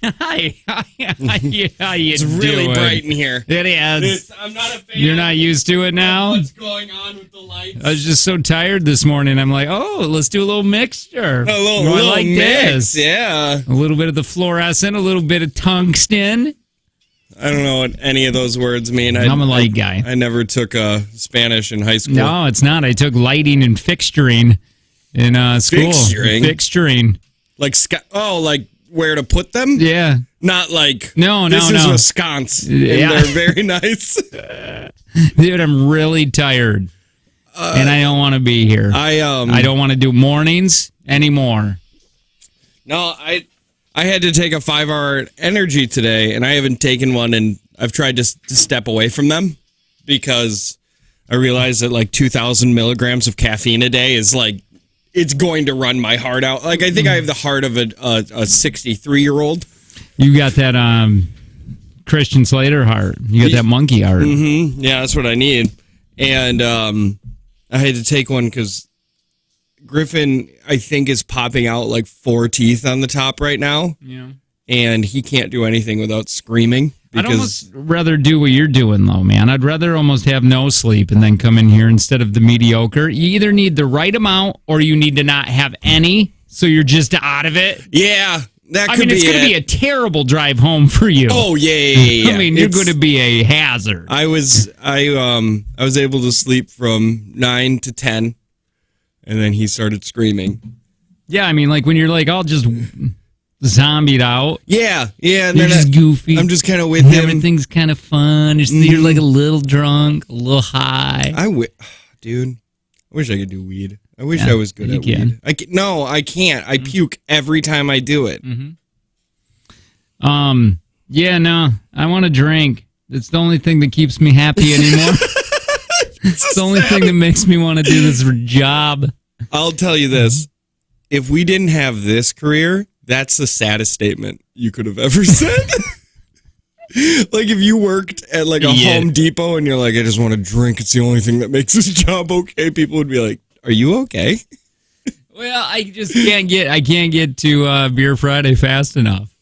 Hi. How you It's really doing? bright in here. It is. I'm not a fan. You're not used to it now? What's going on with the lights? I was just so tired this morning. I'm like, oh, let's do a little mixture. A little, I little like mix, this. yeah. A little bit of the fluorescent, a little bit of tungsten. I don't know what any of those words mean. I'm a light guy. I never took Spanish in high school. No, it's not. I took lighting and fixturing in school. Fixturing. Like like where to put them? Yeah. Not like No. This is a sconce. Yeah. And they're very nice. Dude, I'm really tired. And I don't want to be here. I don't want to do mornings anymore. No, I had to take a 5-hour energy today, and I haven't taken one, and I've tried to step away from them because I realized that like 2,000 milligrams of caffeine a day is like, it's going to run my heart out. Like, I think I have the heart of a 63-year-old. You got that Christian Slater heart. You got that monkey heart. Mm-hmm. Yeah, that's what I need. And I had to take one because Griffin, I think, is popping out like 4 teeth on the top right now. Yeah. And he can't do anything without screaming. I'd almost rather do what you're doing, though, man. I'd rather almost have no sleep and then come in here instead of the mediocre. You either need the right amount or you need to not have any, so you're just out of it. Yeah, that could I mean, it's going to be a terrible drive home for you. Oh, yeah. I mean, you're going to be a hazard. I was able to sleep from 9 to 10, and then he started screaming. Yeah, I mean, like when you're like, I'll just zombied out. Yeah. And you're then just goofy. I'm just kind of with him. Everything's kind of fun. You're like a little drunk, a little high. Dude, I wish I could do weed. I wish I was good at weed. No, I can't. I puke every time I do it. Yeah, no, I want to drink. It's the only thing that keeps me happy anymore. It's the only thing that makes me want to do this job. I'll tell you this. If we didn't have this career, that's the saddest statement you could have ever said. Like if you worked at like a Home Depot and you're like, I just want to drink. It's the only thing that makes this job okay. People would be like, are you okay? Well, I just can't get to Beer Friday fast enough.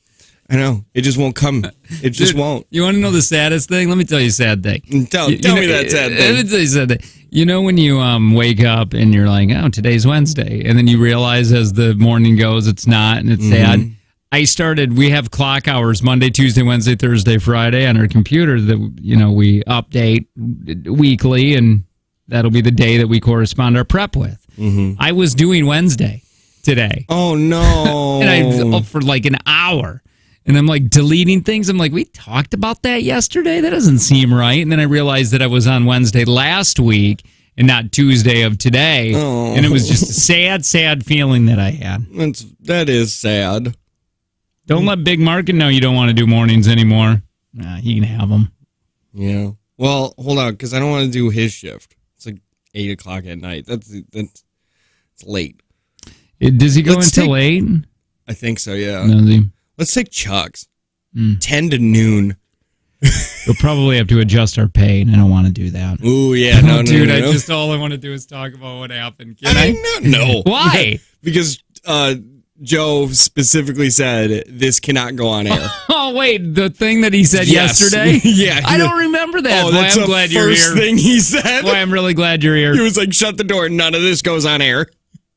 I know. It just won't come. It just won't. You want to know the saddest thing? Let me tell you a sad thing. Tell me that sad thing. Let me tell you a sad thing. You know when you wake up and you're like, oh, today's Wednesday, and then you realize as the morning goes, it's not, and it's sad. We have clock hours Monday, Tuesday, Wednesday, Thursday, Friday on our computer that, we update weekly, and that'll be the day that we correspond our prep with. I was doing Wednesday today. Oh, no. And I was up for like an hour. And I'm like deleting things. I'm like, we talked about that yesterday? That doesn't seem right. And then I realized that I was on Wednesday last week and not Tuesday of today. Oh. And it was just a sad feeling that I had. That is sad. Don't let Big Market know you don't want to do mornings anymore. Nah, he can have them. Yeah. Well, hold on, because I don't want to do his shift. It's like 8 o'clock at night. That's it's late. Does he go until 8? I think so, yeah. Does he? Let's take Chuck's. 10 to noon. We'll probably have to adjust our pay, and I don't want to do that. Ooh, yeah, no, dude, no. all I want to do is talk about what happened. Can I? No. Why? Because Joe specifically said this cannot go on air. Oh, wait, the thing that he said yesterday? Yeah. I don't remember that. Oh, that's I'm glad you're here. First thing he said. Boy, I'm really glad you're here. He was like, shut the door. None of this goes on air.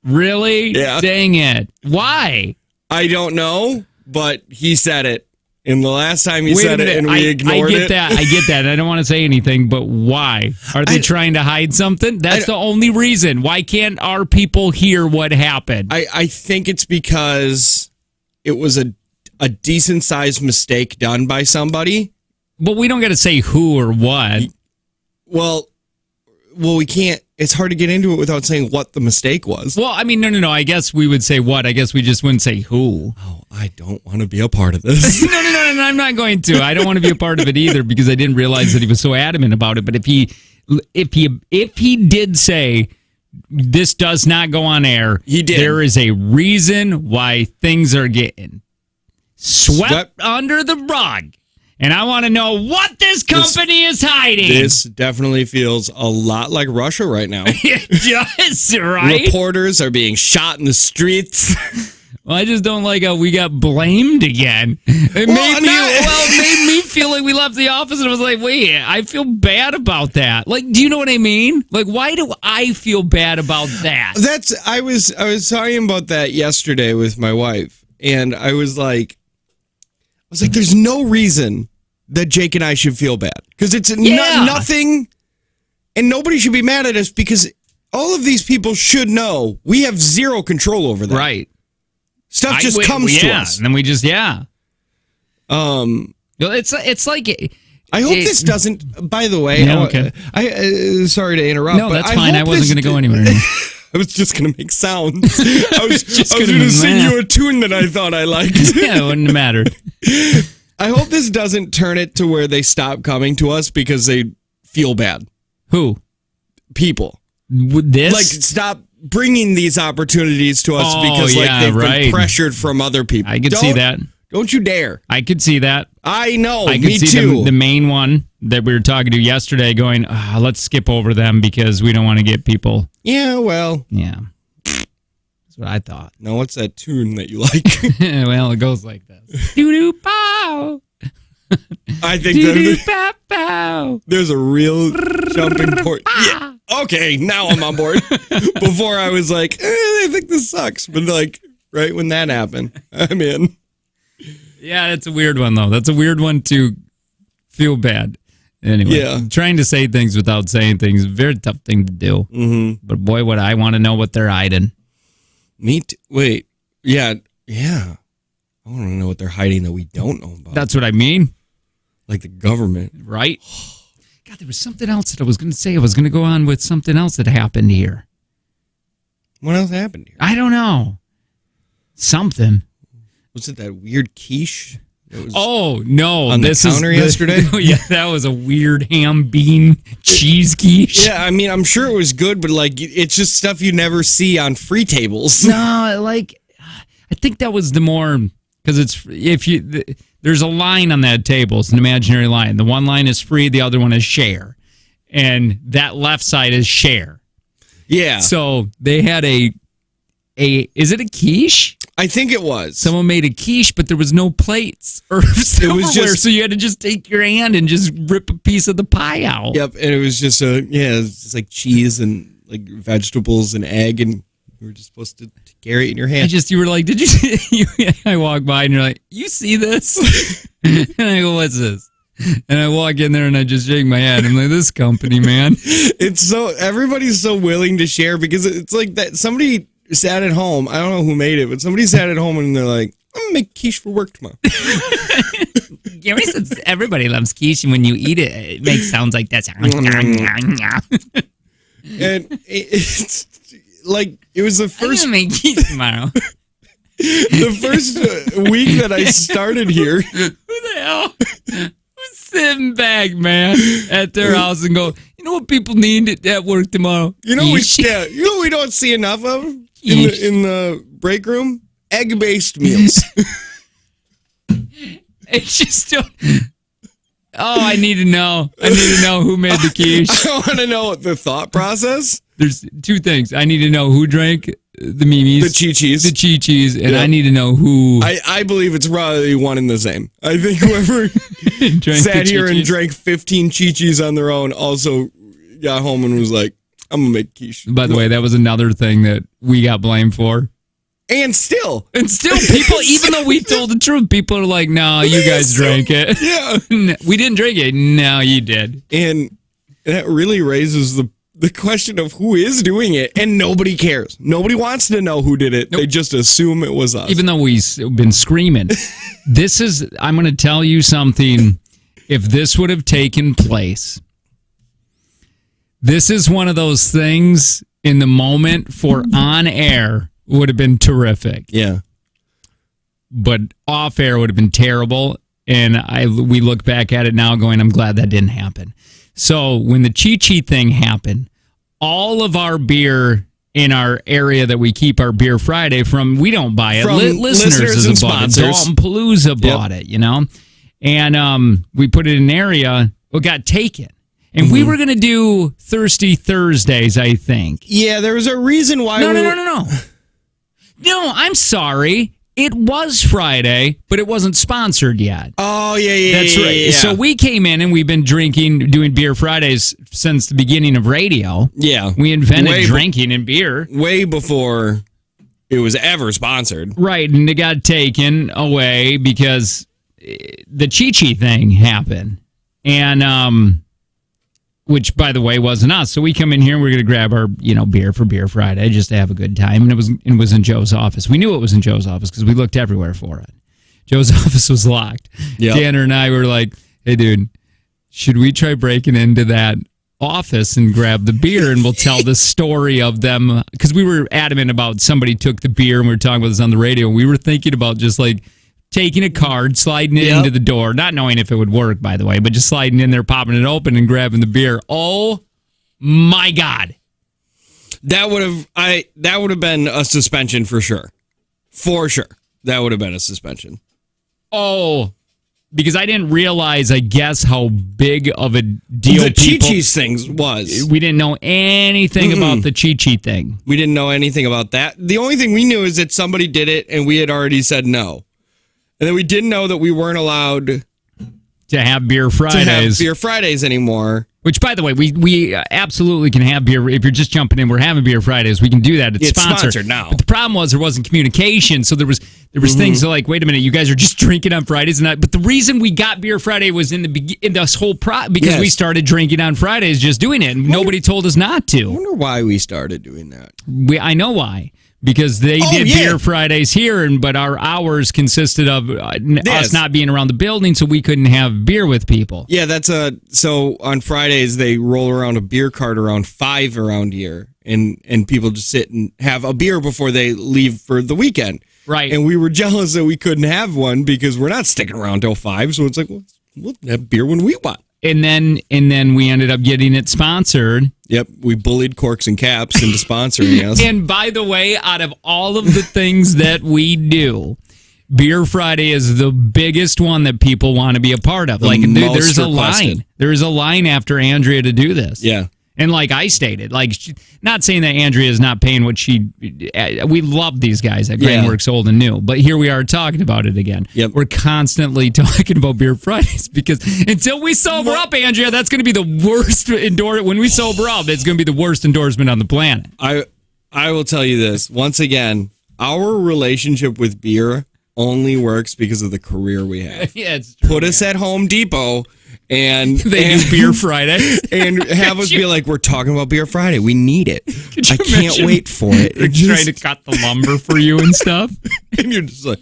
Really? Yeah. Dang it. Why? I don't know. But he said it. And the last time he said it and we ignored it. I get that. I don't want to say anything, but why? Are they trying to hide something? That's the only reason. Why can't our people hear what happened? I think it's because it was a decent-sized mistake done by somebody. But we don't got to say who or what. Well, we can't. It's hard to get into it without saying what the mistake was. Well, I mean, no. I guess we would say what. I guess we just wouldn't say who. Oh, I don't want to be a part of this. No, I'm not going to. I don't want to be a part of it either because I didn't realize that he was so adamant about it. But if he did say this does not go on air, he did. There is a reason why things are getting swept under the rug. And I want to know what this company is hiding. This definitely feels a lot like Russia right now. It does, right? Reporters are being shot in the streets. Well, I just don't like how we got blamed again. It made me feel like we left the office and I was like, wait, I feel bad about that. Like, do you know what I mean? Like, why do I feel bad about that? I was talking about that yesterday with my wife, and I was like, there's no reason that Jake and I should feel bad because it's nothing, and nobody should be mad at us because all of these people should know we have zero control over that. Right. Stuff just comes to us. And then we just, It's like... I hope this doesn't, by the way, sorry to interrupt. No, that's fine. I wasn't going to go anywhere. I was just going to make sounds. I was going to sing you a tune that I thought I liked. Yeah, it wouldn't have mattered. I hope this doesn't turn it to where they stop coming to us because they feel bad. Who? People. This? Like, stop bringing these opportunities to us because they've been pressured from other people. I could see that. Don't you dare. I could see that. I know. I could me see too. The main one that we were talking to yesterday going, let's skip over them because we don't want to get people. Yeah, well. Yeah. That's what I thought. Now, what's that tune that you like? Well, it goes like this. Doo-doo pow. I think there's a real jumping point. Yeah. Okay, now I'm on board. Before I was like, I think this sucks. But like, right when that happened, I'm in. Yeah, that's a weird one, though. That's a weird one to feel bad. Anyway, trying to say things without saying things is a very tough thing to do. Mm-hmm. But boy, would I want to know what they're hiding. Me too. Wait. Yeah. I want to know what they're hiding that we don't know about. That's what I mean. Like the government. Right? God, there was something else that I was going to say. I was going to go on with something else that happened here. What else happened here? I don't know. Something. Was it that weird quiche? Oh, no. On the counter yesterday? Yeah, that was a weird ham bean cheese quiche. Yeah, I mean, I'm sure it was good, but like, it's just stuff you never see on free tables. No, like, I think that was the more, because there's a line on that table. It's an imaginary line. The one line is free, the other one is share. And that left side is share. Yeah. So they had is it a quiche? I think it was. Someone made a quiche, but there was no plates or silverware, so you had to just take your hand and just rip a piece of the pie out. Yep, and it was just it's just like cheese and like vegetables and egg, and you were just supposed to carry it in your hand. You were like, did you see? I walk by and you're like, you see this? And I go, what's this? And I walk in there and I just shake my head. I'm like, this company, man. Everybody's so willing to share because it's like that somebody sat at home. I don't know who made it, but somebody sat at home and they're like, I'm going to make quiche for work tomorrow. Gary says everybody loves quiche, and when you eat it, it makes sounds like that. And it's like, it was the first... I'm going to make quiche tomorrow. The first week that I started here... Who the hell was sitting back, man, at their house and go, you know what people need at work tomorrow? You know we don't see enough of in the break room? Egg-based meals. It's just I need to know. I need to know who made the quiche. I want to know the thought process. There's two things. I need to know who drank the Mimis. The Chi-Chis. The Chi-Chis. And I need to know who... I believe it's probably one and the same. I think whoever sat here and drank 15 Chi-Chis on their own also got home and was like, I'm going to make quiche. By the way, that was another thing that we got blamed for. And still people, even though we told the truth, people are like, no, you guys drank it. Yeah. We didn't drink it. No, you did. And that really raises the question of who is doing it, and nobody cares. Nobody wants to know who did it. Nope. They just assume it was us. Even though we've been screaming. I'm going to tell you something. If this would have taken place, this is one of those things in the moment for on air would have been terrific. Yeah. But off air would have been terrible. And we look back at it now going, I'm glad that didn't happen. So when the Chi-Chi thing happened, all of our beer in our area that we keep our Beer Friday from, we don't buy it. Listeners and bought it. sponsors. Dalton Palooza bought it, you know? And we put it in an area, it got taken. And we were going to do Thirsty Thursdays, I think. Yeah, there was a reason why No, I'm sorry. It was Friday, but it wasn't sponsored yet. Oh, yeah. That's right. Yeah. So we came in and we've been doing Beer Fridays since the beginning of radio. Yeah. We invented drinking and beer. Way before it was ever sponsored. Right, and it got taken away because the Chi-Chi thing happened. And, which, by the way, wasn't us. So we come in here and we're going to grab our, beer for Beer Friday just to have a good time. And it was in Joe's office. We knew it was in Joe's office because we looked everywhere for it. Joe's office was locked. Yep. Tanner and I were like, hey, dude, should we try breaking into that office and grab the beer and we'll tell the story of them? Because we were adamant about somebody took the beer and we were talking about this on the radio. We were thinking about just like taking a card, sliding it into the door, not knowing if it would work, by the way, but just sliding in there, popping it open and grabbing the beer. Oh my God. That would have been a suspension for sure. For sure. That would have been a suspension. Oh, because I didn't realize, I guess, how big of a deal the Chi-Chi's things was. We didn't know anything about the Chi-Chi thing. We didn't know anything about that. The only thing we knew is that somebody did it and we had already said no. And then we didn't know that we weren't allowed to have Beer Fridays anymore. Which, by the way, we absolutely can have beer. If you're just jumping in, we're having Beer Fridays. We can do that. It's sponsored now. But the problem was there wasn't communication. So there was things like, wait a minute, you guys are just drinking on Fridays. But the reason we got Beer Friday was in this whole because we started drinking on Fridays, just doing it. And nobody told us not to. I wonder why we started doing that. I know why. Because they did Beer Fridays here, but our hours consisted of us not being around the building, so we couldn't have beer with people. Yeah, so on Fridays they roll around a beer cart around 5 around here, and people just sit and have a beer before they leave for the weekend. Right. And we were jealous that we couldn't have one because we're not sticking around till 5, so it's like, well, we'll have beer when we want. And then we ended up getting it sponsored. Yep, we bullied Corks and Caps into sponsoring us. And by the way, out of all of the things that we do, Beer Friday is the biggest one that people want to be a part of. There's a line. There's a line after Andrea to do this. Yeah. And like I stated, not saying that Andrea is not paying what we love these guys at Grainworks Old and New, but here we are talking about it again. Yep. We're constantly talking about Beer Fridays because until we sober up, Andrea, that's going to be the worst when we sober up, it's going to be the worst endorsement on the planet. I will tell you this, once again, our relationship with beer only works because of the career we have. Yeah, it's true. Put us at Home Depot and do Beer Friday and have us be like, we're talking about Beer Friday. We need it. I can't wait for it. They're trying to cut the lumber for you and stuff. And you're just like,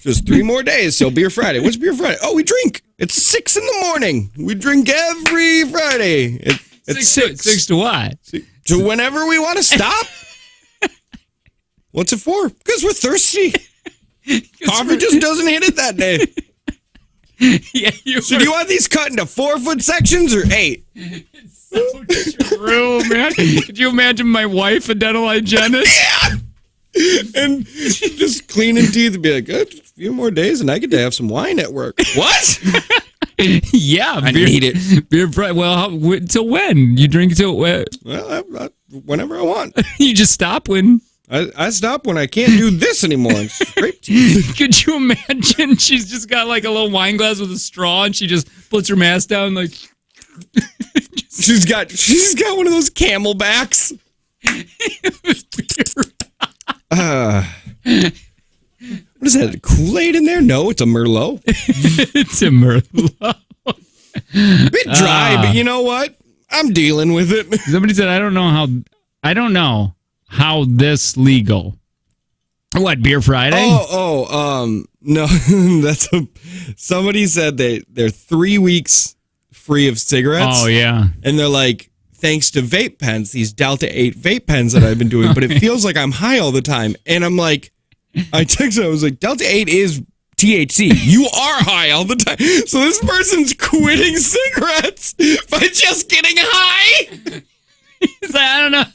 just 3 more days till Beer Friday. What's Beer Friday? Oh, we drink. It's 6 a.m. We drink every Friday. It's 6. 6 to what? To whenever we want to stop. What's it for? Because we're thirsty. Coffee just doesn't hit it that day. Yeah, so do you want these cut into 4-foot sections or 8? It's so true, man. Could you imagine my wife, a dental hygienist? Yeah. And just cleaning teeth and be like, a few more days and I get to have some wine at work. What? Yeah. I need it. Beer Friday. Well, till when? You drink till when? Well, whenever I want. You just stop when? I stop when I can't do this anymore. It's great. Could you imagine? She's just got like a little wine glass with a straw, and she just puts her mask down, like. she's got one of those Camelbacks. What is that? Kool-Aid in there? No, it's a Merlot. It's a Merlot. A bit dry, but you know what? I'm dealing with it. Somebody said, I don't know how this legal. What, Beer Friday? No, somebody said they're 3 weeks free of cigarettes. Oh, yeah. And they're like, thanks to vape pens, these Delta 8 vape pens that I've been doing, but it feels like I'm high all the time. And I'm like, I texted, I was like, Delta 8 is THC. You are high all the time. So this person's quitting cigarettes by just getting high. He's like, I don't know.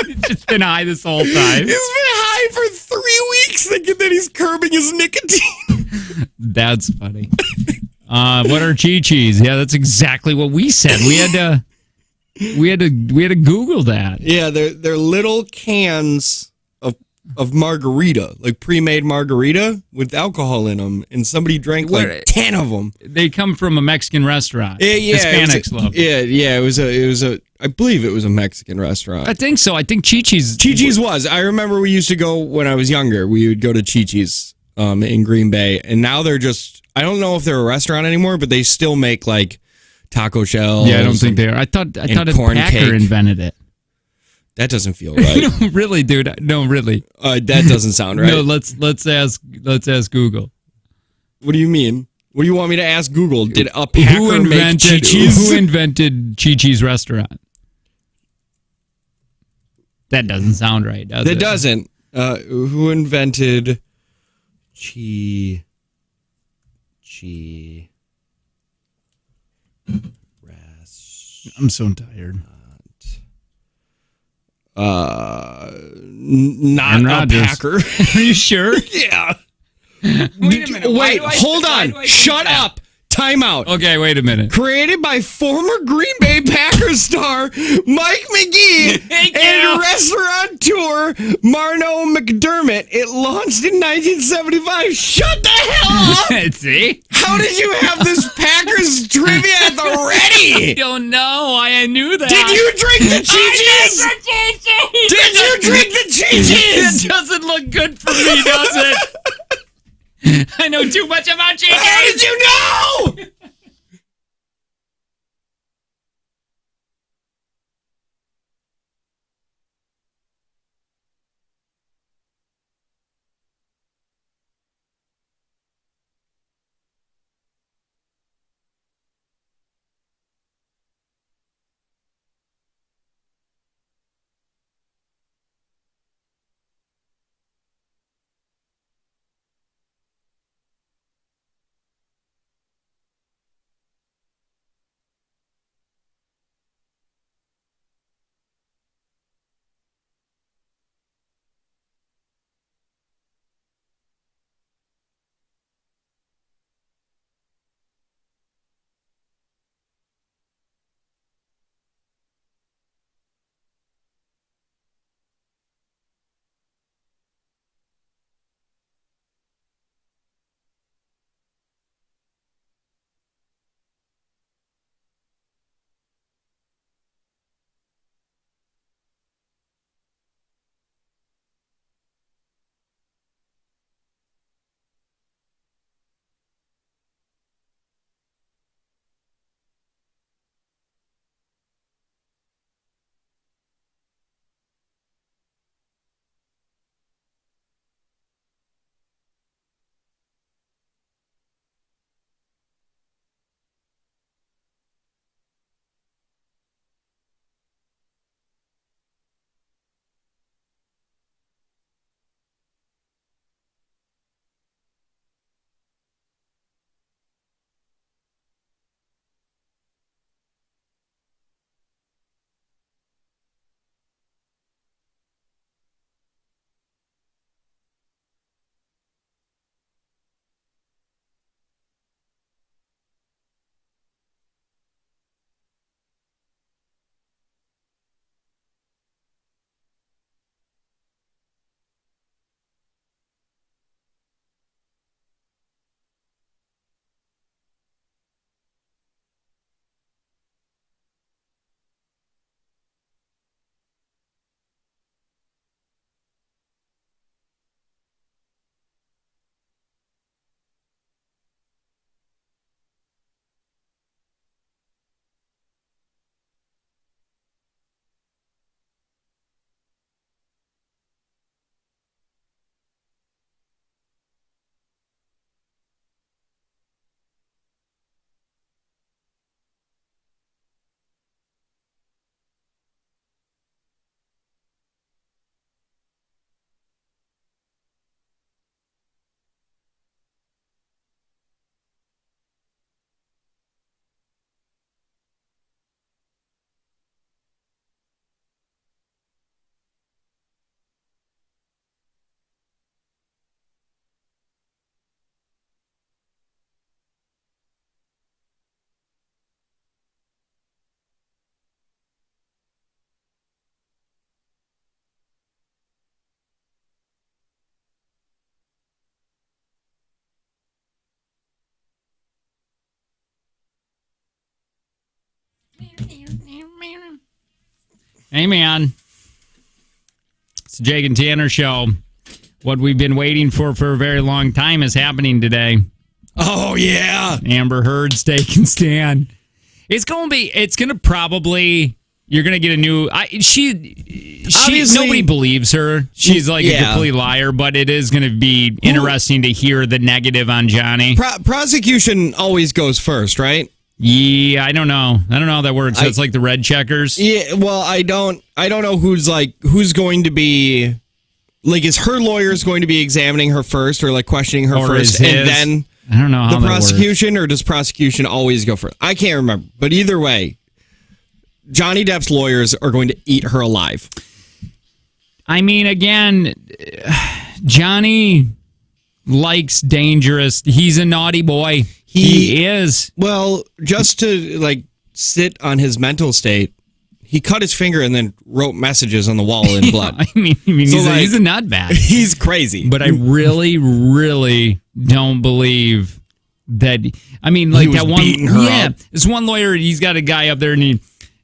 He's just been high this whole time. He's been high for 3 weeks thinking that he's curbing his nicotine. That's funny. What are Chi-Chis? Yeah, that's exactly what we said. We had to Google that. Yeah, they're little cans of of margarita, like pre-made margarita with alcohol in them, and somebody drank like 10 of them. They come from a Mexican restaurant. Yeah, Hispanics love it. Yeah. It was a. I believe it was a Mexican restaurant. I think so. I think Chi-Chi's. Chi-Chi's was. I remember we used to go when I was younger. We would go to Chi-Chi's in Green Bay, and now they're just. I don't know if they're a restaurant anymore, but they still make like taco shells. Yeah, I don't think they are. I thought a corn Packer cake. Invented it. That doesn't feel right. No, really, dude. No, really. That doesn't sound right. No, let's ask Google. What do you mean? What do you want me to ask Google? Did a Packer make Chi-Chi's? Who invented Chi-Chi's restaurant? That doesn't sound right, does it? It doesn't. Who invented Chi? I'm so tired. Not a Packer. Are you sure? Yeah. Wait a minute. Wait, hold on. Shut up. Time out. Okay, wait a minute. Created by former Green Bay Packers star Mike McGee and restaurateur Marno McDermott, it launched in 1975. Shut the hell up! See? How did you have this Packers trivia at the ready? I don't know. I knew that. Did you drink the Chi-Chi's? Did you drink the Chi-Chi's? It doesn't look good for me, does it? I know too much about Chi-Chi's. How did you know? Hey, man. It's the Jake and Tanner Show. What we've been waiting for a very long time is happening today. Oh, yeah. Amber Heard's taking stand. It's going to probably, you're going to get a new, nobody believes her. She's like a complete liar, but it is going to be interesting to hear the negative on Johnny. Prosecution always goes first, right? Yeah, I don't know how that works. It's like the red checkers. Yeah, well, I don't know who's going to be, like, is her lawyers going to be examining her first or like questioning her first and then I don't know how the prosecution, or does prosecution always go first? I can't remember, but either way, Johnny Depp's lawyers are going to eat her alive. I mean, again, Johnny likes dangerous. He's a naughty boy. He is. Well, just to like sit on his mental state, he cut his finger and then wrote messages on the wall in blood. I mean, so he's a nutbag. He's crazy. But I really, really don't believe that. I mean, like that one. Yeah, this one lawyer. He's got a guy up there,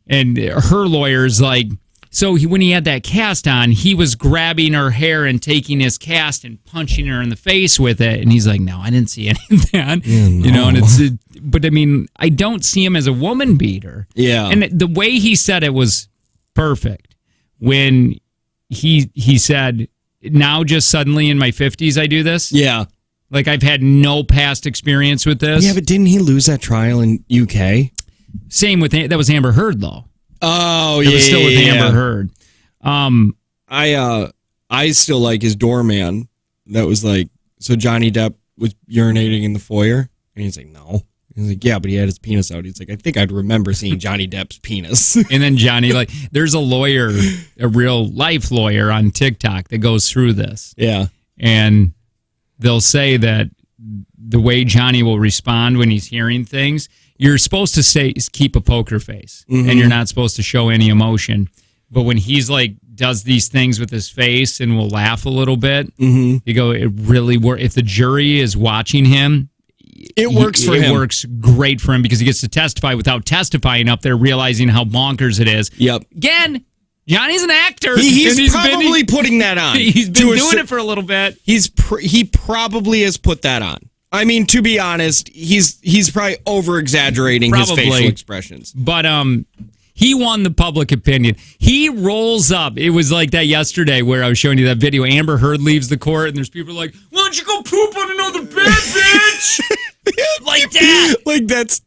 and her lawyer's like. So when he had that cast on, he was grabbing her hair and taking his cast and punching her in the face with it. And he's like, "No, I didn't see any of that." You know, and but I mean, I don't see him as a woman beater. Yeah. And the way he said it was perfect. When he said, "Now just suddenly in my 50s I do this." Yeah. Like I've had no past experience with this. Yeah, but didn't he lose that trial in UK? Same with that was Amber Heard though. Oh, it was still with Amber Heard. I still like his doorman. That was like, so Johnny Depp was urinating in the foyer, and he's like, no. He's like, yeah, but he had his penis out. He's like, I think I'd remember seeing Johnny Depp's penis. And then Johnny, like, there's a lawyer, a real life lawyer on TikTok that goes through this. Yeah, and they'll say that the way Johnny will respond when he's hearing things. You're supposed to keep a poker face, and you're not supposed to show any emotion. But when he's like does these things with his face and will laugh a little bit, you go, it really works. If the jury is watching him, it works for him. It works great for him because he gets to testify without testifying up there, realizing how bonkers it is. Yep. Again, Johnny's an actor. He's probably putting that on. He's been doing it for a little bit. He probably has put that on. I mean, to be honest, he's probably over-exaggerating his facial expressions. But he won the public opinion. He rolls up. It was like that yesterday where I was showing you that video. Amber Heard leaves the court, and there's people like, why don't you go poop on another bed, bitch? Like that. Like, that's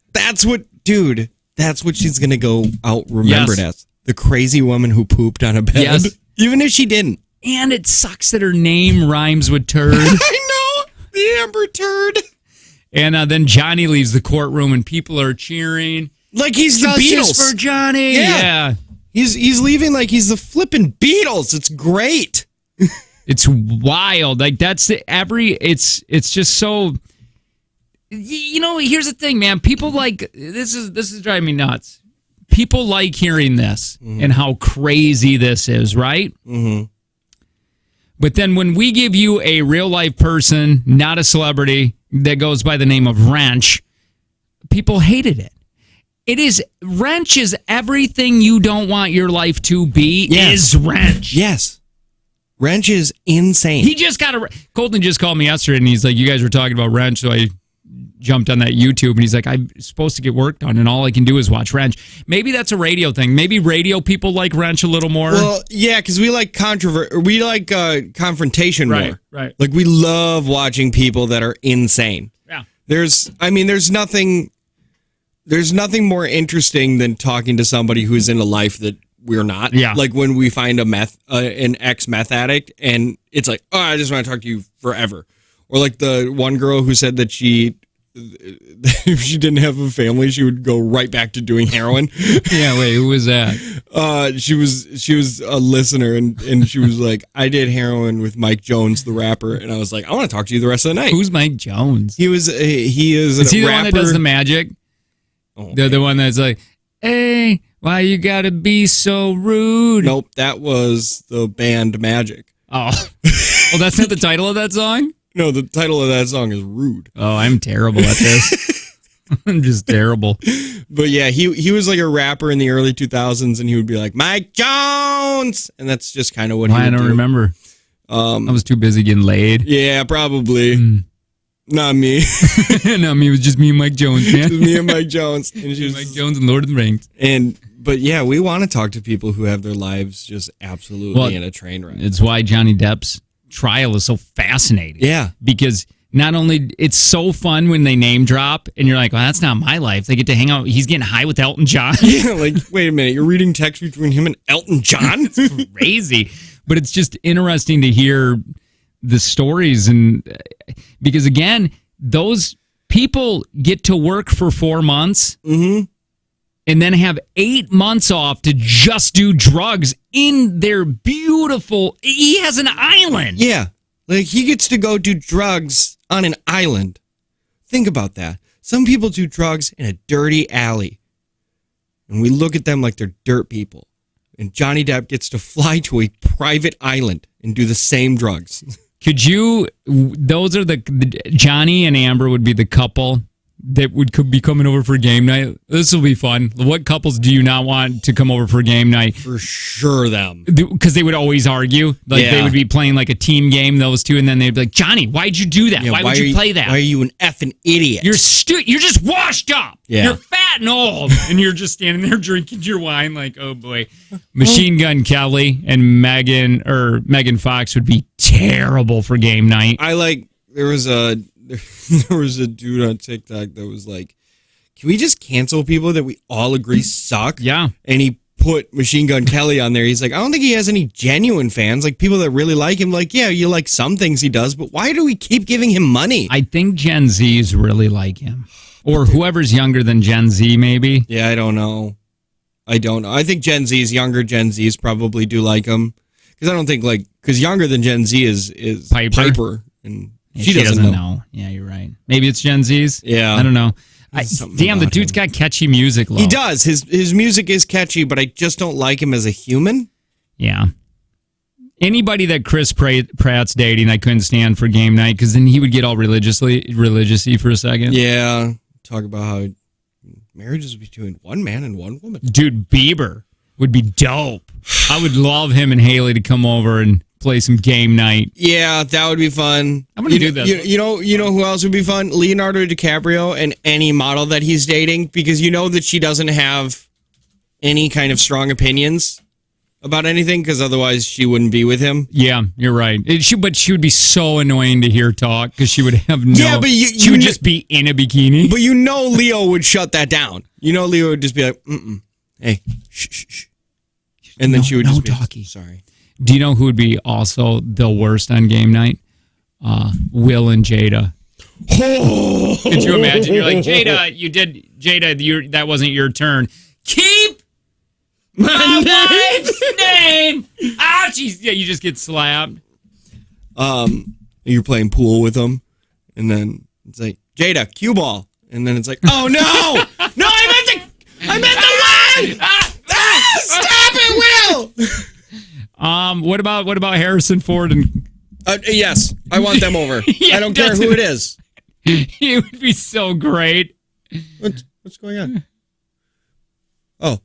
what, dude, that's what she's going to go out remembered as. The crazy woman who pooped on a bed. Yes. Even if she didn't. And it sucks that her name rhymes with turd. I know. The Amber Turd. And then Johnny leaves the courtroom and people are cheering. Like he's the Beatles. For Johnny. Yeah. He's leaving like he's the flipping Beatles. It's great. It's wild. Like that's it's just so, you know, here's the thing, man. People like, this is driving me nuts. People like hearing this and how crazy this is, right? Mm-hmm. But then when we give you a real life person, not a celebrity, that goes by the name of Wrench, people hated it. Wrench is everything you don't want your life to be. Yes. Is Wrench. Yes. Wrench is insane. He just Colton just called me yesterday and he's like, you guys were talking about Wrench, so I jumped on that YouTube and he's like, I'm supposed to get work done and all I can do is watch Wrench. Maybe that's a radio thing. Maybe radio people like Wrench a little more. Well, yeah, because we like confrontation more. Right. Like we love watching people that are insane. Yeah. There's nothing more interesting than talking to somebody who's in a life that we're not. Yeah. Like when we find an ex-meth addict and it's like, oh, I just want to talk to you forever. Or like the one girl who said that if she didn't have a family, she would go right back to doing heroin. Yeah, wait, who was that? She was a listener, and she was like, I did heroin with Mike Jones, the rapper, and I was like, I want to talk to you the rest of the night. Who's Mike Jones? He is he the one that does the magic? Oh, the one that's like, hey, why you gotta be so rude? Nope, that was the band Magic. Oh, well, that's not the title of that song? No, the title of that song is Rude. Oh, I'm terrible at this. I'm just terrible. But yeah, he was like a rapper in the early 2000s, and he would be like, Mike Jones! And that's just kind of what he would I don't do. remember. I was too busy getting laid. Yeah, probably. Not me. No, me, it was just me and Mike Jones, man. Me and Mike Jones. And she was, Mike Jones and Lord of the Rings. But yeah, we want to talk to people who have their lives just absolutely in a train wreck. It's why Johnny Depp's trial is so fascinating. Yeah. Because not only it's so fun when they name drop and you're like, well, that's not my life. They get to hang out. He's getting high with Elton John. Yeah, like, wait a minute. You're reading text between him and Elton John? It's crazy. But it's just interesting to hear the stories. And because, again, those people get to work for 4 months and then have 8 months off to just do drugs in their beautiful. He has an island. Yeah. Like, he gets to go do drugs on an island. Think about that. Some people do drugs in a dirty alley. And we look at them like they're dirt people. And Johnny Depp gets to fly to a private island and do the same drugs. Could you, those are the Johnny and Amber would be the couple that could be coming over for game night. This will be fun. What couples do you not want to come over for game night? For sure, them. Because they would always argue. Like they would be playing like a team game, those two, and then they'd be like, Johnny, why'd you do that? Yeah, why would you play that? Why are you an effing idiot? You're just washed up. Yeah. You're fat and old. And you're just standing there drinking your wine like, oh boy. Machine Gun Kelly and Megan Fox would be terrible for game night. There was a dude on TikTok that was like, can we just cancel people that we all agree suck? Yeah. And he put Machine Gun Kelly on there. He's like, I don't think he has any genuine fans, like people that really like him. Like, yeah, you like some things he does, but why do we keep giving him money? I think Gen Zs really like him. Or whoever's younger than Gen Z, maybe. Yeah, I don't know. I think younger Gen Zs probably do like him. Because I don't think, because younger than Gen Z is Piper. And she doesn't know. Yeah, you're right. Maybe it's Gen Z's. Yeah. I don't know. The dude's got catchy music, though. He does. His music is catchy, but I just don't like him as a human. Yeah. Anybody that Chris Pratt's dating, I couldn't stand for game night, because then he would get all religious-y for a second. Yeah. Talk about how marriage is between one man and one woman. Dude, Bieber would be dope. I would love him and Haley to come over and play some game night. Yeah, that would be fun. I'm gonna do this. You know who else would be fun? Leonardo DiCaprio and any model that he's dating, because you know that she doesn't have any kind of strong opinions about anything, because otherwise she wouldn't be with him. Yeah, you're right. But she would be so annoying to hear talk, because she would have no. Yeah, but she would just be in a bikini. But Leo would shut that down. Leo would just be like, hey, shh. And then she would just be talkie. Sorry. Do you know who would be also the worst on game night? Will and Jada. Oh. Could you imagine? You're like, Jada, that wasn't your turn. Keep my wife's name. Ah, jeez. Yeah, you just get slapped. You're playing pool with them, and then it's like, Jada, cue ball. And then it's like, oh no! No, I meant the line! Stop it, Will! What about Harrison Ford and yes, I want them over. Yeah, I don't care who it is. He would be so great. What's going on? Oh,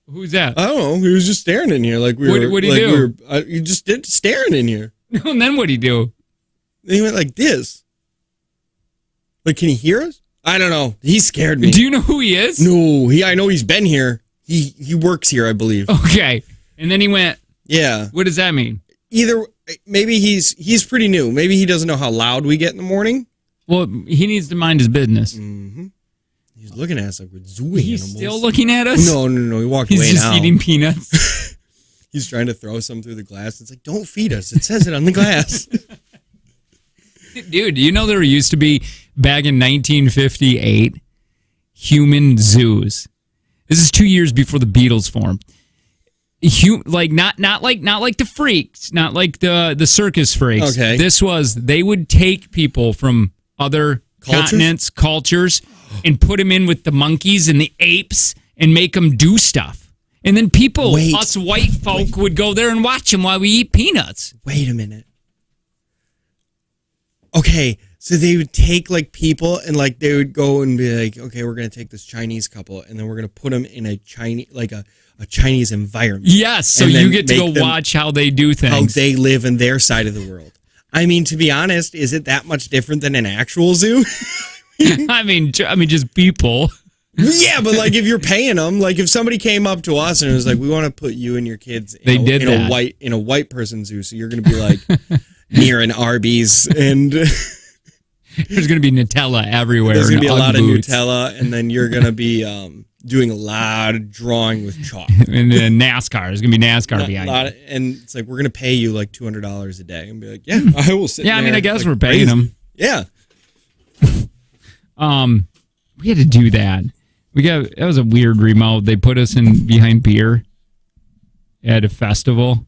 who's that? I don't know. He was just staring in here like we were. What'd he do? You just did staring in here. And then what'd he do? And he went like this. Like, can he hear us? I don't know. He scared me. Do you know who he is? No, I know he's been here. He works here, I believe. Okay. And then he went. Yeah. What does that mean? Either maybe he's pretty new. Maybe he doesn't know how loud we get in the morning. Well, he needs to mind his business. Mm-hmm. He's looking at us like we're zoo animals. He's still looking at us? No. He walked He's away just now. eating peanuts. He's trying to throw some through the glass. It's like, don't feed us. It says it on the glass. Dude, you know there used to be, back in 1958, human zoos. This is 2 years before the Beatles formed. Not like the freaks, not like the circus freaks. Okay. They would take people from other continents, cultures, and put them in with the monkeys and the apes and make them do stuff. And then us white folk would go there and watch them while we eat peanuts. Wait a minute. Okay, So they would take like people and like they would go and be like, okay, we're gonna take this Chinese couple and then we're gonna put them in a Chinese a Chinese environment. Yes, so And then you get to make go them watch how they do things. how they live in their side of the world. I mean, to be honest, is it that much different than an actual zoo? I mean, just people. Yeah, but like if you're paying them, like if somebody came up to us and it was like, we want to put you and your kids in a white person zoo, so you're gonna be like near an Arby's and There's going to be Nutella everywhere. there's gonna be a lot of boots. Nutella, and then you're gonna be doing a lot of drawing with chalk. And then NASCAR. There's going to be NASCAR behind you. And it's like, we're gonna pay you like $200 a day, and be like, yeah, I will sit. Yeah, I mean, there I guess like we're paying crazy. them. Yeah. We had to do that. That was a weird remote. They put us in behind beer at a festival.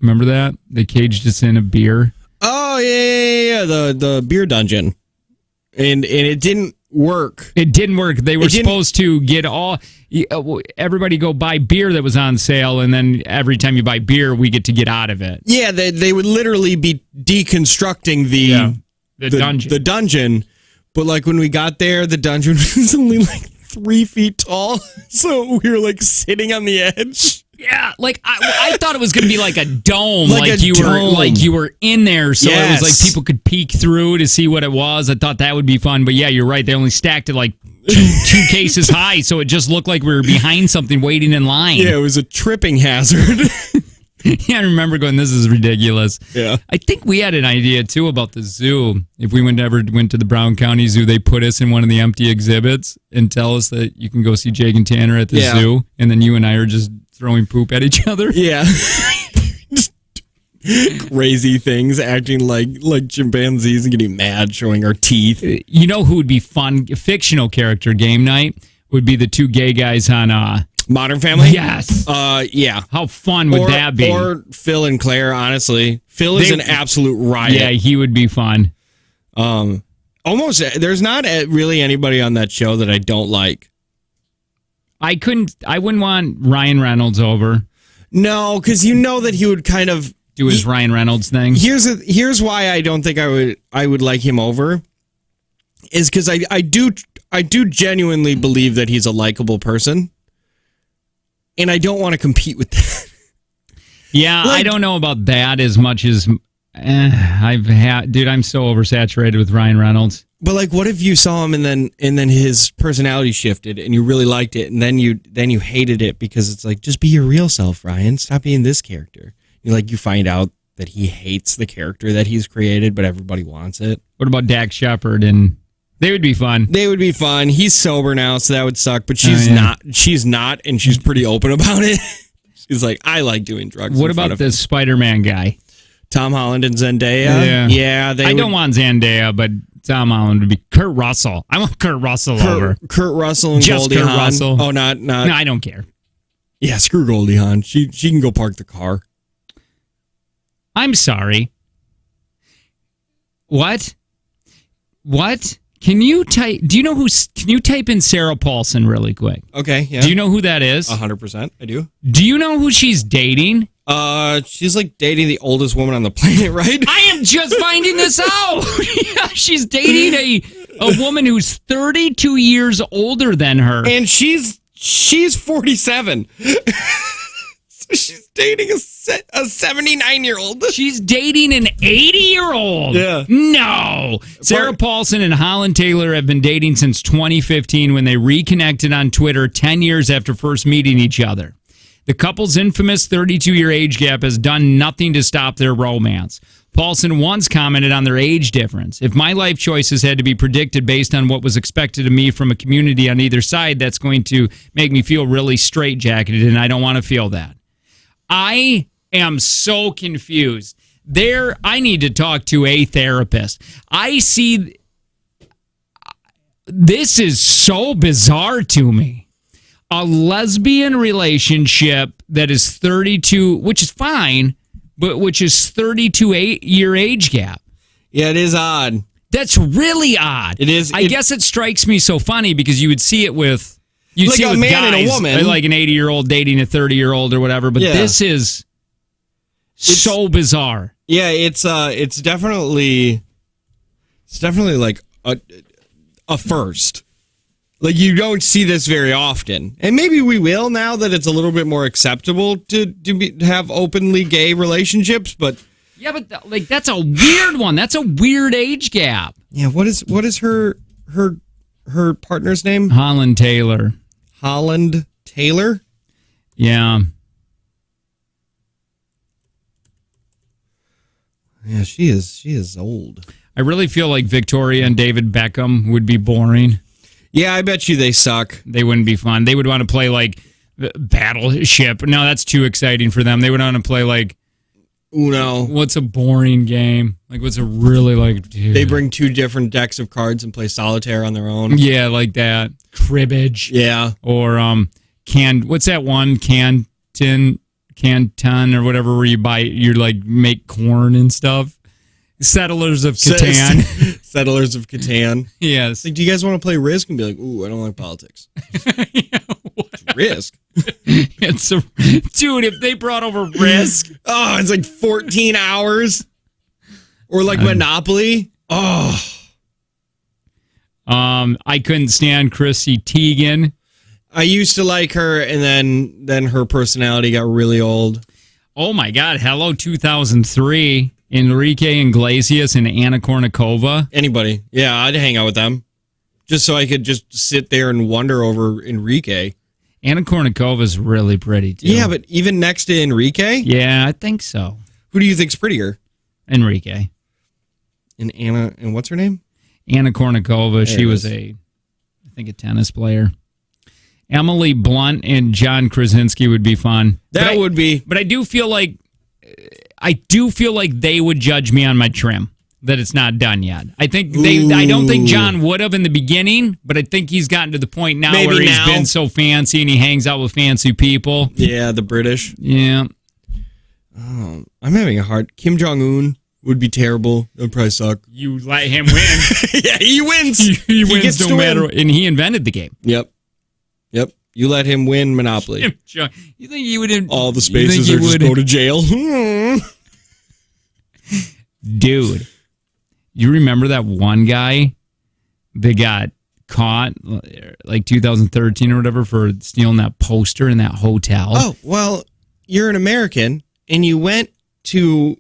Remember that? They caged us in a beer. Oh yeah. The beer dungeon, and it didn't work. It didn't work. They were supposed to get everybody go buy beer that was on sale, and then every time you buy beer, we get to get out of it. Yeah, they would literally be deconstructing The dungeon. The dungeon, but like when we got there, the dungeon was only like 3 feet tall, so we were like sitting on the edge. Yeah, like I thought it was going to be like a dome, Like a dome. you were in there, so it was like Yes. people could peek through to see what it was. I thought that would be fun, but yeah, you're right. They only stacked it like two cases high, so it just looked like we were behind something waiting in line. Yeah, it was a tripping hazard. Yeah, I remember going, this is ridiculous. Yeah. I think we had an idea too about the zoo. If we ever went to the Brown County Zoo, they put us in one of the empty exhibits and tell us that you can go see Jake and Tanner at the zoo, and then you and I are just throwing poop at each other. Yeah. Just crazy things, acting like chimpanzees and getting mad, showing our teeth. You know who would be fun? Fictional character game night would be the two gay guys on Modern Family? Yes. Yeah. How fun would that be? Or Phil and Claire, honestly. Phil is an absolute riot. Yeah, he would be fun. Almost, there's not really anybody on that show that I don't like. I wouldn't want Ryan Reynolds over. No, because you know that he would kind of do his Ryan Reynolds thing. Here's why I don't think I would like him over, is because I do genuinely believe that he's a likable person, and I don't want to compete with that. Yeah, I don't know about that as much as I'm so oversaturated with Ryan Reynolds. But like, what if you saw him and then his personality shifted and you really liked it, and then you hated it because it's like, just be your real self, Ryan. Stop being this character. You find out that he hates the character that he's created, but everybody wants it. What about Dax Shepard? And they would be fun. They would be fun. He's sober now, so that would suck. But she's not. She's not, and she's pretty open about it. She's like, I like doing drugs. What about the Spider-Man guy? Tom Holland and Zendaya? Yeah. I don't want Zendaya, but Tom Holland would be Kurt Russell. I want Kurt Russell over. Kurt Russell and Just Goldie Kurt Hawn. Russell. Oh, not. No, I don't care. Yeah, screw Goldie Hawn. She can go park the car. I'm sorry. What? Can you type? Do you know can you type in Sarah Paulson really quick? Okay, yeah. Do you know who that is? 100%, I do. Do you know who she's dating? She's like dating the oldest woman on the planet, right? I am just finding this out. Yeah, she's dating a woman who's 32 years older than her. And she's 47. So she's dating a 79-year-old. She's dating an 80-year-old. Yeah. No. Sarah Paulson and Holland Taylor have been dating since 2015 when they reconnected on Twitter 10 years after first meeting each other. The couple's infamous 32-year age gap has done nothing to stop their romance. Paulson once commented on their age difference. If my life choices had to be predicted based on what was expected of me from a community on either side, that's going to make me feel really straitjacketed, and I don't want to feel that. I am so confused. I need to talk to a therapist. I see. This is so bizarre to me. A lesbian relationship that is 32, which is fine, but which is 32-year age gap. Yeah, it is odd. That's really odd. It is. I guess it strikes me so funny because you would see it with Like a man guys, and a woman. like an 80-year-old dating a 30-year-old or whatever. But this is so bizarre. Yeah, it's definitely It's definitely like a first. Like, you don't see this very often. And maybe we will now that it's a little bit more acceptable to have openly gay relationships, but... Yeah, but like that's a weird one. That's a weird age gap. Yeah, what is her partner's name? Holland Taylor. Holland Taylor? Yeah. Yeah, she is old. I really feel like Victoria and David Beckham would be boring. Yeah, I bet you they suck. They wouldn't be fun. They would want to play like Battleship. No, that's too exciting for them. They would want to play like Uno. What's a boring game? Like what's a really like dude. They bring 2 different decks of cards and play solitaire on their own. Yeah, like that. Cribbage. Yeah. Or what's that one? Canton or whatever where you like make corn and stuff. Settlers of Catan. Settlers of Catan. Yes. Like, do you guys want to play Risk? And be like, ooh, I don't like politics. Risk. Dude, if they brought over Risk. Oh, it's like 14 hours. Or like Monopoly. Oh. I couldn't stand Chrissy Teigen. I used to like her, and then her personality got really old. Oh my God. Hello 2003. Enrique Iglesias and Anna Kournikova. Anybody. Yeah, I'd hang out with them. Just so I could just sit there and wonder over Enrique. Anna Kournikova's really pretty, too. Yeah, but even next to Enrique? Yeah, I think so. Who do you think's prettier? Enrique. And Anna, and what's her name? Anna Kournikova. She was I think a tennis player. Emily Blunt and John Krasinski would be fun. That would be. But I do feel like they would judge me on my trim, that it's not done yet. I don't think John would have in the beginning, but I think he's gotten to the point now where he's been so fancy and he hangs out with fancy people. Yeah, the British. Yeah. I'm having a hard... Kim Jong-un would be terrible. That would probably suck. You let him win. Yeah, he wins. He wins no matter what. And he invented the game. Yep. You let him win Monopoly. You think he would... All the spaces are just go to jail. Dude, you remember that one guy that got caught like 2013 or whatever for stealing that poster in that hotel? Oh, well, you're an American and you went to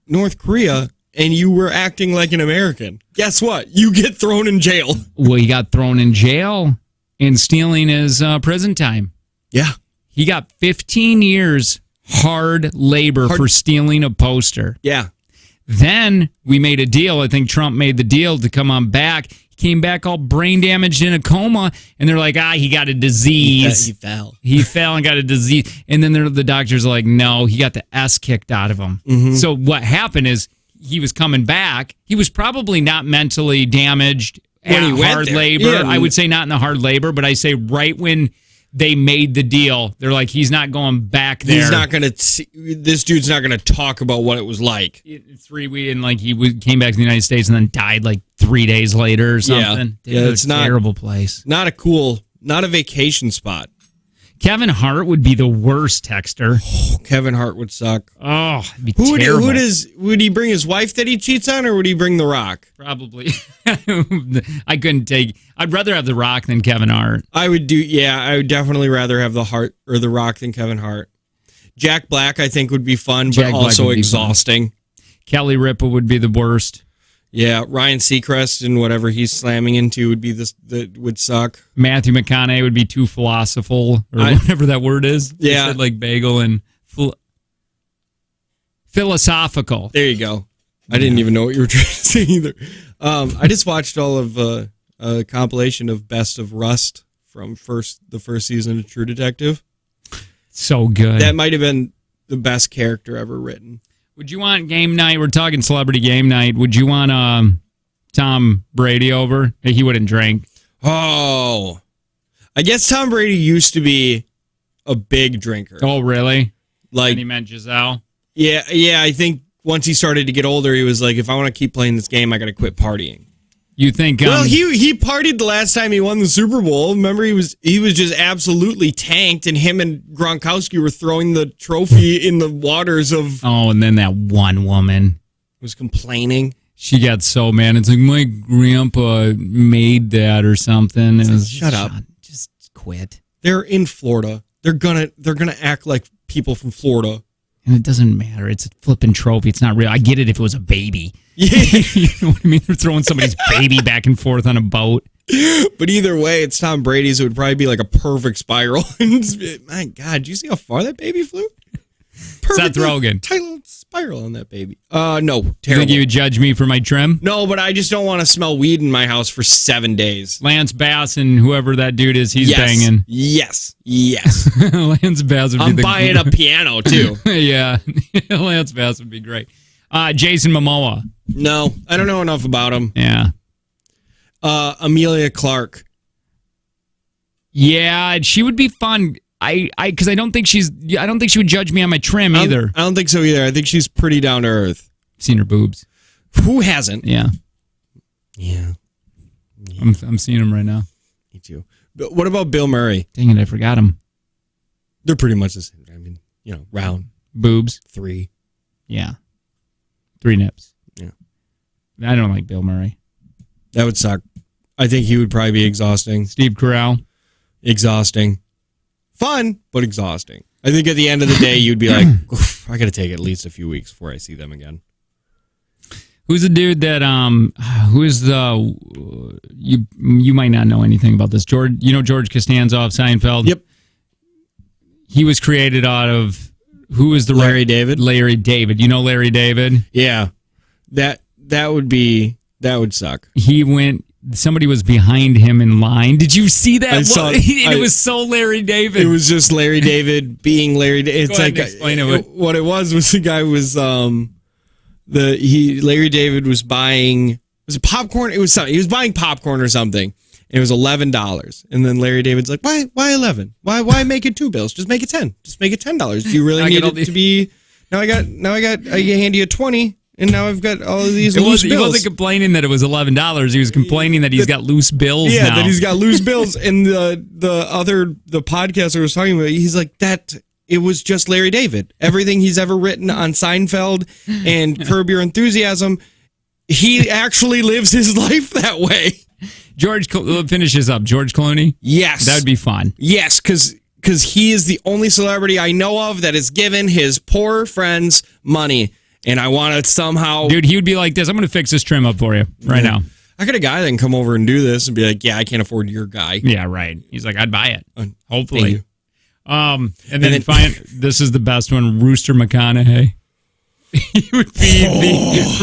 North Korea and you were acting like an American. Guess what? You get thrown in jail. Well, he got thrown in jail and stealing his prison time. Yeah. He got 15 years hard labor for stealing a poster. Yeah. Then we made a deal. I think Trump made the deal to come on back. He came back all brain damaged in a coma, and they're like, he got a disease. He fell. He fell and got a disease. And then the doctors are like, no, he got the S kicked out of him. Mm-hmm. So what happened is he was coming back. He was probably not mentally damaged when he went hard there. labor. Yeah. I would say not in the hard labor, but I say right when they made the deal, they're like, he's not going back there. He's not going to. This dude's not going to talk about what it was like. 3 weeks, and like he came back to the United States and then died like 3 days later or something. Yeah, it's not a terrible place. Not a vacation spot. Kevin Hart would be the worst texter. Kevin Hart would suck. Oh, it'd be terrible. Would he bring his wife that he cheats on, or would he bring The Rock? Probably. I couldn't take. I'd rather have The Rock than Kevin Hart. I would definitely rather have The Rock than Kevin Hart. Jack Black, I think, would be fun, but also exhausting. Kelly Ripa would be the worst. Yeah, Ryan Seacrest and whatever he's slamming into would be that would suck. Matthew McConaughey would be too philosophical, or whatever that word is. Yeah, said like bagel and philosophical. There you go. I didn't even know what you were trying to say either. I just watched all of a compilation of Best of Rust from the first season of True Detective. So good. That might have been the best character ever written. Would you want game night? We're talking celebrity game night. Would you want Tom Brady over? He wouldn't drink. Oh, I guess Tom Brady used to be a big drinker. Oh, really? Like, and he meant Giselle? Yeah. I think once he started to get older, he was like, if I want to keep playing this game, I got to quit partying. You think? Well, he partied the last time he won the Super Bowl. Remember, he was just absolutely tanked, and him and Gronkowski were throwing the trophy in the waters of. Oh, and then that one woman was complaining. She got so mad. It's like, my grandpa made that or something. Shut up. Just quit. They're in Florida. They're gonna act like people from Florida. And it doesn't matter. It's a flipping trophy. It's not real. I get it if it was a baby. Yeah. You know what I mean? They're throwing somebody's baby back and forth on a boat. But either way, it's Tom Brady's. It would probably be like a perfect spiral. My God, do you see how far that baby flew? Seth Rogen. Tight little spiral on that baby. No, You terrible. think you would judge me for my trim? No, but I just don't want to smell weed in my house for 7 days. Lance Bass and whoever that dude is, he's banging. Yes. Lance Bass would be I'm the buying a piano too. Yeah. Lance Bass would be great. Jason Momoa. No, I don't know enough about him. Yeah. Amelia Clark. Yeah, she would be fun. Because I don't think she would judge me on my trim either. I don't think so either. I think she's pretty down to earth. Seen her boobs. Who hasn't? Yeah. Yeah. I'm seeing them right now. Me too. But what about Bill Murray? Dang it, I forgot him. They're pretty much the same. I mean, round Boobs. 3. Yeah. 3 nips. Yeah. I don't like Bill Murray. That would suck. I think he would probably be exhausting. Steve Carell. Exhausting. Fun, but exhausting. I think at the end of the day, you'd be like, I got to take at least a few weeks before I see them again. Who's the dude that who is the you might not know anything about this. George Costanza of Seinfeld? Yep. He was created out of who is the Larry David? Larry David. You know Larry David? Yeah. That would suck. Somebody was behind him in line. Did you see that? I saw it. It was so Larry David. It was just Larry David being Larry David. It's Go ahead like and explain it. what it was the guy was Larry David was buying, was it popcorn? It was something. He was buying popcorn or something. And it was $11. And then Larry David's like, why 11? Why make it 2 bills? Just make it 10. Just make it $10. Do you really need it to be? I hand you a 20. And now I've got all of these loose bills. He wasn't complaining that it was $11. He was complaining that he's got loose bills now. That he's got loose bills. And the podcaster was talking about, he's like, it was just Larry David. Everything he's ever written on Seinfeld and Curb Your Enthusiasm, he actually lives his life that way. Finish this up. George Clooney? Yes. That would be fun. Yes, because he is the only celebrity I know of that has given his poor friends money. And I want to somehow... Dude, he would be like this. I'm going to fix this trim up for you right now. I got a guy that can come over and do this and be like, yeah, I can't afford your guy. Yeah, right. He's like, I'd buy it. Hopefully. Thank you. And then this is the best one, Rooster McConaughey.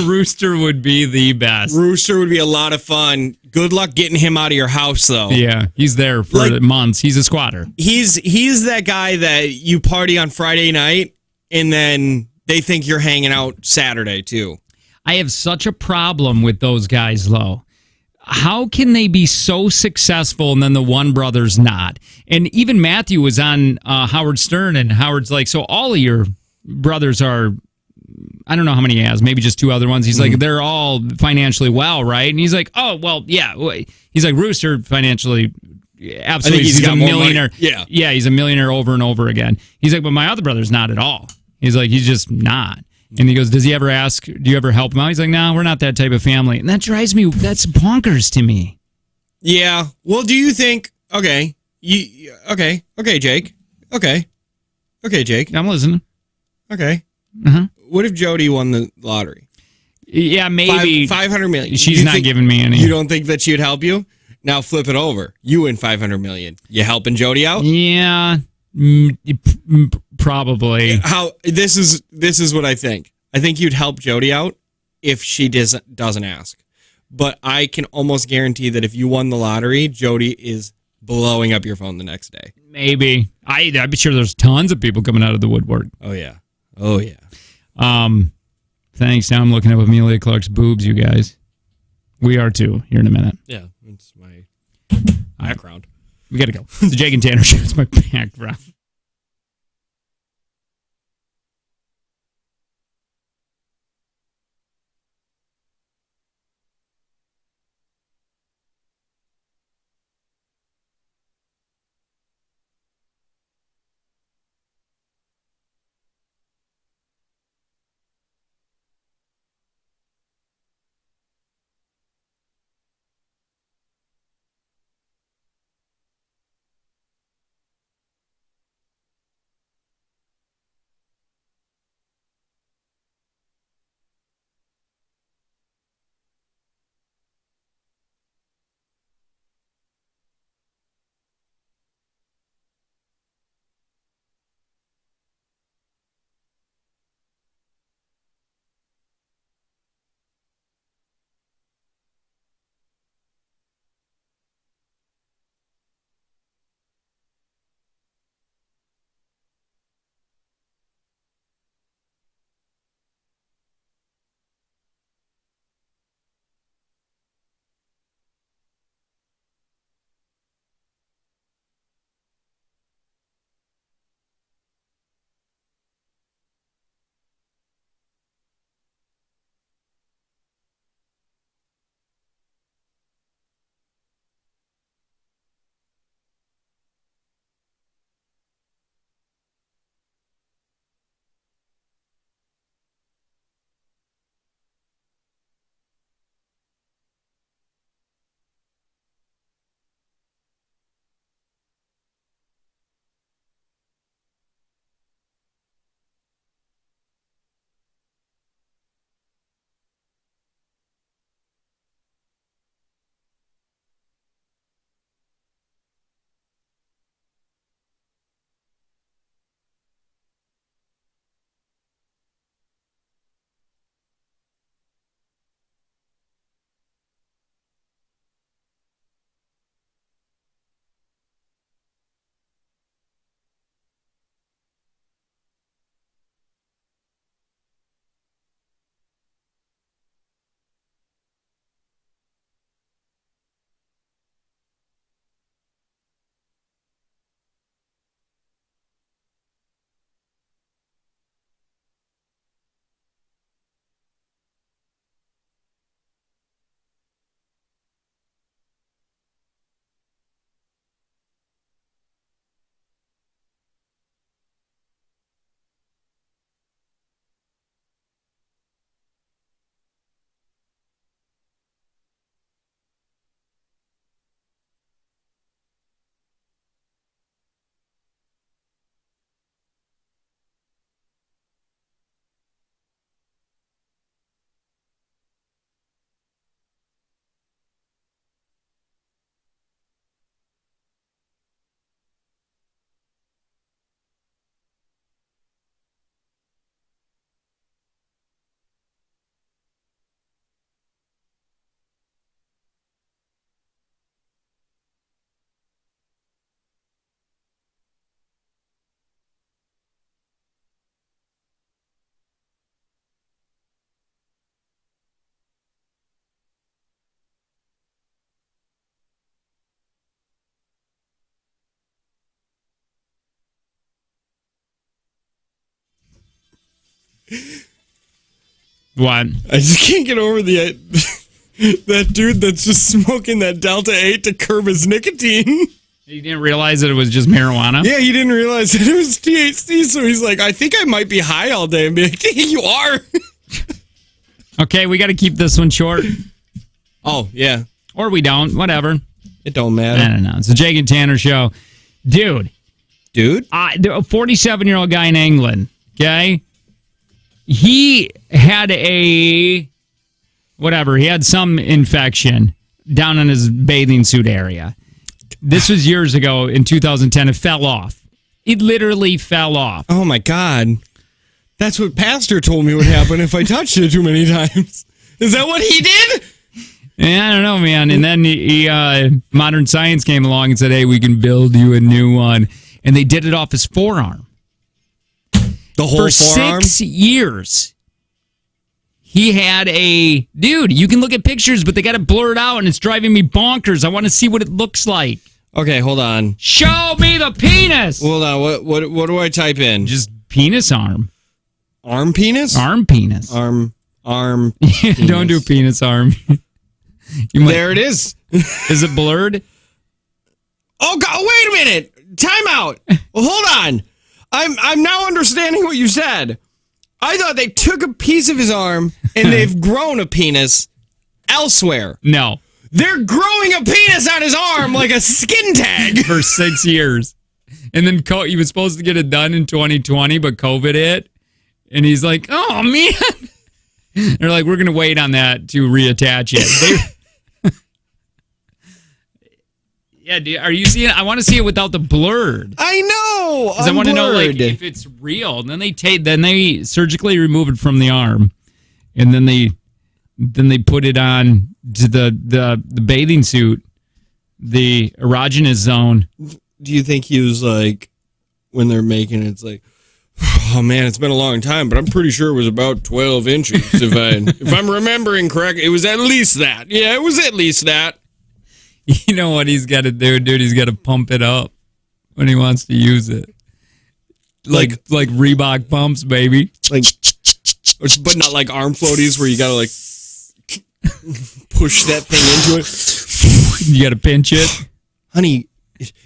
Rooster would be the best. Rooster would be a lot of fun. Good luck getting him out of your house, though. Yeah, he's there for months. He's a squatter. He's that guy that you party on Friday night and then they think you're hanging out Saturday, too. I have such a problem with those guys, though. How can they be so successful and then the one brother's not? And even Matthew was on Howard Stern, and Howard's like, so all of your brothers are, I don't know how many he has, maybe just 2 other ones. He's like, they're all financially well, right? And he's like, oh, well, yeah. He's like, Rooster financially, absolutely. He's got a millionaire. Yeah, he's a millionaire over and over again. He's like, but my other brother's not at all. He's like, he's just not. And he goes, does he ever ask, do you ever help him out? He's like, no, we're not that type of family. And that drives me, that's bonkers to me. Yeah. Well, do you think, okay, Jake. Okay, Jake. I'm listening. Okay. Uh-huh. What if Jody won the lottery? Yeah, maybe. 500 million. She's not giving me any. You don't think that she'd help you? Now flip it over. You win 500 million. You helping Jody out? Yeah. Probably. This is what I think. I think you'd help Jody out if she doesn't ask. But I can almost guarantee that if you won the lottery, Jody is blowing up your phone the next day. Maybe. I'm sure there's tons of people coming out of the woodwork. Oh yeah. Thanks. Now I'm looking up Amelia Clark's boobs, you guys. We are too. Here in a minute. Yeah, it's my background. We got to go. It's the Jake and Tanner show. It's my background. What? I just can't get over that dude that's just smoking that Delta 8 to curb his nicotine. You didn't realize that it was just marijuana? Yeah, he didn't realize that it was THC, so he's like, I think I might be high all day. And be like, you are. Okay, we got to keep this one short. Oh, yeah. Or we don't. Whatever. It don't matter. I don't know. It's the Jake and Tanner show. Dude. Dude? A 47-year-old guy in England, okay? He had he had some infection down in his bathing suit area. This was years ago in 2010. It fell off. It literally fell off. Oh, my God. That's what Pastor told me would happen if I touched it too many times. Is that what he did? Yeah, I don't know, man. And then modern science came along and said, hey, we can build you a new one. And they did it off his forearm. The whole For forearm? 6 years. He had dude, you can look at pictures, but they got it blurred out and it's driving me bonkers. I want to see what it looks like. Okay, hold on. Show me the penis. Hold on. What do I type in? Just penis arm. Arm penis? Arm penis. Arm. Don't do penis arm. There it is. Is it blurred? Oh, God, wait a minute. Time out. Well, hold on. I'm now understanding what you said. I thought they took a piece of his arm and they've grown a penis elsewhere. No. They're growing a penis on his arm like a skin tag. For 6 years. And then he was supposed to get it done in 2020, but COVID hit. And he's like, oh, man. They're like, we're going to wait on that to reattach it. Yeah, dude, are you seeing it? I want to see it without the blurred. I know. I want to know like if it's real. And then they surgically remove it from the arm, and then they put it on to the bathing suit, the erogenous zone. Do you think he was like, when they're making it, it's like, oh man, it's been a long time, but I'm pretty sure it was about 12 inches. If I'm remembering correct, it was at least that. Yeah, it was at least that. You know what he's got to do, dude? He's got to pump it up when he wants to use it. Like Reebok pumps, baby. Like, but not like arm floaties where you got to like push that thing into it. You got to pinch it. Honey,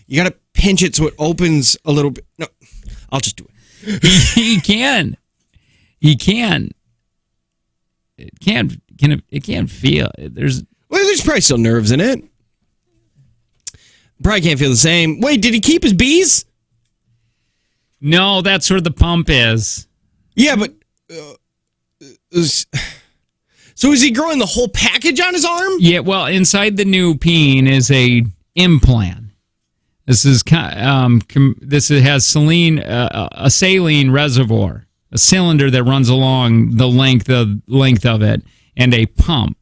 you got to pinch it so it opens a little bit. No, I'll just do it. He can. He can. It can't feel. There's probably still nerves in it. Probably can't feel the same. Wait, did he keep his bees? No, that's where the pump is. Yeah, but so is he growing the whole package on his arm? Yeah, well, inside the new peen is a implant. This is has a saline reservoir, a cylinder that runs along the length of it, and a pump.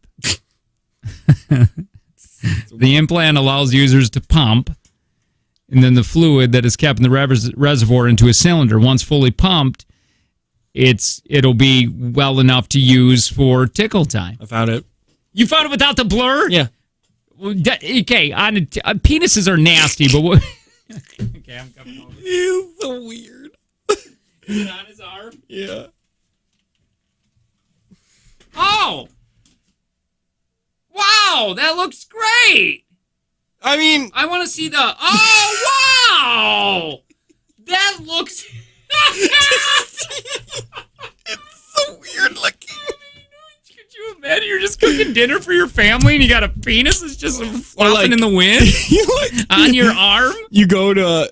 The implant allows users to pump, and then the fluid that is kept in the reservoir into a cylinder. Once fully pumped, it'll be well enough to use for tickle time. I found it. You found it without the blur? Yeah. Okay, penises are nasty, but what? Okay, I'm coming over. Ew, so weird. Is it on his arm? Yeah. Oh! Wow, that looks great! I mean, I want to see the... Oh, wow! That looks... it's so weird looking. Could you imagine you're just cooking dinner for your family and you got a penis that's just flopping like, in the wind on your arm? You go to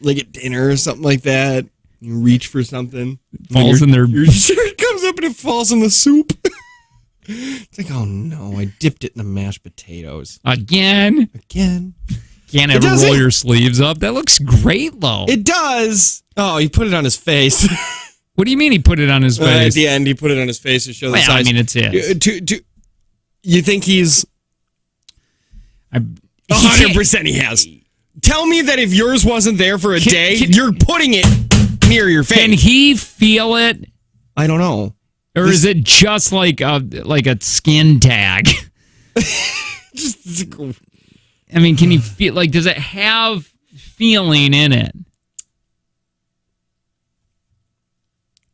like a dinner or something like that. You reach for something. Falls in there. It comes up and it falls in the soup. It's like, oh no, I dipped it in the mashed potatoes. Again? Can't ever roll your sleeves up. That looks great, though. It does. Oh, he put it on his face. What do you mean he put it on his face? At the end, he put it on his face to show the size. I mean, it's his. You think he's... 100% he has. Tell me that if yours wasn't there for a day, you're putting it near your face. Can he feel it? I don't know. Or is it just like a skin tag? I mean, can you feel, like, does it have feeling in it?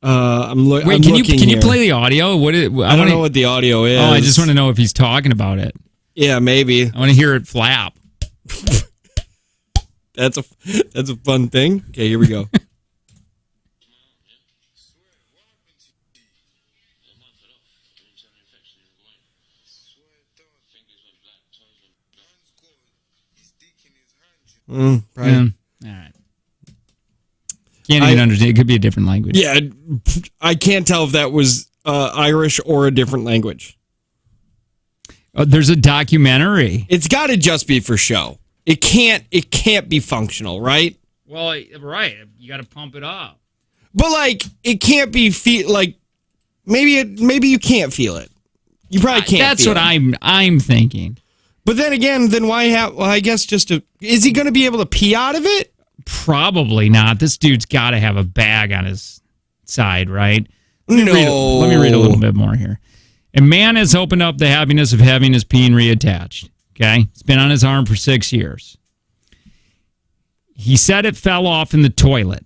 Wait, can you play the audio? I don't know what the audio is. Oh, I just want to know if he's talking about it. Yeah, maybe. I want to hear it flap. That's a fun thing. Okay, here we go. Right. Yeah. All right. Can't even understand. It could be a different language. Yeah, I can't tell if that was Irish or a different language. There's a documentary. It's got to just be for show. It can't be functional, right? Well, right. You got to pump it up. But like, it can't be like maybe you can't feel it. You probably can't. That's feel what it. I'm thinking. But then again, why have? Well, I guess is he going to be able to pee out of it? Probably not. This dude's got to have a bag on his side, right? No. Let me read a little bit more here. A man has opened up the happiness of having his peen reattached. Okay? It's been on his arm for 6 years. He said it fell off in the toilet.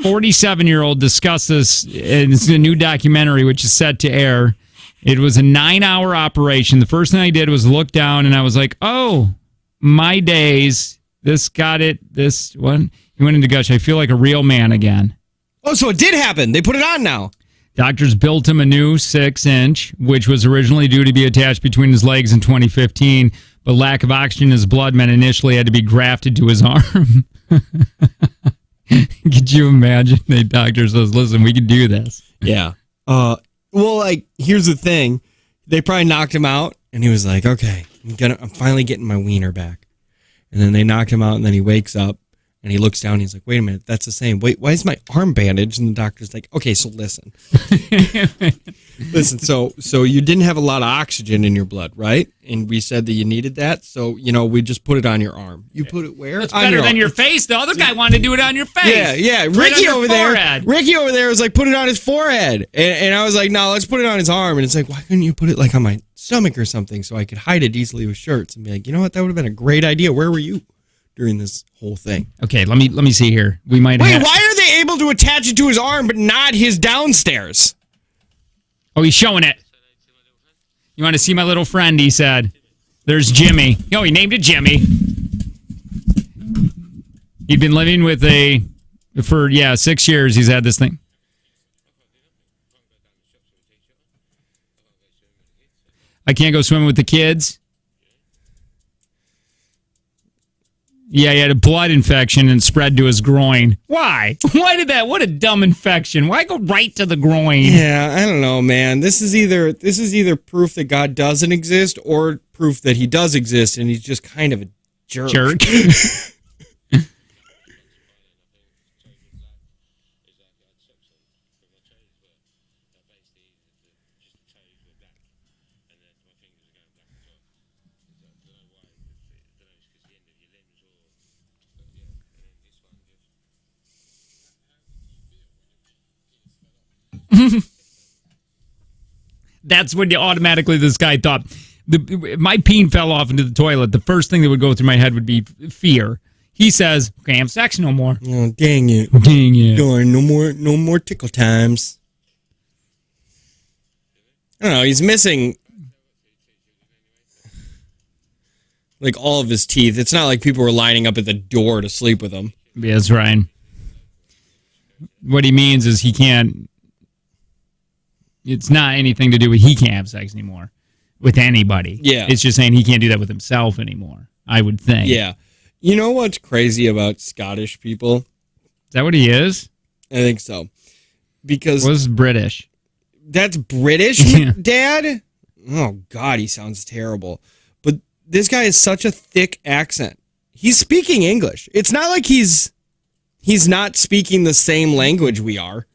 47-year-old discussed this, and it's a new documentary which is set to air. It was a 9-hour operation. The first thing I did was look down, and I was like, oh, my days. This got it. This one. He went into gush. I feel like a real man again. Oh, so it did happen. They put it on now. Doctors built him a new 6-inch, which was originally due to be attached between his legs in 2015, but lack of oxygen in his blood meant initially had to be grafted to his arm. Could you imagine? The doctor says, listen, we can do this. Yeah. Well, like, here's the thing. They probably knocked him out, and he was like, okay, I'm finally getting my wiener back. And then they knock him out, and then he wakes up, and he looks down, and he's like, wait a minute, that's the same. Wait, why is my arm bandaged? And the doctor's like, okay, so listen. Listen, so you didn't have a lot of oxygen in your blood, right? And we said that you needed that, so, we just put it on your arm. You put it where? It's better than your face. The other guy wanted to do it on your face. Yeah. Ricky over there was like, put it on his forehead. And I was like, no, let's put it on his arm. And it's like, why couldn't you put it like on my stomach or something so I could hide it easily with shirts and be like, you know what, that would have been a great idea. Where were you during this whole thing? Okay, let me see here. We might why are they able to attach it to his arm but not his downstairs? Oh, he's showing it. You want to see my little friend, he said. There's Jimmy. Oh, he named it Jimmy. He'd been living with for 6 years he's had this thing. I can't go swimming with the kids. Yeah, he had a blood infection and spread to his groin. Why? Why did that? What a dumb infection. Why go right to the groin? Yeah, I don't know, man. This is either proof that God doesn't exist or proof that he does exist and he's just kind of a jerk. That's when automatically this guy thought, my peen fell off into the toilet. The first thing that would go through my head would be fear. He says, can't have sex no more. Oh, dang it. Dang it. Darn, no more tickle times. I don't know, he's missing like all of his teeth. It's not like people were lining up at the door to sleep with him. Yes, Ryan. What he means is he can't. It's not anything to do with he can't have sex anymore with anybody. Yeah. It's just saying he can't do that with himself anymore, I would think. Yeah. You know what's crazy about Scottish people? Is that what he is? I think so. Because was British. That's British, Yeah. Dad? Oh, God, he sounds terrible. But this guy has such a thick accent. He's speaking English. It's not like he's not speaking the same language we are.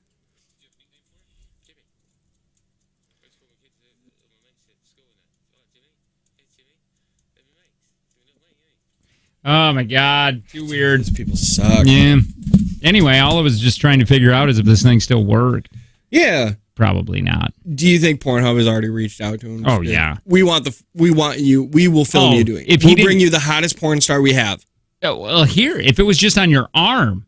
Oh, my God. Too weird. These people suck. Yeah. Anyway, all I was just trying to figure out is if this thing still worked. Yeah. Probably not. Do you think Pornhub has already reached out to him? Oh, yeah. We want you. We will film you doing it. We'll bring you the hottest porn star we have. Oh, well, here, if it was just on your arm,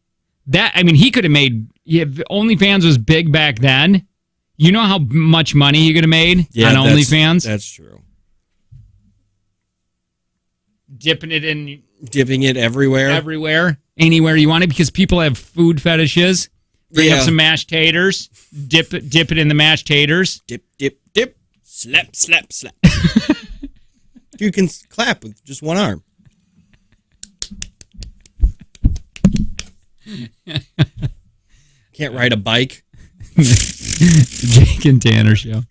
he could have made. If OnlyFans was big back then, you know how much money he could have made on OnlyFans. That's true. Dipping it everywhere, anywhere you want it, because people have food fetishes. Bring up some mashed taters, dip it in the mashed taters. Dip, slap, slap, slap. You can clap with just one arm. Can't ride a bike. Jake and Tanner show.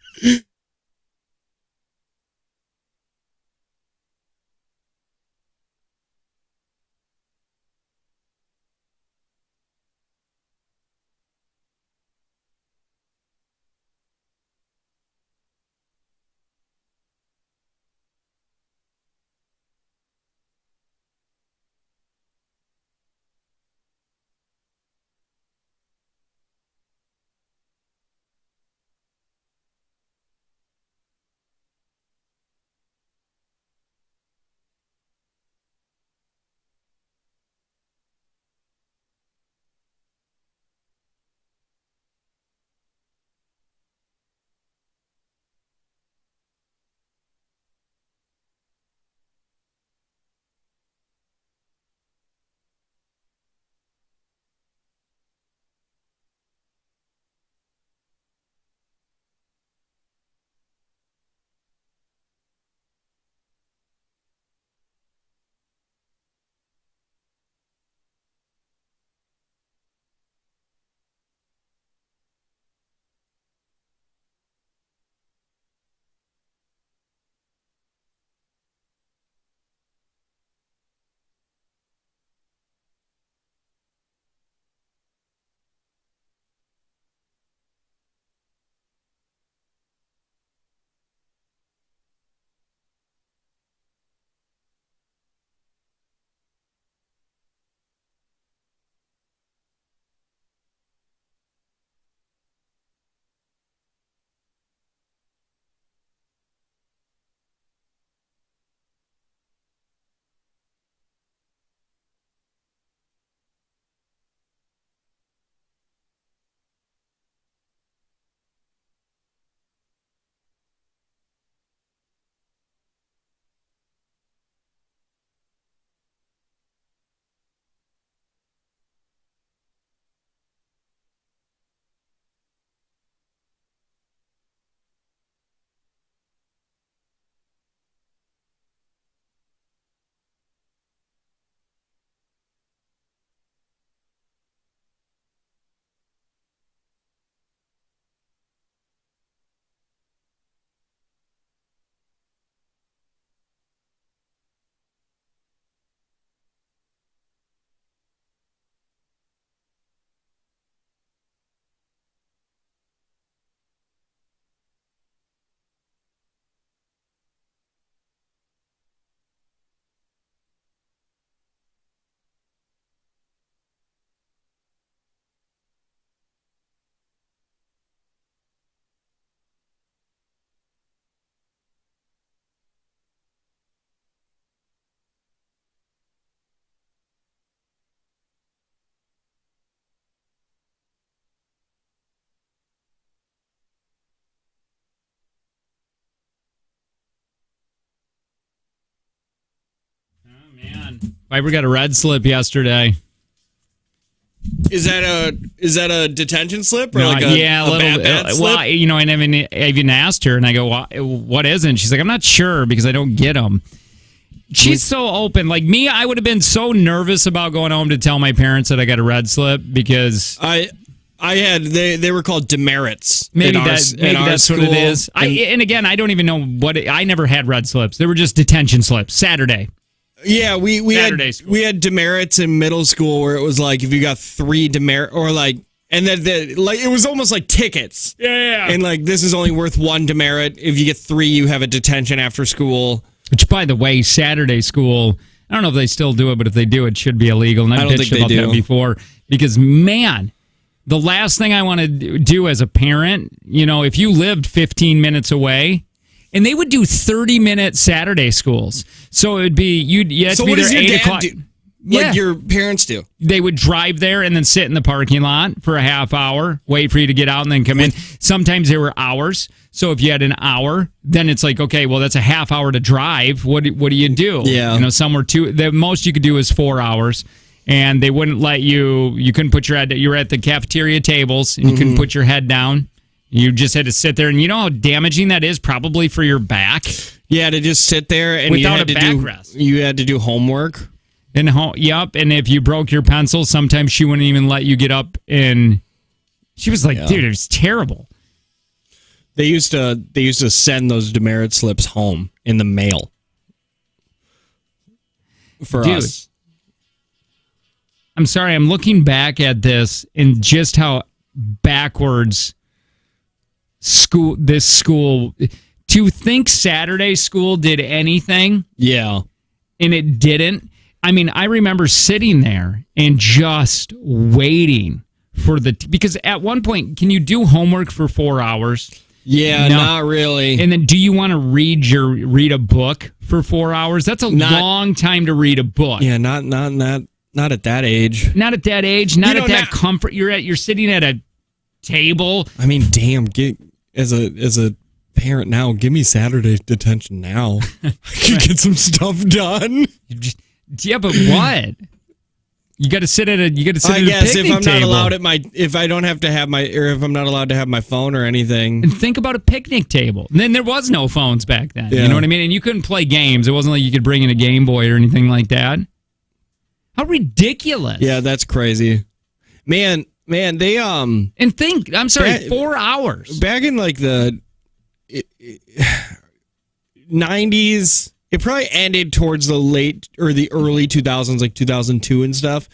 Viper got a red slip yesterday. Is that a detention slip or No, like a little bad slip? Well, I even asked her, and I go, "What is it?" She's like, "I'm not sure because I don't get them." She's so open. Like me, I would have been so nervous about going home to tell my parents that I got a red slip because I had they were called demerits. Maybe that's what it is. And again, I don't even know I never had red slips. They were just detention slips. Saturday. Yeah, we had demerits in middle school where it was like if you got 3 demerit or like, and then like it was almost like tickets. Yeah. And like this is only worth 1 demerit. If you get 3, you have a detention after school. Which, by the way, Saturday school, I don't know if they still do it, but if they do, it should be illegal. And I've bitched about that before because, man, the last thing I want to do as a parent, if you lived 15 minutes away. And they would do 30-minute Saturday schools. So it would be, you had to be there 8 o'clock. like your parents do. They would drive there and then sit in the parking lot for a half hour, wait for you to get out and then come in. Sometimes there were hours. So if you had an hour, then it's like, okay, well, that's a half hour to drive. What do you do? Yeah. You know, some were two. The most you could do is 4 hours. And they wouldn't let you couldn't put your head, you were at the cafeteria tables and you couldn't put your head down. You just had to sit there. And you know how damaging that is probably for your back? Yeah, to just sit there and Without you had a to backrest. you had to do homework. And and if you broke your pencil, sometimes she wouldn't even let you get up. And she was like, dude, it was terrible. They used to send those demerit slips home in the mail for us. I'm sorry, I'm looking back at this and just how backwards this school, to think Saturday school did anything. Yeah. And it didn't. I mean, I remember sitting there and just waiting for because at one point, can you do homework for 4 hours? Yeah, No. not really. And then do you want to read a book for 4 hours? That's a long time to read a book. Yeah, not at that age. Not at that age, not You at know, that comfort. You're sitting at a table. I mean, damn, as a parent now, give me Saturday detention now. I could get some stuff done. Yeah, but what? You got to sit at a picnic table. I guess if I'm not allowed if I don't have to have if I'm not allowed to have my phone or anything. And think about a picnic table. And then there was no phones back then. Yeah. You know what I mean? And you couldn't play games. It wasn't like you could bring in a Game Boy or anything like that. How ridiculous. Yeah, that's crazy. Man, they And think, I'm sorry, 4 hours. back in like the 90s, it probably ended towards the late or the early 2000s, like 2002 and stuff.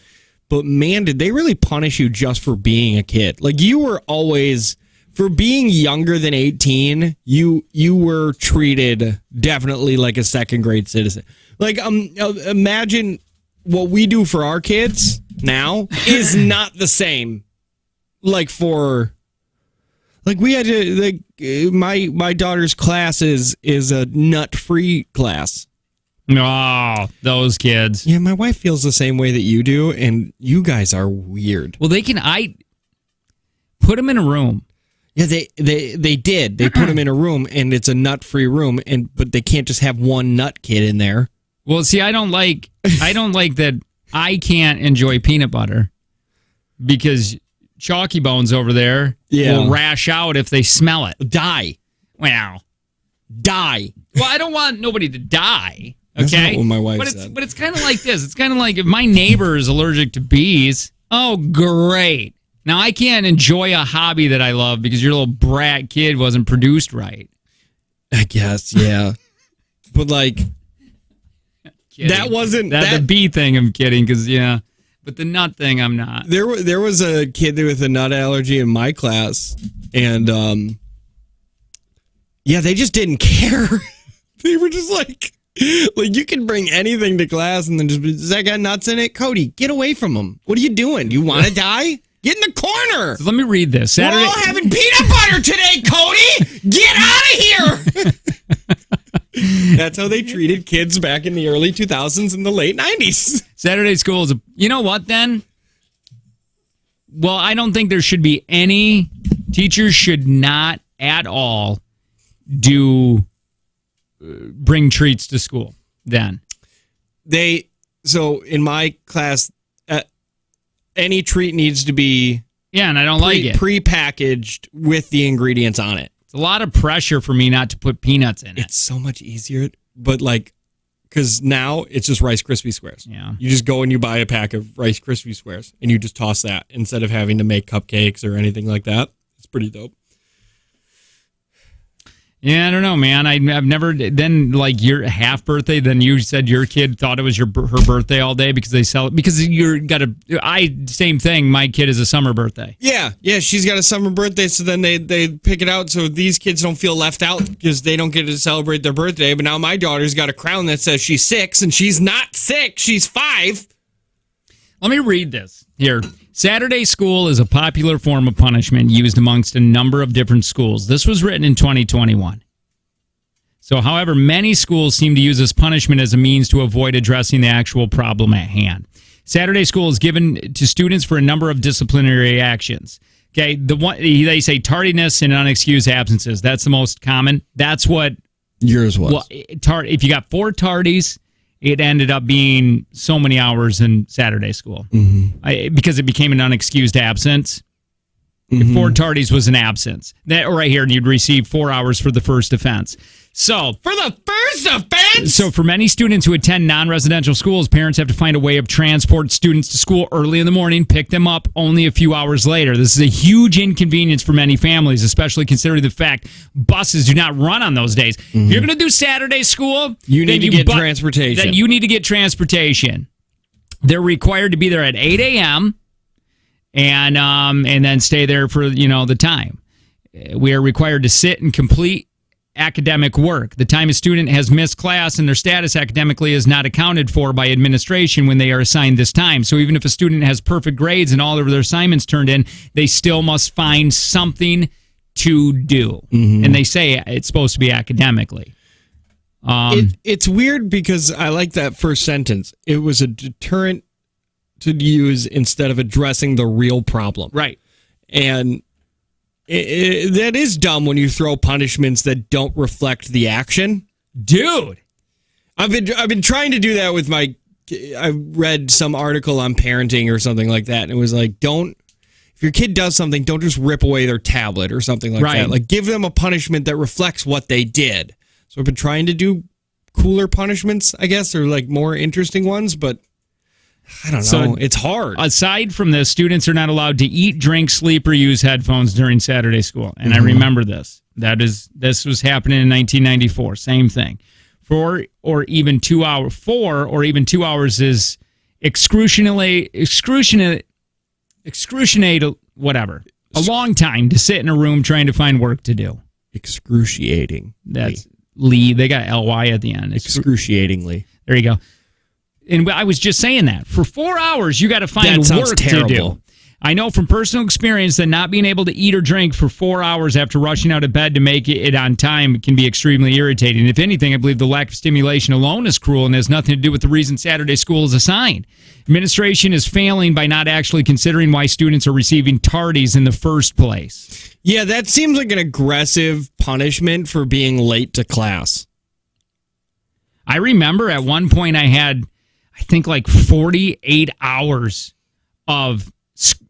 But man, did they really punish you just for being a kid? Like you were always, for being younger than 18, you were treated definitely like a second grade citizen. Like imagine what we do for our kids now is not the same. Like we had to my daughter's class is a nut-free class. Oh, those kids. Yeah, my wife feels the same way that you do, and you guys are weird. Well, I put them in a room. Yeah, they did. They put them in a room, and it's a nut-free room, but they can't just have one nut kid in there. Well, see, I don't like that I can't enjoy peanut butter because Chalky Bones over there will rash out if they smell it. Die. Wow. Die. Well, I don't want nobody to die. That's Okay. not what my wife said. But it's kind of like this. It's kind of like if my neighbor is allergic to bees. Oh, great. Now I can't enjoy a hobby that I love because your little brat kid wasn't produced right. I guess, yeah. But like, Kidding. that wasn't the bee thing. I'm kidding because but the nut thing I'm not. There was a kid with a nut allergy in my class, and they just didn't care. They were just like you can bring anything to class, and then just does that got nuts in it? Cody, get away from him. What are you doing? You want to die? Get in the corner. So let me read this. We're all having peanut butter today, Cody. Get out of here. That's how they treated kids back in the early 2000s and the late 90s. Saturday school is you know what then? Well, I don't think there should be any teachers should not at all bring treats to school then. So in my class, any treat needs to be and I don't like it. Prepackaged with the ingredients on it. It's a lot of pressure for me not to put peanuts in it. It's so much easier, but because now it's just Rice Krispie Squares. Yeah. You just go and you buy a pack of Rice Krispie Squares and you just toss that instead of having to make cupcakes or anything like that. It's pretty dope. Yeah, I don't know, man. I've never then like your half birthday. Then you said your kid thought it was her birthday all day because they sell it because same thing. My kid is a summer birthday. Yeah, she's got a summer birthday, so then they pick it out so these kids don't feel left out because they don't get to celebrate their birthday. But now my daughter's got a crown that says she's 6, and she's not 6, she's 5. Let me read this here. Saturday school is a popular form of punishment used amongst a number of different schools. This was written in 2021. So, however, many schools seem to use this punishment as a means to avoid addressing the actual problem at hand. Saturday school is given to students for a number of disciplinary actions. Okay, the one they say tardiness and unexcused absences. That's the most common. That's what yours was. Well, if you got 4 tardies, it ended up being so many hours in Saturday school because it became an unexcused absence. 4 tardies was an absence. That right here, and you'd receive 4 hours for the first offense. So For the first offense? So for many students who attend non-residential schools, parents have to find a way of transport students to school early in the morning, pick them up only a few hours later. This is a huge inconvenience for many families, especially considering the fact buses do not run on those days. If you're going to do Saturday school, You need to get transportation. Then you need to get transportation. They're required to be there at 8 a.m. and then stay there for the time. We are required to sit and complete academic work. The time a student has missed class and their status academically is not accounted for by administration when they are assigned this time. So even if a student has perfect grades and all of their assignments turned in, they still must find something to do. And they say it's supposed to be academically. It's weird because I like that first sentence. It was a deterrent to use instead of addressing the real problem. Right. And that is dumb when you throw punishments that don't reflect the action. Dude. I've been trying to do that with I read some article on parenting or something like that, and it was like, if your kid does something, don't just rip away their tablet or something like that. Like, give them a punishment that reflects what they did. So I've been trying to do cooler punishments, I guess, or like more interesting ones, but I don't know. So, it's hard. Aside from this, students are not allowed to eat, drink, sleep, or use headphones during Saturday school. And I remember this. This was happening in 1994. Same thing. 4 or even 2 hours is excruciating, whatever. A long time to sit in a room trying to find work to do. Excruciating. That's Lee. They got L-Y at the end. Excruciatingly. There you go. And I was just saying that. For 4 hours, you got to find work terrible. to do. I know from personal experience that not being able to eat or drink for 4 hours after rushing out of bed to make it on time can be extremely irritating. If anything, I believe the lack of stimulation alone is cruel and has nothing to do with the reason Saturday school is assigned. Administration is failing by not actually considering why students are receiving tardies in the first place. Yeah, that seems like an aggressive punishment for being late to class. I remember at one point I had, I think, like 48 hours of,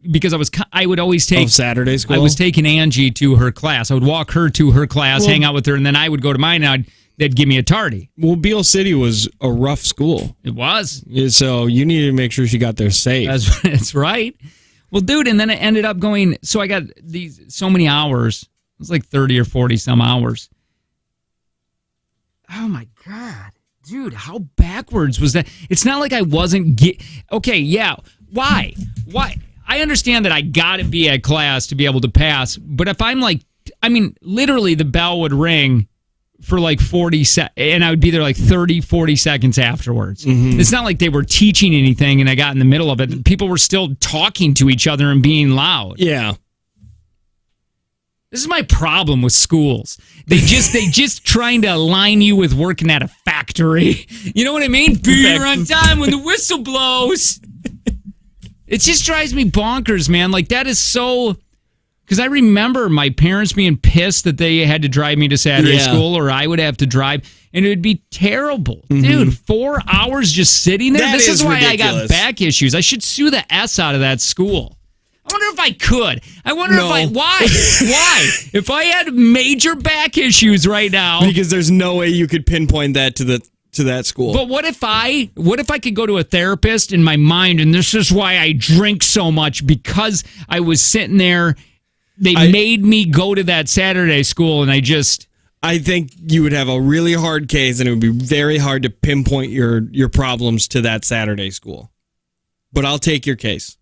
because I would always take Saturday school. I was taking Angie to her class. I would walk her to her class, hang out with her, and then I would go to mine, and they'd give me a tardy. Well, Beale City was a rough school. It was. So you needed to make sure she got there safe. That's right. Well, dude, and then it ended up going, so I got these so many hours. It was like 30 or 40 some hours. Oh my God. Dude, how backwards was that? It's not like I wasn't okay, yeah. Why? I understand that I got to be at class to be able to pass, but if I'm like, literally the bell would ring for like 40 seconds, and I would be there like 30, 40 seconds afterwards. It's not like they were teaching anything and I got in the middle of it. People were still talking to each other and being loud. Yeah. This is my problem with schools. They just trying to align you with working at a factory. You know what I mean? Be here on time when the whistle blows. It just drives me bonkers, man. Like, that is so... Because I remember my parents being pissed that they had to drive me to Saturday school, or I would have to drive, and it would be terrible. Dude, 4 hours just sitting there? This is why ridiculous. I got back issues. I should sue the S out of that school. I wonder if I could. Why? Why? If I had major back issues right now. Because there's no way you could pinpoint that to that school. But what if I could go to a therapist in my mind, and this is why I drink so much, because I was sitting there, they made me go to that Saturday school, and I think you would have a really hard case, and it would be very hard to pinpoint your problems to that Saturday school. But I'll take your case.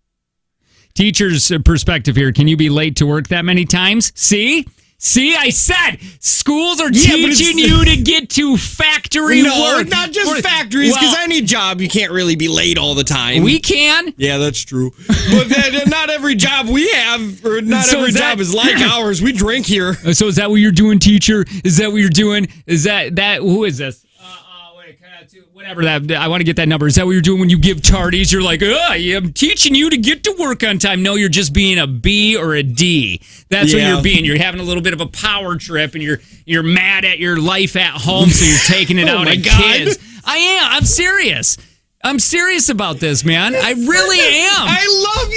Teacher's perspective here. Can you be late to work that many times? See? See, I said schools are Yeah, but teaching it's- you to get to factory No, work. not just For- factories, because Well, any job, you can't really be late all the time. we can. Yeah, that's true. But then, not every job we have, or not So every is that- job is like ours. We drink here. So is that what you're doing, teacher? Is that what you're doing? Is that who is this? Wait, whatever that. I want to get that number. Is that what you're doing when you give tardies? You're like, I'm teaching you to get to work on time. No, you're just being a B or a D. That's what Yeah. you're being. You're having a little bit of a power trip, and you're mad at your life at home, so you're taking it Oh out my at God. kids. I am. I'm serious. I'm serious about this, man. I really am. I love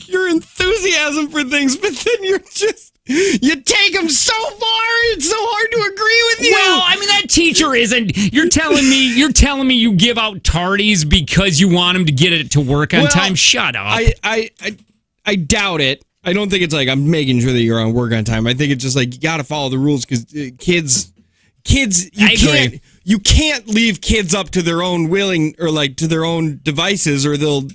your enthusiasm for things, but then you take them so far. It's so hard to agree with you. Well, I mean that teacher isn't. You're telling me you give out tardies because you want them to get it to work on Well, time. Shut up. I doubt it. I don't think it's like I'm making sure that you're on work on time. I think it's just like you got to follow the rules because kids, you can't leave kids up to their own willing or like to their own devices or they'll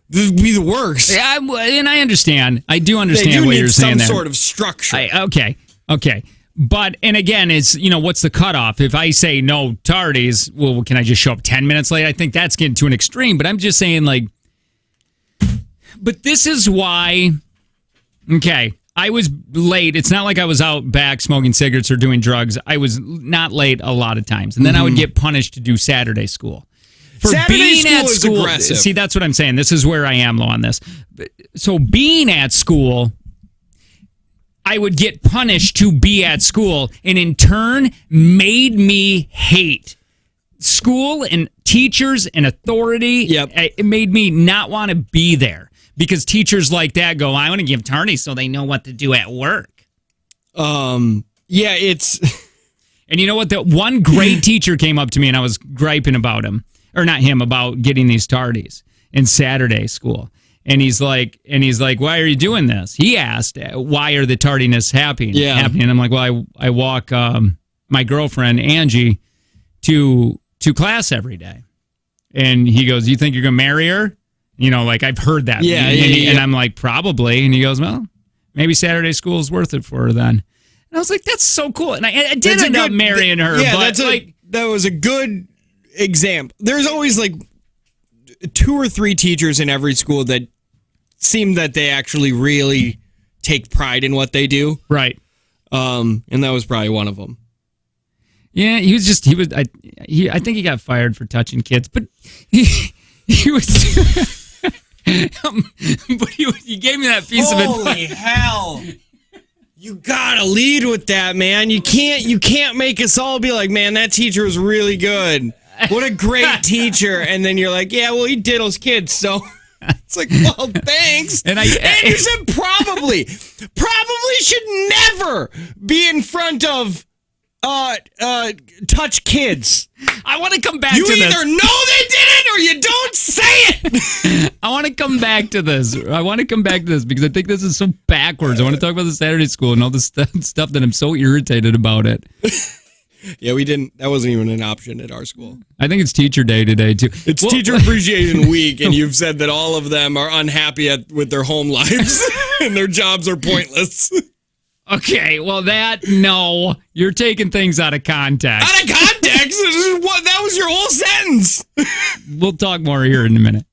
be the worst. Yeah, and I understand. I do They understand do what need you're saying some there. sort of structure. Okay. But, and again, it's, what's the cutoff? If I say no tardies, well, can I just show up 10 minutes late? I think that's getting to an extreme, but I'm just saying, like, but this is why, okay, I was late. It's not like I was out back smoking cigarettes or doing drugs. I was not late a lot of times. And then I would get punished to do Saturday school. For Saturday school is aggressive. See, that's what I'm saying. This is where I am low on this. So being at school, I would get punished to be at school, and in turn made me hate school and teachers and authority. Yep. It made me not want to be there because teachers like that go, I want to give tardies so they know what to do at work. Yeah, it's And you know what? That one great teacher came up to me and I was griping about him, or not him, about getting these tardies in Saturday school. And he's like, why are you doing this? He asked, why are the tardiness happening? Yeah. And I'm like, well, I walk my girlfriend Angie to class every day. And he goes, you think you're gonna marry her? Like I've heard that. And I'm like, probably. And he goes, well, maybe Saturday school is worth it for her then. And I was like, that's so cool. And I did end up marrying her. Yeah, but that was a good example. There's always like 2 or 3 teachers in every school that seem that they actually really take pride in what they do. right. And that was probably one of them. Yeah, I think he got fired for touching kids, but he was, but he gave me that piece of advice. Holy hell. You gotta lead with that, man. You can't make us all be like, man, that teacher was really good. What a great teacher. And then you're like, yeah, well, he diddles kids, so it's like, well, thanks. And you said probably should never be in front of touch kids. I want to come back You to this. either know they did it or you don't say it. I want to come back to this. Because I think this is so backwards. I want to talk about the Saturday school and all this stuff that I'm so irritated about it. Yeah, we didn't. That wasn't even an option at our school. I think it's teacher day today, too. It's Teacher Appreciation Week, and you've said that all of them are unhappy with their home lives and their jobs are pointless. Okay, well, no. You're taking things out of context. Out of context? That was your whole sentence. We'll talk more here in a minute.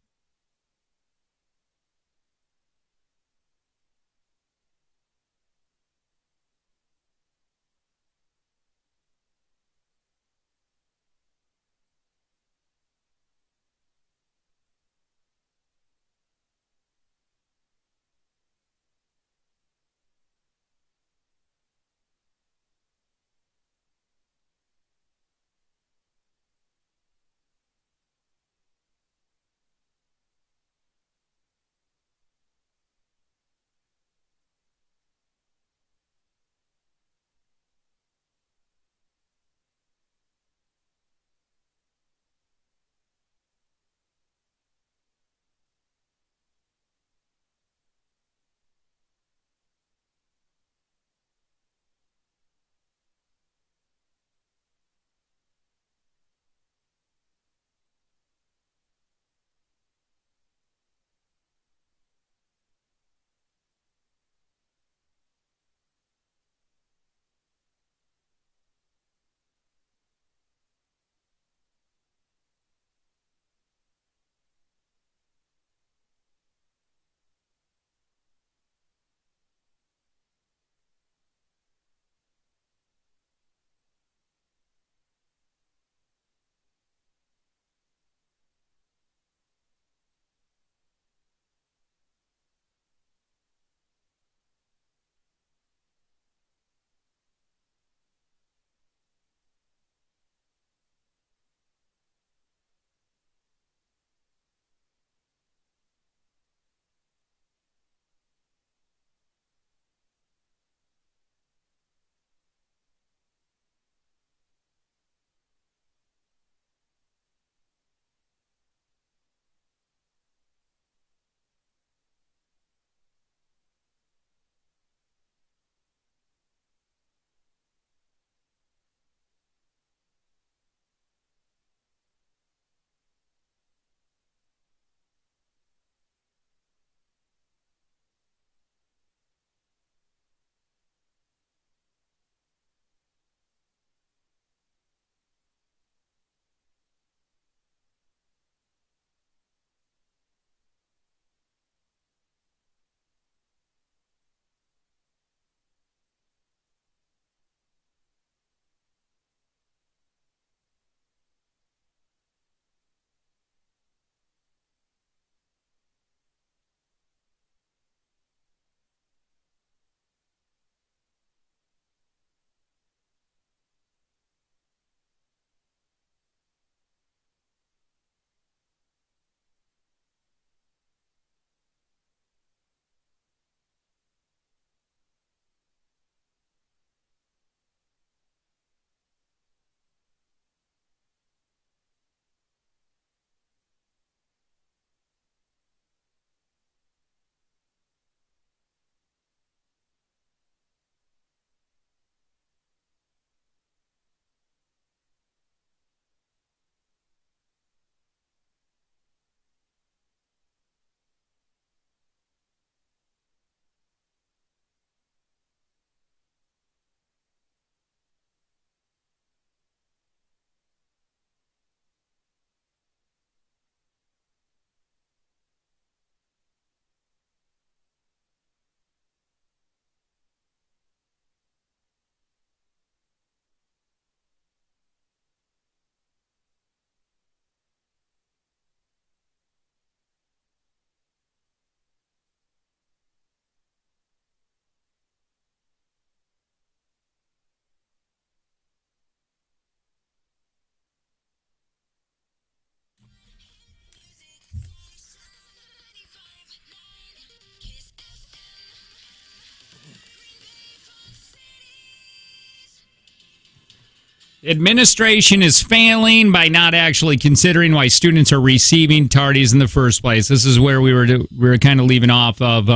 Administration is failing by not actually considering why students are receiving tardies in the first place. This is where we were kind of leaving off of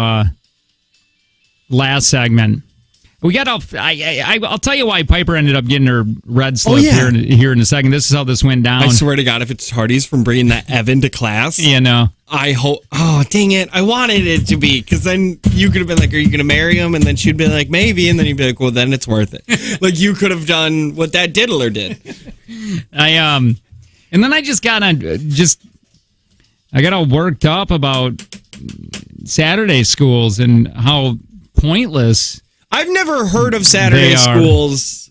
last segment. We got off. I'll tell you why Piper ended up getting her red slip here in a second. This is how this went down. I swear to God, if it's tardies from bringing that Evan to class, I hope. Oh, dang it! I wanted it to be, because then you could have been like, "Are you going to marry him?" And then she'd be like, "Maybe," and then you'd be like, "Well, then it's worth it." Like you could have done what that diddler did. And then I just got I got all worked up about Saturday schools and how pointless. I've never heard of Saturday schools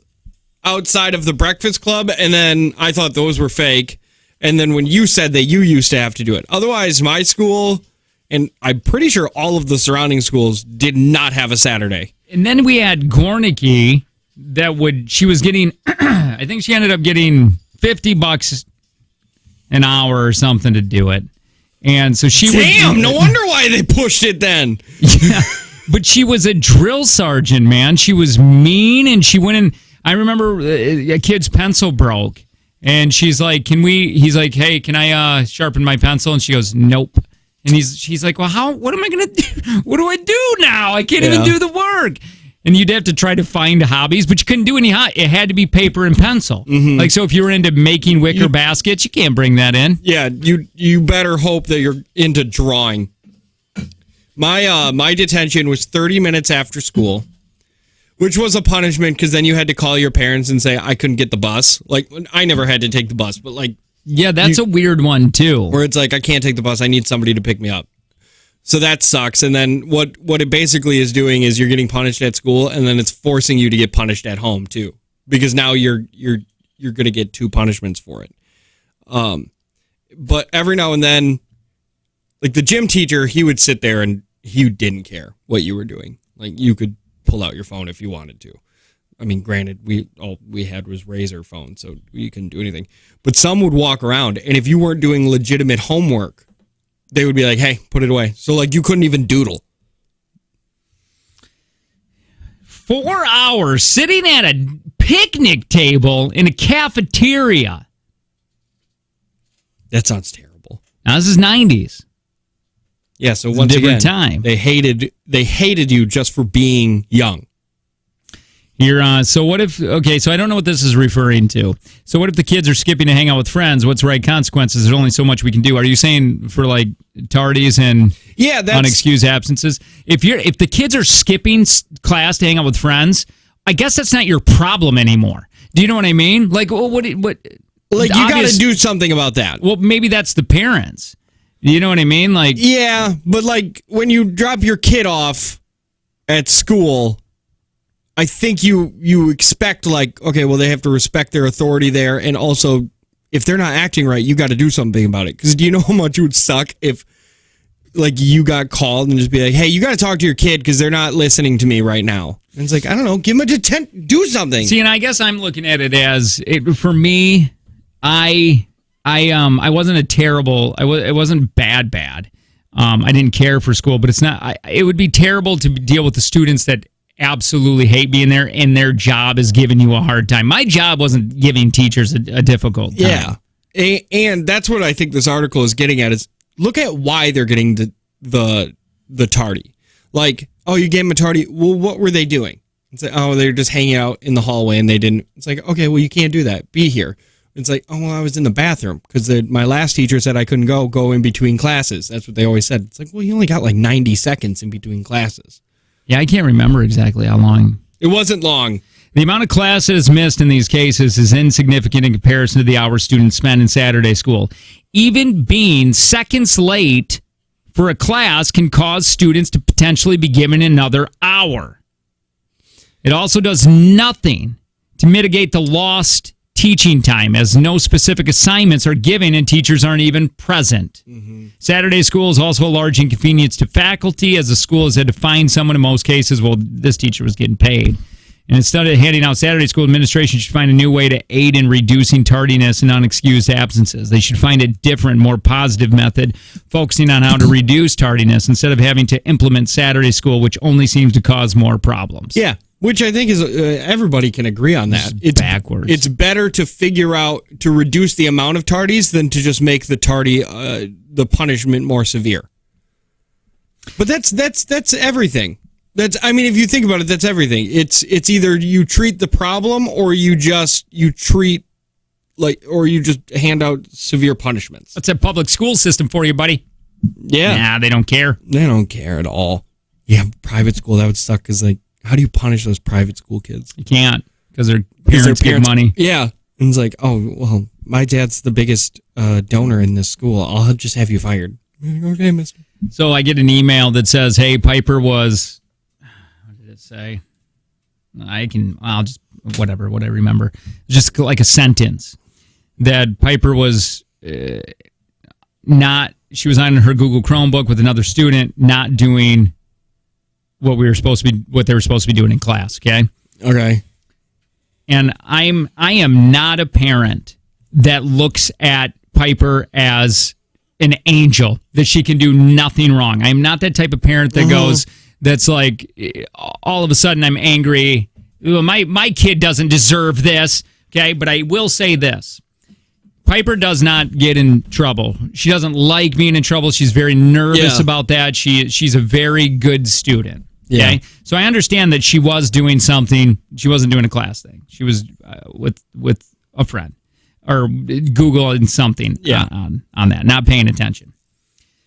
outside of the Breakfast Club, and then I thought those were fake. And then when you said that you used to have to do it. Otherwise, my school, and I'm pretty sure all of the surrounding schools, did not have a Saturday. And then we had Gornicke she was getting, I think she ended up getting $50 an hour or something to do it. And so she no wonder why they pushed it then. Yeah. But she was a drill sergeant, man. She was mean, and she went in. I remember a kid's pencil broke, and she's like, he's like, "Hey, can I sharpen my pencil?" And she goes, "Nope." And she's like, "Well, what am I going to do? What do I do now? I can't even do the work." And you'd have to try to find hobbies, but you couldn't do any. It had to be paper and pencil. Mm-hmm. Like, so if you were into making wicker baskets, you can't bring that in. Yeah, you better hope that you're into drawing. My detention was 30 minutes after school, which was a punishment because then you had to call your parents and say I couldn't get the bus. Like, I never had to take the bus, but like, yeah, that's a weird one too. Where it's like, I can't take the bus. I need somebody to pick me up. So that sucks. And then what it basically is doing is you're getting punished at school, and then it's forcing you to get punished at home too, because now you're going to get 2 punishments for it. But every now and then, like the gym teacher, he would sit there and he didn't care what you were doing. Like, you could pull out your phone if you wanted to. I mean, granted, all we had was Razor phones, so you couldn't do anything. But some would walk around, and if you weren't doing legitimate homework, they would be like, "Hey, put it away." So, like, you couldn't even doodle. 4 hours sitting at a picnic table in a cafeteria. That sounds terrible. Now, this is 90s. Yeah, so once again, time. they hated you just for being young. So what if, okay, so I don't know what this is referring to. So what if the kids are skipping to hang out with friends? What's the right consequences? There's only so much we can do. Are you saying for like tardies and unexcused absences? If the kids are skipping class to hang out with friends, I guess that's not your problem anymore. Do you know what I mean? Like, what like, you got to do something about that. Well, maybe that's the parents. You know what I mean? Like, yeah, but like when you drop your kid off at school, I think you expect, like, okay, well, they have to respect their authority there, and also if they're not acting right, you got to do something about it. Because do you know how much it would suck if, like, you got called and just be like, "Hey, you got to talk to your kid because they're not listening to me right now." And it's like, I don't know, give them a detention, do something. See, and I guess I'm looking at it as for me, I wasn't it wasn't bad. I didn't care for school, but it's not. It would be terrible to deal with the students that absolutely hate being there, and their job is giving you a hard time. My job wasn't giving teachers a difficult time. Yeah, and that's what I think this article is getting at, is look at why they're getting the tardy. Like, oh, you gave them a tardy. Well, what were they doing? It's like, oh, they're just hanging out in the hallway and they didn't. It's like, okay, well, you can't do that. Be here. It's like, oh, well, I was in the bathroom because my last teacher said I couldn't go in between classes. That's what they always said. It's like, well, you only got like 90 seconds in between classes. Yeah, I can't remember exactly how long. It wasn't long. The amount of classes missed in these cases is insignificant in comparison to the hours students spend in Saturday school. Even being seconds late for a class can cause students to potentially be given another hour. It also does nothing to mitigate the lost teaching time, as no specific assignments are given and teachers aren't even present. Mm-hmm. Saturday school is also a large inconvenience to faculty, as the school has had to find someone in most cases. Well, this teacher was getting paid. And instead of handing out Saturday school, administration should find a new way to aid in reducing tardiness and unexcused absences. They should find a different, more positive method, focusing on how to reduce tardiness instead of having to implement Saturday school, which only seems to cause more problems. Yeah. Which I think is everybody can agree on that. It's backwards. It's better to figure out to reduce the amount of tardies than to just make the tardy the punishment more severe. But that's everything. I mean, if you think about it, that's everything. It's either you treat the problem or you just hand out severe punishments. That's a public school system for you, buddy. Yeah. Nah, they don't care. They don't care at all. Yeah, private school, that would suck because, like, how do you punish those private school kids? You can't because their parents give money. Yeah. And it's like, oh, well, my dad's the biggest donor in this school. I'll just have you fired. Okay, mister. So I get an email that says, hey, Piper was, what did it say? I'll just, whatever, what I remember. Just like a sentence that Piper was she was on her Google Chromebook with another student, not doing what they were supposed to be doing in class. Okay. Okay. And I am not a parent that looks at Piper as an angel, that she can do nothing wrong. I'm not that type of parent that goes, that's like, all of a sudden I'm angry. My kid doesn't deserve this. Okay. But I will say this. Piper does not get in trouble. She doesn't like being in trouble. She's very nervous about that. She's a very good student. Okay. Yeah. So I understand that she was doing something. She wasn't doing a class thing. She was with a friend or Googling something on that, not paying attention.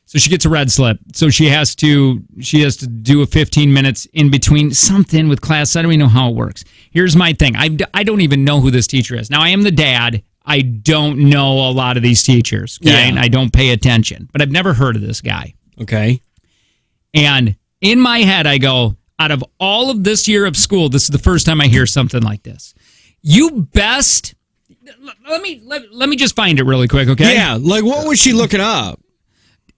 So she gets a red slip. So she has to do a 15 minutes in between something with class. I don't even know how it works. Here's my thing. I don't even know who this teacher is. Now I am the dad. I don't know a lot of these teachers, okay? And I don't pay attention, but I've never heard of this guy. Okay. And in my head, I go, out of all of this year of school, this is the first time I hear something like this. You best, let me just find it really quick, okay? Yeah, like what was she looking up?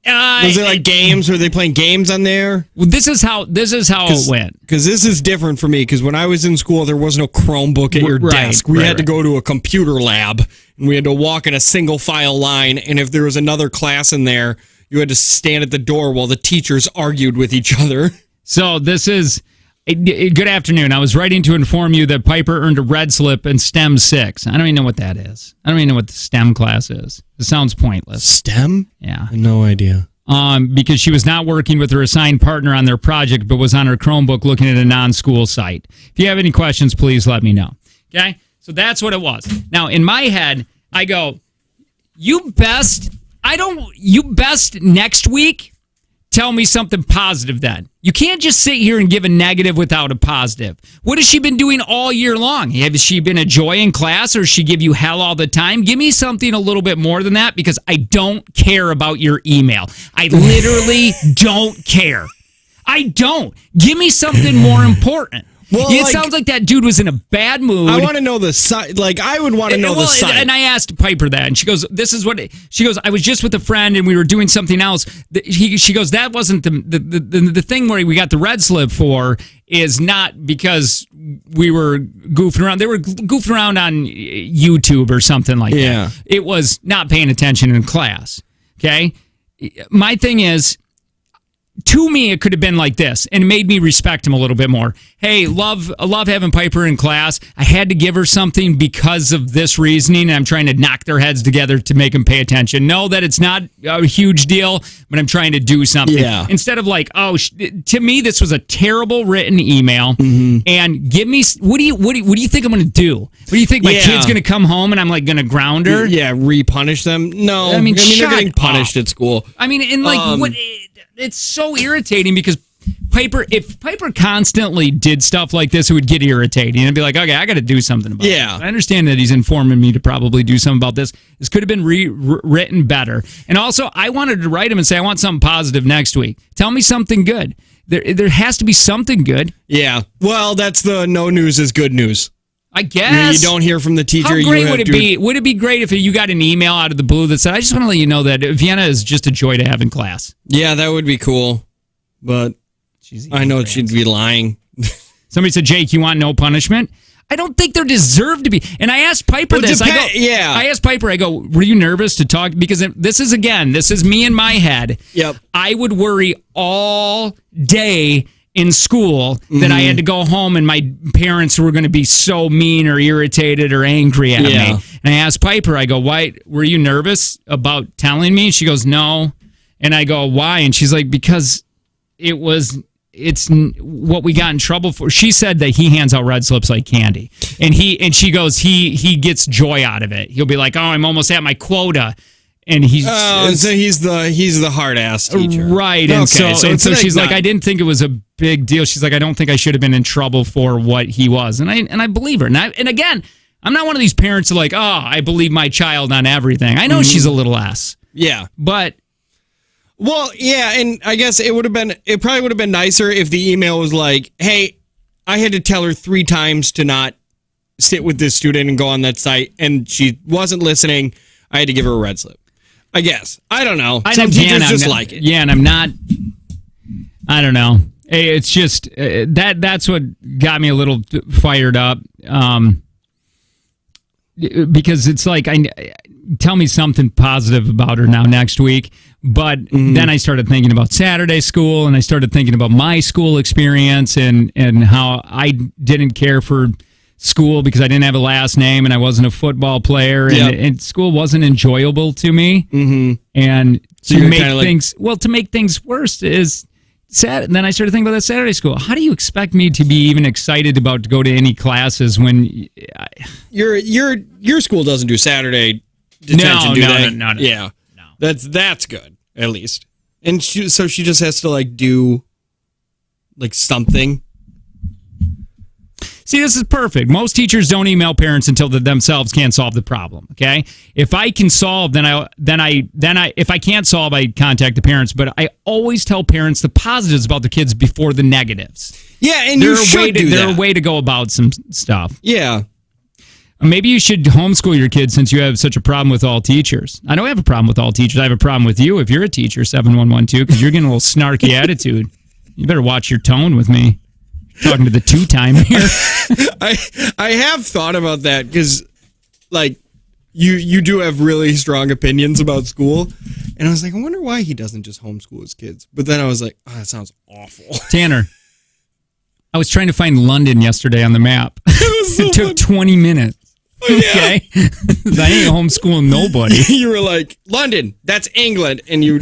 Was it like games? Were they playing games on there? Well, this is how it went. Because this is different for me. Because when I was in school, there was no Chromebook at your desk. We had to go to a computer lab, and we had to walk in a single file line. And if there was another class in there, you had to stand at the door while the teachers argued with each other. So this is good afternoon. I was writing to inform you that Piper earned a red slip in STEM 6. I don't even know what that is. I don't even know what the STEM class is. It sounds pointless. STEM? Yeah. No idea. Because she was not working with her assigned partner on their project, but was on her Chromebook looking at a non-school site. If you have any questions, please let me know. Okay? So that's what it was. Now, in my head, I go, you best next week tell me something positive then. You can't just sit here and give a negative without a positive. What has she been doing all year long? Has she been a joy in class or does she give you hell all the time? Give me something a little bit more than that because I don't care about your email. I literally don't care. I don't. Give me something more important. Well, it sounds like that dude was in a bad mood. I want to know the site. Like, I would want to know the site. And I asked Piper that, and she goes, "This is what." She goes, "I was just with a friend, and we were doing something else." She goes, "That wasn't the thing where we got the red slip for. Is not because we were goofing around. They were goofing around on YouTube or something like that. It was not paying attention in class." Okay, my thing is, to me, it could have been like this, and it made me respect him a little bit more. Hey, love having Piper in class. I had to give her something because of this reasoning, and I'm trying to knock their heads together to make them pay attention. Know that it's not a huge deal, but I'm trying to do something. Yeah. Instead of like, to me, this was a terrible written email, and give me, what do you think I'm going to do? What do you think, my kid's going to come home and I'm like going to ground her? Yeah, re-punish them? No. I mean they're getting punished at school. I mean, and like, what... It's so irritating because if Piper constantly did stuff like this, it would get irritating. It'd be like, okay, I got to do something about it. I understand that he's informing me to probably do something about this. This could have been written better. And also, I wanted to write him and say, I want something positive next week. Tell me something good. There has to be something good. Yeah. Well, that's the no news is good news. I guess. You don't hear from the teacher. How great would it be? Would it be great if you got an email out of the blue that said, I just want to let you know that Vienna is just a joy to have in class? Yeah, that would be cool. But I know she'd be lying. Somebody said, Jake, you want no punishment? I don't think there deserve to be. And I asked Piper this. I asked Piper, I go, were you nervous to talk? Because this is me in my head. Yep. I would worry all day in school that I had to go home and my parents were going to be so mean or irritated or angry at me. And I asked Piper, I go, why were you nervous about telling me? She goes, no. And I go, why? And she's like, because it's what we got in trouble for. She said that he hands out red slips like candy. And she goes, he gets joy out of it. He'll be like, oh, I'm almost at my quota. And he's so he's the hard ass teacher, right? And so she's like, I didn't think it was a big deal. She's like, I don't think I should have been in trouble for what he was, and I believe her. And again, I'm not one of these parents who are like, oh, I believe my child on everything. I know she's a little ass, but well, yeah, and I guess it probably would have been nicer if the email was like, hey, I had to tell her 3 times to not sit with this student and go on that site, and she wasn't listening. I had to give her a red slip. I guess. I don't know. Some teachers just like it. Yeah, and I'm not. I don't know. It's just that's what got me a little fired up. Because it's like, tell me something positive about her now next week. But then I started thinking about Saturday school, and I started thinking about my school experience and how I didn't care for school because I didn't have a last name and I wasn't a football player, and school wasn't enjoyable to me. And so to make things worse is sad. And then I started thinking about that Saturday school. How do you expect me to be even excited about to go to any classes when your school doesn't do Saturday detention? No. Yeah, no. That's good at least. And she just has to like do like something. See, this is perfect. Most teachers don't email parents until they themselves can't solve the problem. Okay, if I can solve, then if I can't solve, I contact the parents. But I always tell parents the positives about the kids before the negatives. Yeah, and you should do that. There's a way to go about some stuff. Yeah. Maybe you should homeschool your kids since you have such a problem with all teachers. I don't have a problem with all teachers. I have a problem with you if you're a teacher, 7112, because you're getting a little snarky attitude. You better watch your tone with me. Talking to the 2-time here. I have thought about that because, like, you do have really strong opinions about school, and I was like, I wonder why he doesn't just homeschool his kids. But then I was like, oh, that sounds awful. Tanner, I was trying to find London yesterday on the map. It took 20 minutes. Yeah. Okay, I ain't homeschooling nobody. You were like, London, that's England, and you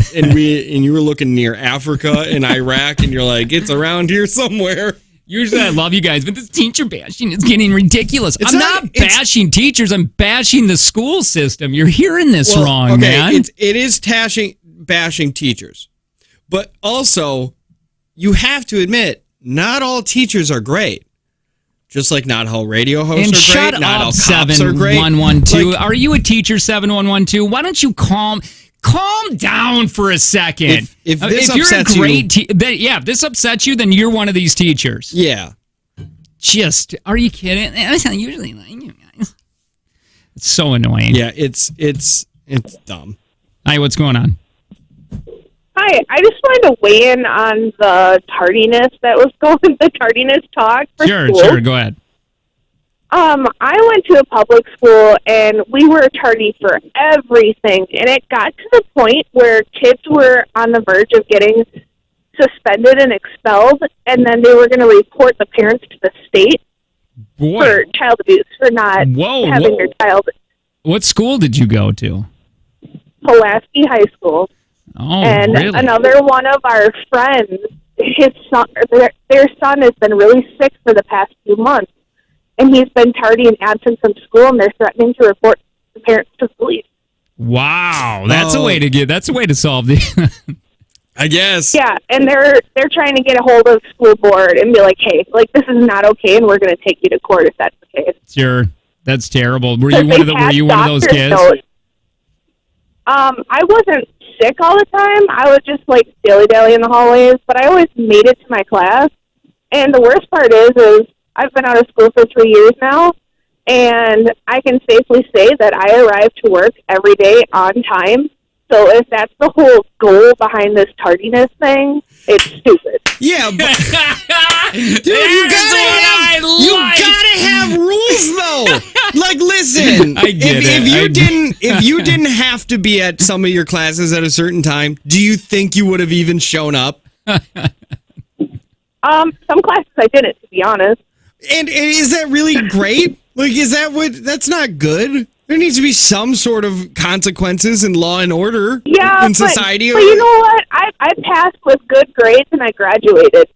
were looking near Africa and Iraq, and you're like, it's around here somewhere. Usually I love you guys, but this teacher bashing is getting ridiculous. I'm not bashing teachers. I'm bashing the school system. You're hearing this wrong, man. It is bashing teachers. But also, you have to admit, not all teachers are great. Just like not all radio hosts are great. Not all cops are great. 7112. Are you a teacher, 7112? Why don't you calm down for a second. If this upsets you, if this upsets you, then you're one of these teachers. Yeah. Just, are you kidding? That's not usually like you guys. It's so annoying. Yeah, it's dumb. Hi, what's going on? Hi, I just wanted to weigh in on the tardiness that was the tardiness talk for school. Sure, go ahead. I went to a public school, and we were tardy for everything, and it got to the point where kids were on the verge of getting suspended and expelled, and then they were going to report the parents to the state for child abuse, for not having their child. What school did you go to? Pulaski High School. Oh, and really? Another one of our friends, his son, their son has been really sick for the past few months. And he's been tardy and absent from school, and they're threatening to report the parents to police. Wow, that's a way to solve the. I guess. Yeah, and they're trying to get a hold of school board and be like, hey, like this is not okay, and we're going to take you to court if that's the case. Sure, that's terrible. Were you one of those kids? I wasn't sick all the time. I was just like dilly-dally in the hallways, but I always made it to my class. And the worst part is I've been out of school for 3 years now, and I can safely say that I arrive to work every day on time. So if that's the whole goal behind this tardiness thing, it's stupid. Yeah, but dude, you gotta have rules though. Like, listen, if you didn't have to be at some of your classes at a certain time, do you think you would have even shown up? Some classes I didn't, to be honest. And is that really great? Like, that's not good. There needs to be some sort of consequences and law and order in society. But you know what? I passed with good grades and I graduated.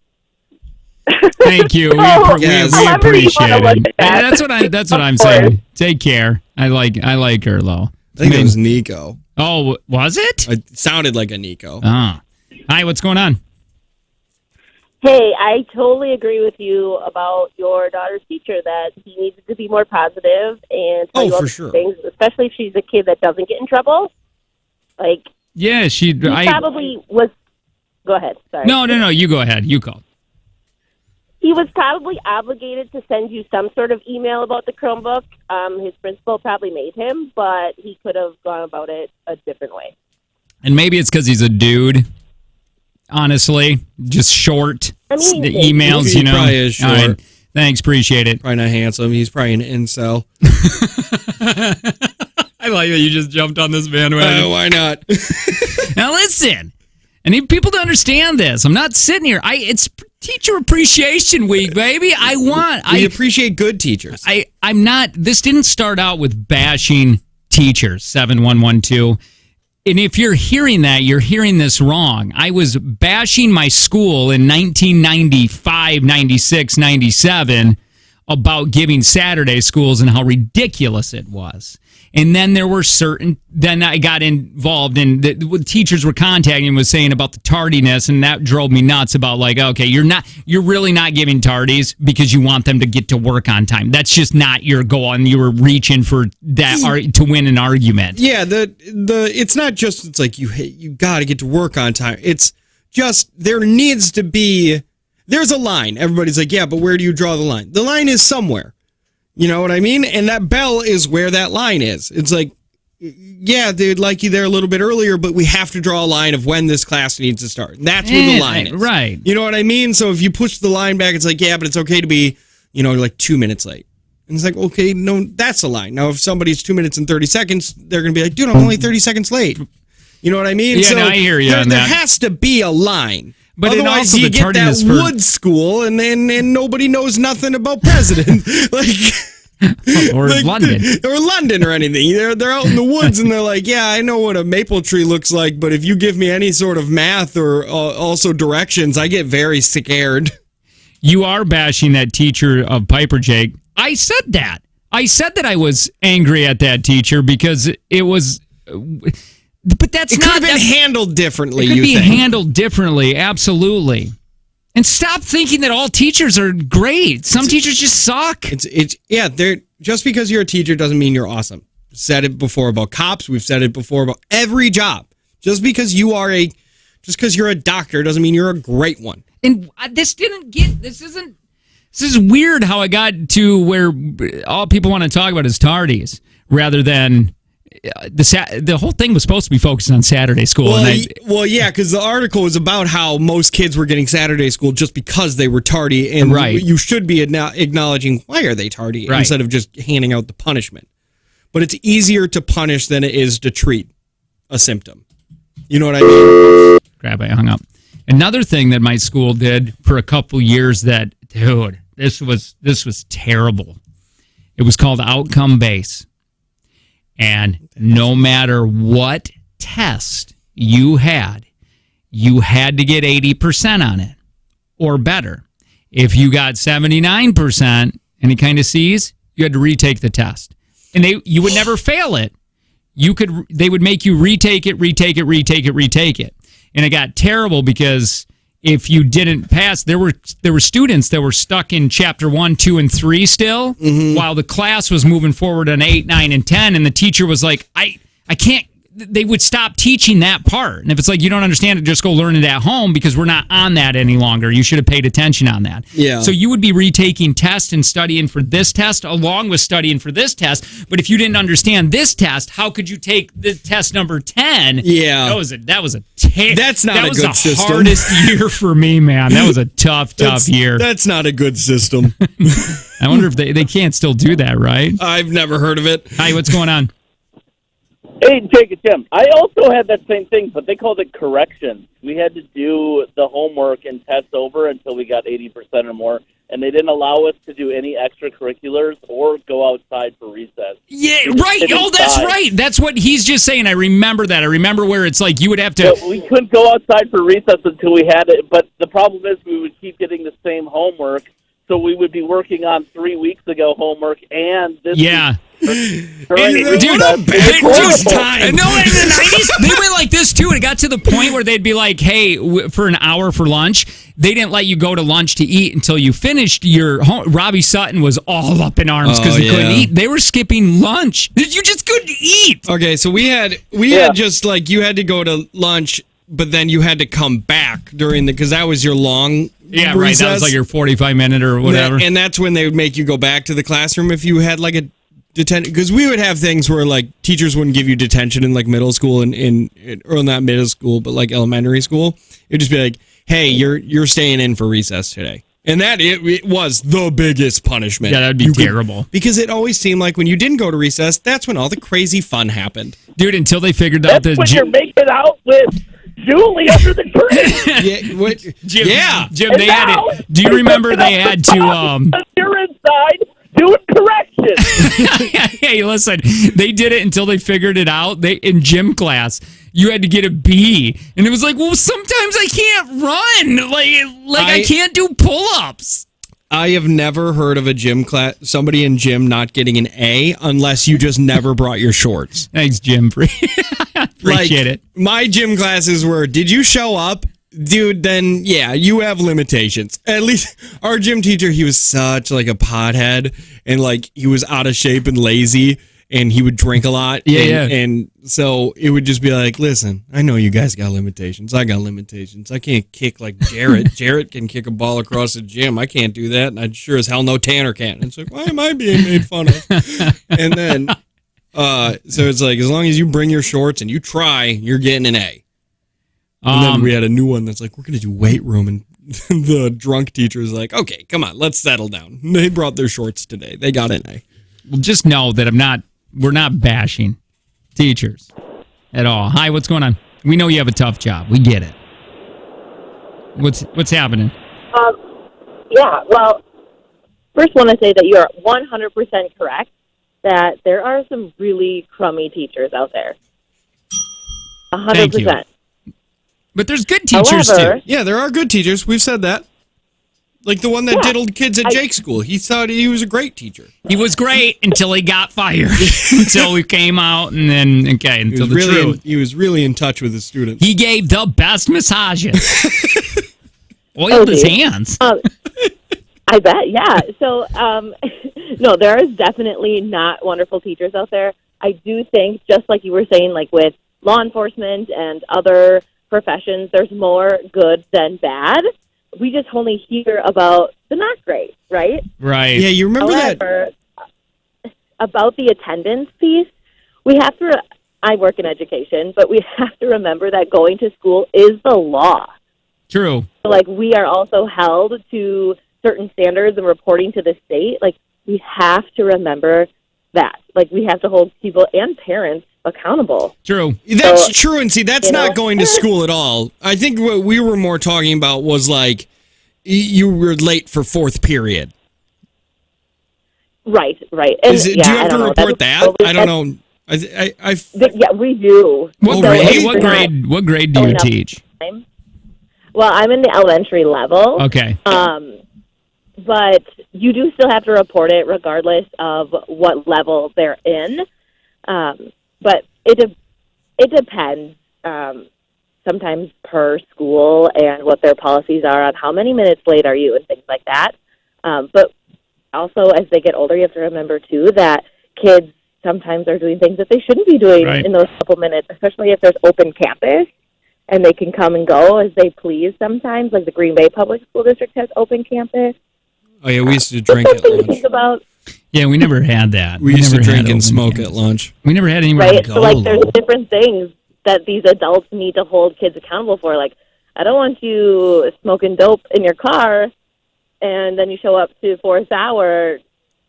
Thank you. We appreciate it. That's what I'm saying. Take care. I like her though. I think it was Nico. Oh, was it? It sounded like a Nico. Ah. Hi, what's going on? Hey, I totally agree with you about your daughter's teacher that he needs to be more positive and tell you all these things, especially if she's a kid that doesn't get in trouble. Like, yeah, he probably was. Go ahead. Sorry. No. You go ahead. You call. He was probably obligated to send you some sort of email about the Chromebook. His principal probably made him, but he could have gone about it a different way. And maybe it's because he's a dude. Honestly, just short the emails, He probably is short. All right. Thanks, appreciate it. Probably not handsome. He's probably an incel. I like that you just jumped on this bandwagon. Why not? Now listen, I need people to understand this. I'm not sitting here. It's Teacher Appreciation Week, baby. We appreciate good teachers. I'm not. This didn't start out with bashing teachers. 7112. And if you're hearing that, you're hearing this wrong. I was bashing my school in 1995, 96, 97 about giving Saturday schools and how ridiculous it was. And then then I got involved in what teachers were contacting and was saying about the tardiness, and that drove me nuts about like, okay, you're really not giving tardies because you want them to get to work on time. That's just not your goal, and you were reaching for that to win an argument. Yeah, it's not just it's like you got to get to work on time. It's just there needs to be there's a line. Everybody's like, yeah, but where do you draw the line? The line is somewhere. You know what I mean? And that bell is where that line is. It's like, yeah, they'd like you there a little bit earlier, but we have to draw a line of when this class needs to start. And that's where the line is. Right. You know what I mean? So if you push the line back, it's like, yeah, but it's okay to be, like 2 minutes late. And it's like, okay, no, that's a line. Now, if somebody's 2 minutes and 30 seconds, they're going to be like, dude, I'm only 30 seconds late. You know what I mean? Yeah, I hear you on there that. There has to be a line. But otherwise, also you get that wood school, and nobody knows nothing about president, or London, or London, or anything. They're out in the woods, and they're like, yeah, I know what a maple tree looks like, but if you give me any sort of math or also directions, I get very scared. You are bashing that teacher of Piper, Jake. I said that. I I was angry at that teacher because it was. But it could have been handled differently. It could be handled differently, absolutely. And stop thinking that all teachers are great. Some teachers just suck. Just because you're a teacher doesn't mean you're awesome. We've said it before about cops. We've said it before about every job. Just because you're a doctor doesn't mean you're a great one. And this is weird how I got to where all people want to talk about is tardies rather than. The whole thing was supposed to be focused on Saturday school. Yeah, because the article was about how most kids were getting Saturday school just because they were tardy, and you should be acknowledging why are they tardy instead of just handing out the punishment. But it's easier to punish than it is to treat a symptom. You know what I mean? Crap, I hung up. Another thing that my school did for a couple years that, dude, this was terrible. It was called outcome base. And no matter what test you had to get 80% on it or better. If you got 79%, any kind of C's, you had to retake the test. And you would never fail it. They would make you retake it. And it got terrible because if you didn't pass, there were students that were stuck in chapter 1, 2, and 3 still, while the class was moving forward on 8, 9, and 10, and the teacher was like, I can't. They would stop teaching that part. And if it's like you don't understand it, just go learn it at home because we're not on that any longer. You should have paid attention on that. Yeah. So you would be retaking tests and studying for this test along with studying for this test. But if you didn't understand this test, how could you take the test number 10? Yeah. That's not a good system. That was the hardest year for me, man. That was a tough year. That's not a good system. I wonder if they can't still do that, right? I've never heard of it. Hi, what's going on? Hey, Jake and Tim. I also had that same thing, but they called it corrections. We had to do the homework and test over until we got 80% or more, and they didn't allow us to do any extracurriculars or go outside for recess. Yeah, right. Oh, that's right. That's what he's just saying. I remember that. I remember where it's like you would have to. But we couldn't go outside for recess until we had it, but the problem is we would keep getting the same homework, so we would be working on 3 weeks ago homework and this yeah. Dude, No, in the 90s, they went like this too. And it got to the point where they'd be like, hey, for an hour for lunch, they didn't let you go to lunch to eat until you finished your Robbie Sutton was all up in arms because he couldn't eat. They were skipping lunch. You just couldn't eat. Okay, so we had just like you had to go to lunch, but then you had to come back during because that was your long right. recess. That was like your 45-minute or whatever. And that's when they would make you go back to the classroom if you had like a detention, because we would have things where like teachers wouldn't give you detention in like middle school or not middle school, but like elementary school. It'd just be like, hey, you're staying in for recess today. And that it was the biggest punishment. Yeah, that'd be terrible. Because it always seemed like when you didn't go to recess, that's when all the crazy fun happened. Dude, until they figured out that's when you're making out with Julie under the tree. Jim, they had it. Do you remember they had to you're inside doing corrections. Hey, listen, they did it until they figured it out. In gym class, you had to get a B. And it was like, well, sometimes I can't run. Like I can't do pull-ups. I have never heard of a gym class, somebody in gym not getting an A unless you just never brought your shorts. Thanks, Jim. Appreciate it. My gym classes were, did you show up? Dude, then yeah, you have limitations. At least our gym teacher, he was such like a pothead and like he was out of shape and lazy and he would drink a lot. And so it would just be like, listen, I know you guys got limitations. I got limitations. I can't kick like Jarrett. Jarrett can kick a ball across the gym. I can't do that. And I sure as hell know Tanner can. And it's like, why am I being made fun of? And then, so it's like, as long as you bring your shorts and you try, you're getting an A. And then we had a new one that's like, we're going to do weight room. And the drunk teacher is like, okay, come on, let's settle down. They brought their shorts today. They got an A. Well, just know that we're not bashing teachers at all. Hi, what's going on? We know you have a tough job. We get it. What's happening? Yeah, well, first want to say that you're 100% correct that there are some really crummy teachers out there. 100%. Thank you. But there's good teachers, However, too. Yeah, there are good teachers. We've said that. Like the one that diddled kids at Jake's school. He thought he was a great teacher. He was great until he got fired. Until we came out and then, until the truth. He was really in touch with his students. He gave the best massages. Oiled his hands. I bet, yeah. So, no, there is definitely not wonderful teachers out there. I do think, just like you were saying, like with law enforcement and other professions, there's more good than bad. We just only hear about the not great, right? Right. Yeah, you remember However, about the attendance piece, we have to, I work in education, but we have to remember that going to school is the law. True. So, like, we are also held to certain standards and reporting to the state. Like, we have to remember that. Like, we have to hold people and parents accountable. True. That's true. And see, that's not going to school at all. I think what we were more talking about was like you were late for fourth period. Right. And, do you have to report that? I don't know. Yeah, we do. What grade do you teach? Well, I'm in the elementary level. Okay. But you do still have to report it regardless of what level they're in. But it depends sometimes per school and what their policies are on how many minutes late are you and things like that. But also, as they get older, you have to remember, too, that kids sometimes are doing things that they shouldn't be doing in those couple minutes, especially if there's open campus and they can come and go as they please sometimes. Like the Green Bay Public School District has open campus. Oh, yeah, we used to drink at lunch. Think about. Yeah, we never had that. We used to drink and smoke at lunch. We never had anywhere to go. So, like, there's different things that these adults need to hold kids accountable for. Like, I don't want you smoking dope in your car, and then you show up to fourth hour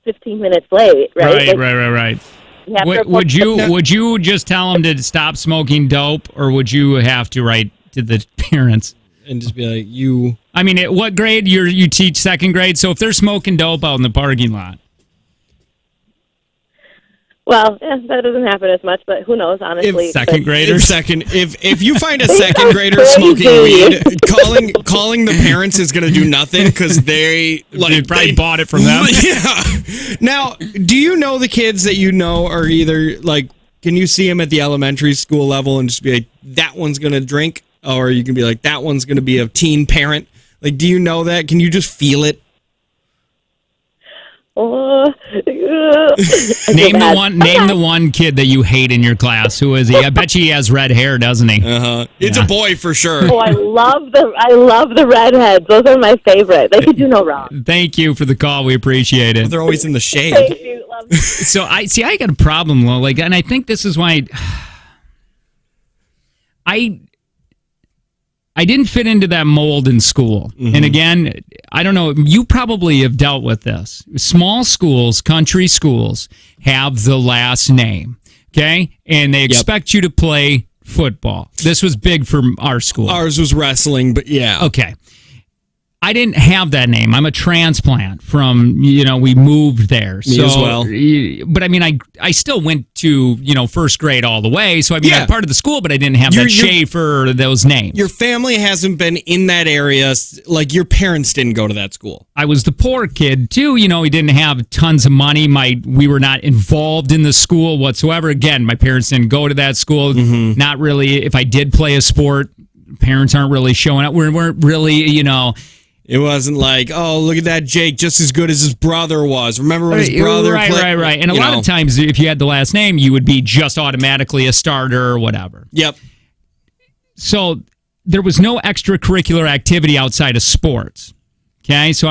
15 minutes late, right? Right. We have to report Would you just tell them to stop smoking dope, or would you have to write to the parents and just be like, you? I mean, at what grade you teach? Second grade. So if they're smoking dope out in the parking lot. Well, that doesn't happen as much, but who knows, honestly. Second graders? If you find a second grader smoking weed, calling the parents is going to do nothing because they probably bought it from them. Yeah. Now, do you know the kids that you know are either like, can you see them at the elementary school level and just be like, that one's going to drink? Or you can be like, that one's going to be a teen parent? Like, do you know that? Can you just feel it? Name the one kid that you hate in your class. Who is he? I bet he has red hair, doesn't he? It's a boy for sure. Oh, I love the redheads. Those are my favorite. They could do no wrong. Thank you for the call. We appreciate it. They're always in the shade. Thank you. Love you. So I got a problem, Lo. Like, and I think this is why I didn't fit into that mold in school. Mm-hmm. And again, I don't know, you probably have dealt with this. Small schools, country schools, have the last name, okay? And they expect you to play football. This was big for our school. Ours was wrestling, but yeah. Okay. I didn't have that name. I'm a transplant from, we moved there. Me as well. But I mean, I still went to, first grade all the way. So I mean, I'm part of the school, but I didn't have that Schaefer or those names. Your family hasn't been in that area. Like your parents didn't go to that school. I was the poor kid too. We didn't have tons of money. We were not involved in the school whatsoever. Again, my parents didn't go to that school. Mm-hmm. Not really. If I did play a sport, parents aren't really showing up. We weren't really, It wasn't like, oh, look at that Jake, just as good as his brother was. Remember when his brother played? Right. And a lot of times, if you had the last name, you would be just automatically a starter or whatever. Yep. So there was no extracurricular activity outside of sports. Okay, so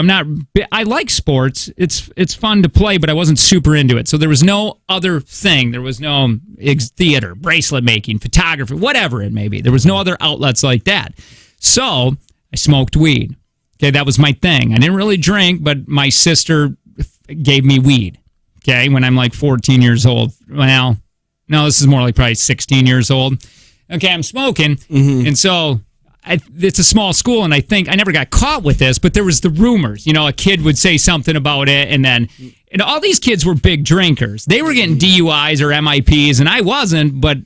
I like sports. It's fun to play, but I wasn't super into it. So there was no other thing. There was no theater, bracelet making, photography, whatever it may be. There was no other outlets like that. So I smoked weed. Okay, that was my thing. I didn't really drink, but my sister gave me weed, okay, when I'm like 14 years old. Well, no, this is more like probably 16 years old. Okay, I'm smoking, and so it's a small school, and I think I never got caught with this, but there was the rumors. A kid would say something about it, and all these kids were big drinkers. They were getting DUIs or MIPs, and I wasn't, but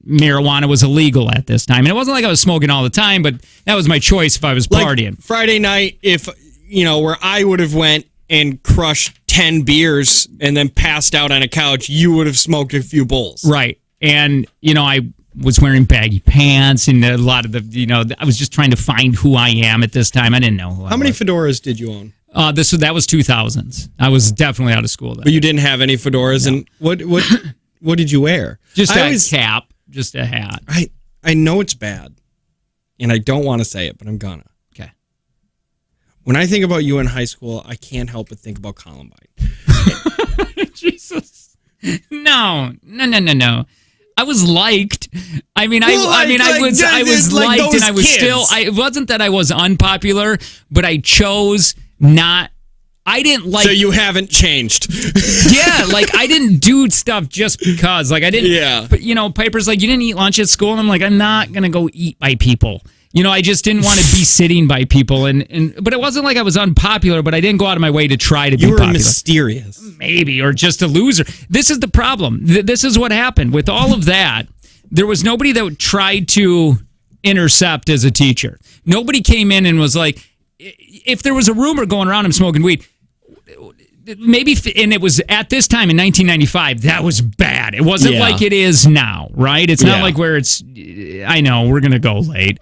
marijuana was illegal at this time. And it wasn't like I was smoking all the time, but that was my choice if I was partying. Like Friday night, if, where I would have went and crushed 10 beers and then passed out on a couch, you would have smoked a few bowls. Right. And, I was wearing baggy pants and a lot of the, I was just trying to find who I am at this time. I didn't know who I was. How many fedoras did you own? That was 2000s. I was definitely out of school then. But you didn't have any fedoras? No. And what did you wear? Just a cap. Just a hat. I know it's bad, and I don't want to say it, but I'm gonna. Okay. When I think about you in high school, I can't help but think about Columbine. Jesus. No. I was liked. I mean, I was liked, and I was kids. It wasn't that I was unpopular, but I chose not. I didn't like. So you haven't changed. Yeah, like I didn't do stuff just because. Like I didn't. Yeah. But Piper's like, you didn't eat lunch at school, and I'm like, I'm not gonna go eat by people. I just didn't want to be sitting by people, but it wasn't like I was unpopular, but I didn't go out of my way to try to be popular. You were mysterious, maybe, or just a loser. This is the problem. This is what happened with all of that. There was nobody that tried to intercept as a teacher. Nobody came in and was like, if there was a rumor going around, I'm smoking weed. Maybe, and it was at this time in 1995, that was bad. It wasn't like it is now, right? It's not like where it's, I know, we're going to go late.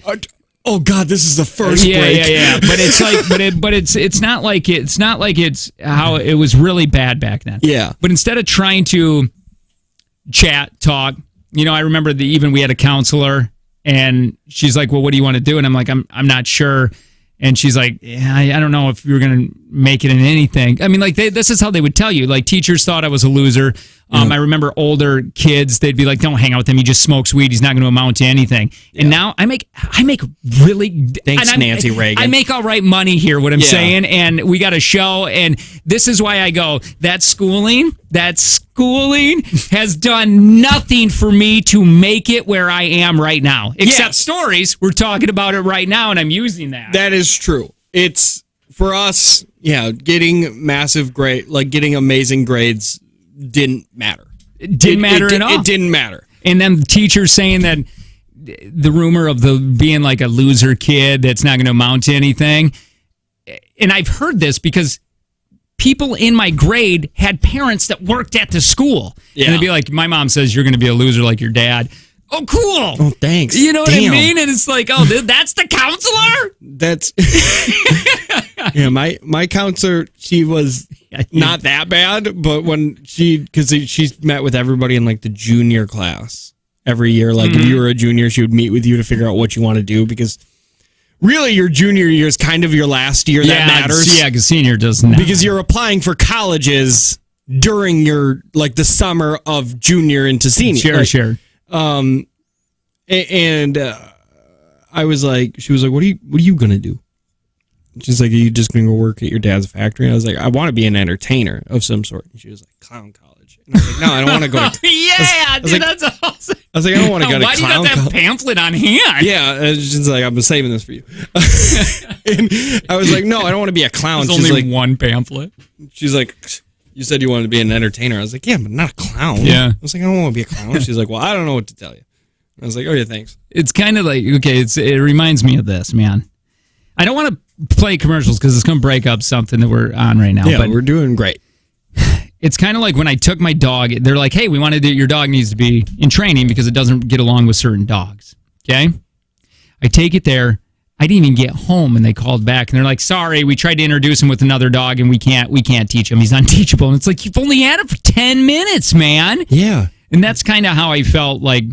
Oh God, this is the first break. Yeah. But it's like, it's not like it's how it was really bad back then. Yeah. But instead of trying to chat, talk, I remember we had a counselor and she's like, well, what do you want to do? And I'm like, I'm not sure. And she's like, yeah, I don't know if you're going to make it in anything. I mean, like this is how they would tell you. Like teachers thought I was a loser. I remember older kids, they'd be like, don't hang out with him. He just smokes weed. He's not going to amount to anything. And now I make really... Thanks, Nancy Reagan. I make all right money here, what I'm saying. And we got a show. And this is why I go, that schooling has done nothing for me to make it where I am right now. Except stories. We're talking about it right now, and I'm using that. That is true. It's, for us, getting massive grade, like getting amazing grades didn't matter. It didn't matter at all. It didn't matter. And then the teachers saying that the rumor of the being like a loser kid that's not going to amount to anything. And I've heard this because people in my grade had parents that worked at the school. Yeah. And they'd be like, my mom says you're going to be a loser like your dad. Oh, cool. Oh, thanks. You know what I mean? And it's like, oh, that's the counselor? That's... my counselor, she was not that bad, but when because she's met with everybody in like the junior class every year. Like if you were a junior, she would meet with you to figure out what you want to do, because really your junior year is kind of your last year that matters. Yeah, because senior doesn't. Because you're applying for colleges during your, like the summer of junior into senior. Sure. And I was like, she was like, what are you going to do? She's like, are you just going to go work at your dad's factory? And I was like, I want to be an entertainer of some sort. And she was like, clown college. And I was like, no, I don't want to go to... That's awesome. I was like, I don't want to go to clown college. Why do you have that pamphlet on hand? Yeah, she's like, I've been saving this for you. And I was like, no, I don't want to be a clown. There's only one pamphlet. She's like, you said you wanted to be an entertainer. I was like, yeah, but not a clown. Yeah. I was like, I don't want to be a clown. She's like, well, I don't know what to tell you. I was like, oh yeah, thanks. It's kind of like, okay, it reminds me of this, man. I don't want to play commercials because it's going to break up something that we're on right now. Yeah, but we're doing great. It's kind of like when I took my dog, they're like, hey, we wanted to, your dog needs to be in training because it doesn't get along with certain dogs. Okay? I take it there. I didn't even get home and they called back and they're like, sorry, we tried to introduce him with another dog and we can't teach him. He's unteachable. And it's like, you've only had it for 10 minutes, man. Yeah. And that's kind of how I felt. Like,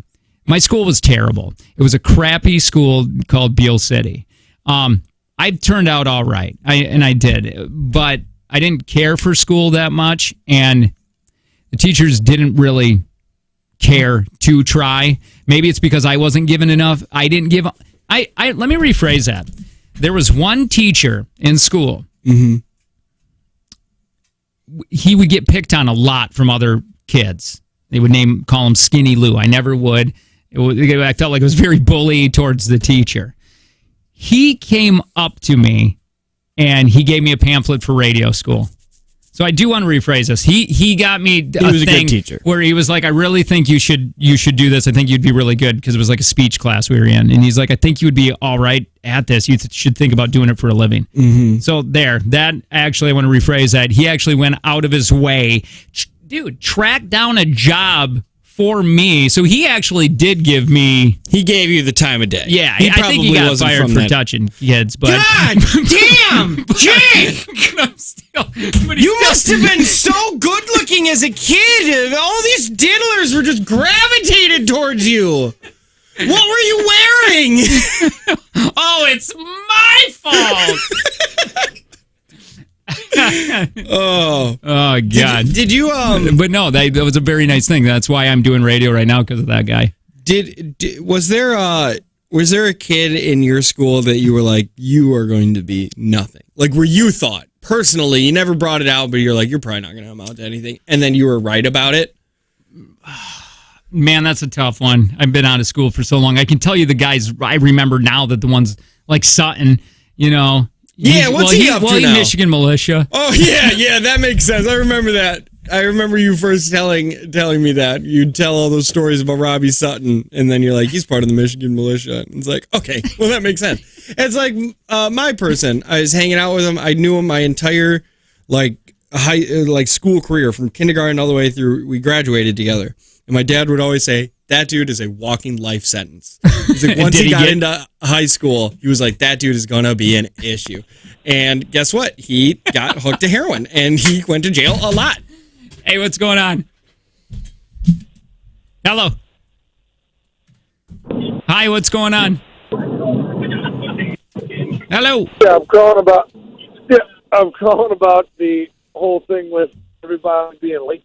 my school was terrible. It was a crappy school called Beale City. I turned out all right. I did, but I didn't care for school that much, and the teachers didn't really care to try. Maybe it's because I wasn't given enough. I didn't give. Let me rephrase that. There was one teacher in school. Mm-hmm. He would get picked on a lot from other kids. They would call him Skinny Lou. I never would. I felt like it was very bully towards the teacher. He came up to me and he gave me a pamphlet for radio school. So I do want to rephrase this. He got me a thing teacher where he was like, I really think you should do this. I think you'd be really good, because it was like a speech class we were in. And he's like, I think you would be all right at this. You should think about doing it for a living. Mm-hmm. So that actually, I want to rephrase that. He actually went out of his way, tracked down a job for me. So he actually did give me... He gave you the time of day. Yeah, I think he got fired for touching kids, but... God damn! Jake! You must have been so good looking as a kid. All these diddlers were just gravitated towards you. What were you wearing? Oh, it's my fault! Oh God! Did you? But no, that was a very nice thing. That's why I'm doing radio right now, because of that guy. Was there a kid in your school that you were like, you are going to be nothing? Like, where you thought personally, you never brought it out, but you're like, you're probably not going to amount to anything, and then you were right about it. Man, that's a tough one. I've been out of school for so long. I can tell you the guys I remember now, that the ones like Sutton, Yeah, what's he up to now? Michigan militia. Oh, yeah, that makes sense. I remember that. I remember you first telling me that. You'd tell all those stories about Robbie Sutton, and then you're like, he's part of the Michigan militia. And it's like, okay, well, that makes sense. It's like my person. I was hanging out with him. I knew him my entire, school career, from kindergarten all the way through. We graduated together. And my dad would always say, that dude is a walking life sentence. He's like, once he got into high school, he was like, that dude is going to be an issue. And guess what? He got hooked to heroin, and he went to jail a lot. Hey, what's going on? Hello. Hi, what's going on? Hello. Yeah, I'm calling about. Yeah, I'm calling about the whole thing with everybody being late.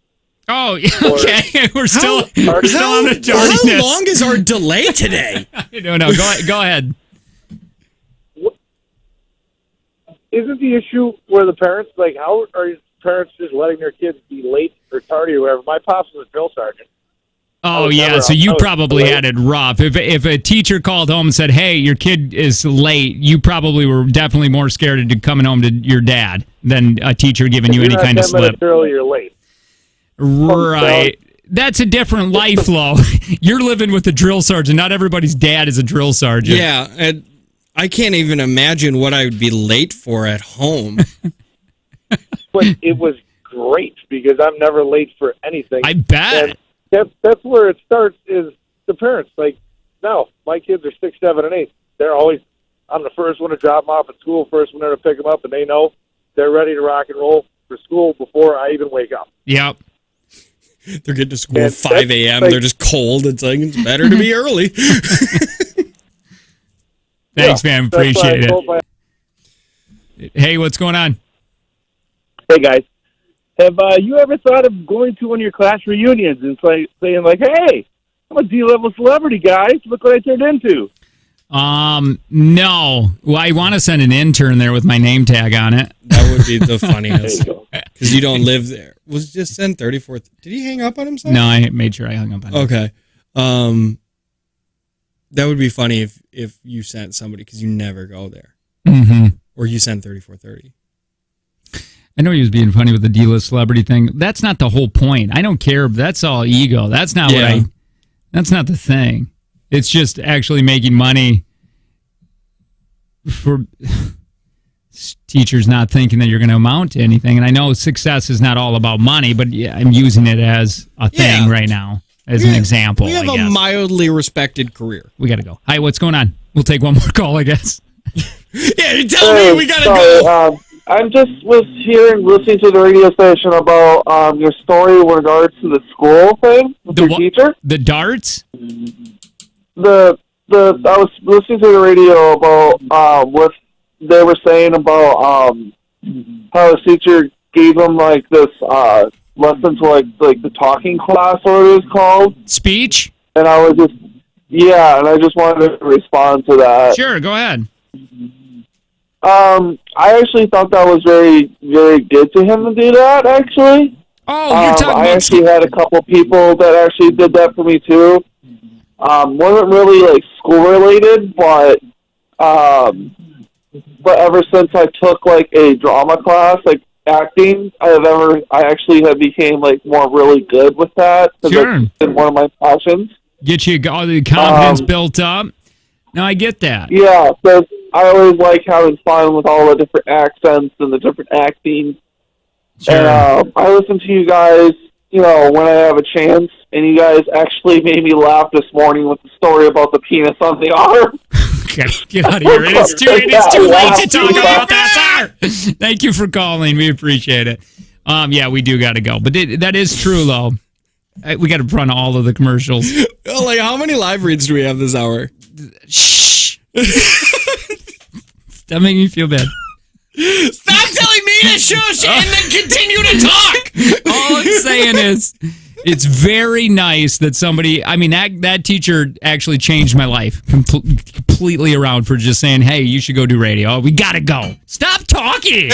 Oh, okay. We're still on the tardiness. How long is our delay today? I don't know. Go ahead. Isn't the issue where the parents, like, how are parents just letting their kids be late or tardy or whatever? My pops was a drill sergeant. Oh, yeah. So you probably had it rough. If a teacher called home and said, hey, your kid is late, you probably were definitely more scared of coming home to your dad than a teacher giving you any kind of slip. 10 minutes early, you're late. Right. That's a different life, though. You're living with a drill sergeant. Not everybody's dad is a drill sergeant. Yeah, and I can't even imagine what I would be late for at home. But it was great because I'm never late for anything. I bet. And that's where it starts is the parents. Like, no, my kids are 6, 7, and 8. They're always, I'm the first one to drop them off at school, first one there to pick them up, and they know they're ready to rock and roll for school before I even wake up. Yep. They're getting to school at 5 a.m. They're just cold. It's like, it's better to be early. Thanks, man. Appreciate it. Hey, what's going on? Hey, guys. Have you ever thought of going to one of your class reunions and saying, like, hey, I'm a D-level celebrity, guys. Look what I turned into. No. Well, I want to send an intern there with my name tag on it. That would be the funniest. Because you don't live there. Was just sent 34th. Did he hang up on himself? No, I made sure I hung up on him. Okay. That would be funny if you sent somebody because you never go there. Mm-hmm. Or you sent 3430. I know he was being funny with the D-list celebrity thing. That's not the whole point. I don't care. That's all ego. That's not that's not the thing. It's just actually making money for teachers not thinking that you're going to amount to anything. And I know success is not all about money, but yeah, I'm using it as a thing right now, as an example. We have a mildly respected career. We got to go. Hi, what's going on? We'll take one more call, I guess. Yeah, tell me we got to go. I just was listening to the radio station about your story with regards to the school thing with your teacher. The darts? I was listening to the radio about what they were saying about how the teacher gave them like this lesson to like the talking class, or it was called speech. And I was I just wanted to respond to that. Sure, go ahead. I actually thought that was very, very good to him to do that, actually. Oh, you're talking about... I actually had a couple people that actually did that for me, too. Wasn't really, like, school-related, but ever since I took, like, a drama class, like, acting, I actually have became, like, more really good with that. Sure. That's been one of my passions. Get you all the confidence built up. No, I get that. Yeah, so I always like having fun with all the different accents and the different acting. Sure. And I listen to you guys, when I have a chance, and you guys actually made me laugh this morning with the story about the penis on the arm. Okay, get out of here. It's too late to talk about that, sir. Thank you for calling. We appreciate it. Yeah, we do got to go. But that is true, though. We got to run all of the commercials. Like, how many live reads do we have this hour? Shh. Stop making me feel bad. Stop telling me to shush and then continue to talk. All I'm saying is, it's very nice that somebody, that teacher actually changed my life completely around for just saying, hey, you should go do radio. We got to go. Stop talking.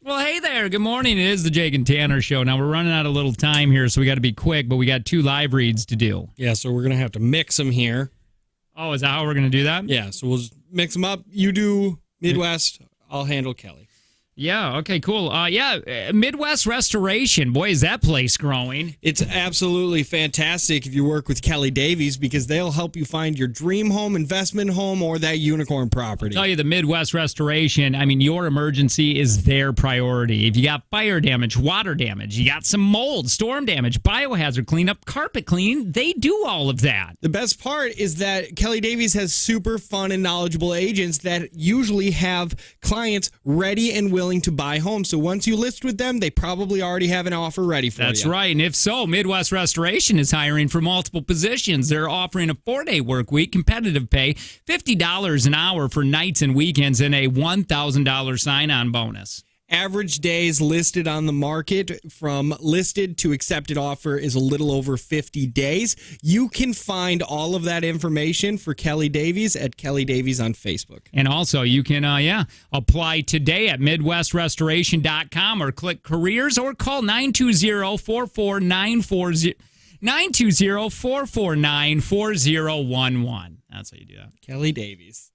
Well, hey there. Good morning. It is the Jake and Tanner Show. Now, we're running out of little time here, so we got to be quick, but we got 2 live reads to do. Yeah, so we're going to have to mix them here. Oh, is that how we're going to do that? Yeah, so we'll just mix them up. You do Midwest, I'll handle Kelly. Yeah, okay, cool. Midwest Restoration. Boy, is that place growing. It's absolutely fantastic if you work with Kelly Davies because they'll help you find your dream home, investment home, or that unicorn property. I'll tell you, the Midwest Restoration, I mean, your emergency is their priority. If you got fire damage, water damage, you got some mold, storm damage, biohazard cleanup, carpet clean, they do all of that. The best part is that Kelly Davies has super fun and knowledgeable agents that usually have clients ready and willing to buy homes. So once you list with them, they probably already have an offer ready for you. That's right. And if so, Midwest Restoration is hiring for multiple positions. They're offering a 4-day work week, competitive pay, $50 an hour for nights and weekends, and a $1,000 sign-on bonus. Average days listed on the market from listed to accepted offer is a little over 50 days. You can find all of that information for Kelly Davies at Kelly Davies on Facebook. And also, you can apply today at MidwestRestoration.com or click careers or call 920-449-4011. 920-449-4011. That's how you do that. Kelly Davies.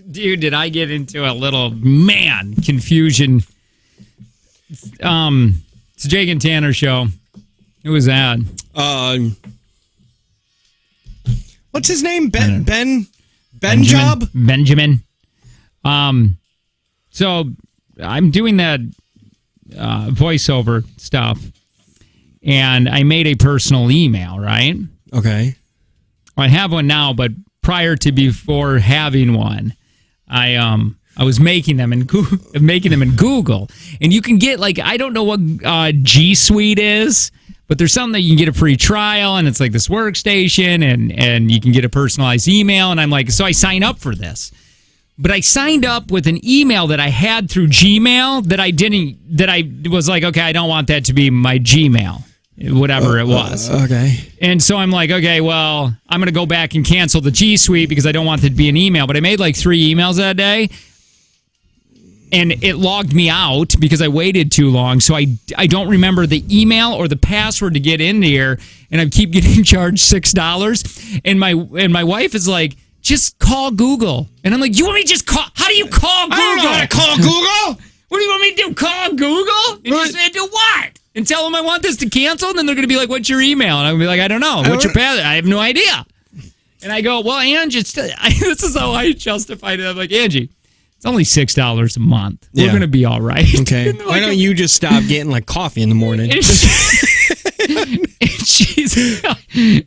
Dude, did I get into a little confusion? It's a Jake and Tanner show. Who was that? What's his name? Ben Job? Benjamin. So I'm doing that voiceover stuff, and I made a personal email, right? Okay. I have one now, but before having one, I was making them in Google, and you can get I don't know what G Suite is, but there's something that you can get a free trial, and it's like this workstation, and you can get a personalized email, and I'm like, so I sign up for this, but I signed up with an email that I had through Gmail that I was like, okay, I don't want that to be my Gmail. Whatever it was. Okay. And so I'm like, okay, well, I'm going to go back and cancel the G Suite because I don't want it to be an email. But I made 3 emails that day, and it logged me out because I waited too long. So I don't remember the email or the password to get in there, and I keep getting charged $6. And my wife is like, just call Google. And I'm like, you want me to just call? How do you call Google? I don't know how to call Google. What do you want me to do? Call Google? And you said, do what? And tell them I want this to cancel? And then they're going to be like, what's your email? And I'm going to be like, I don't know. What's your password? I have no idea. And I go, well, Angie, this is how I justified it. I'm like, Angie, it's only $6 a month. We're going to be all right. Okay. Why don't you just stop getting coffee in the morning?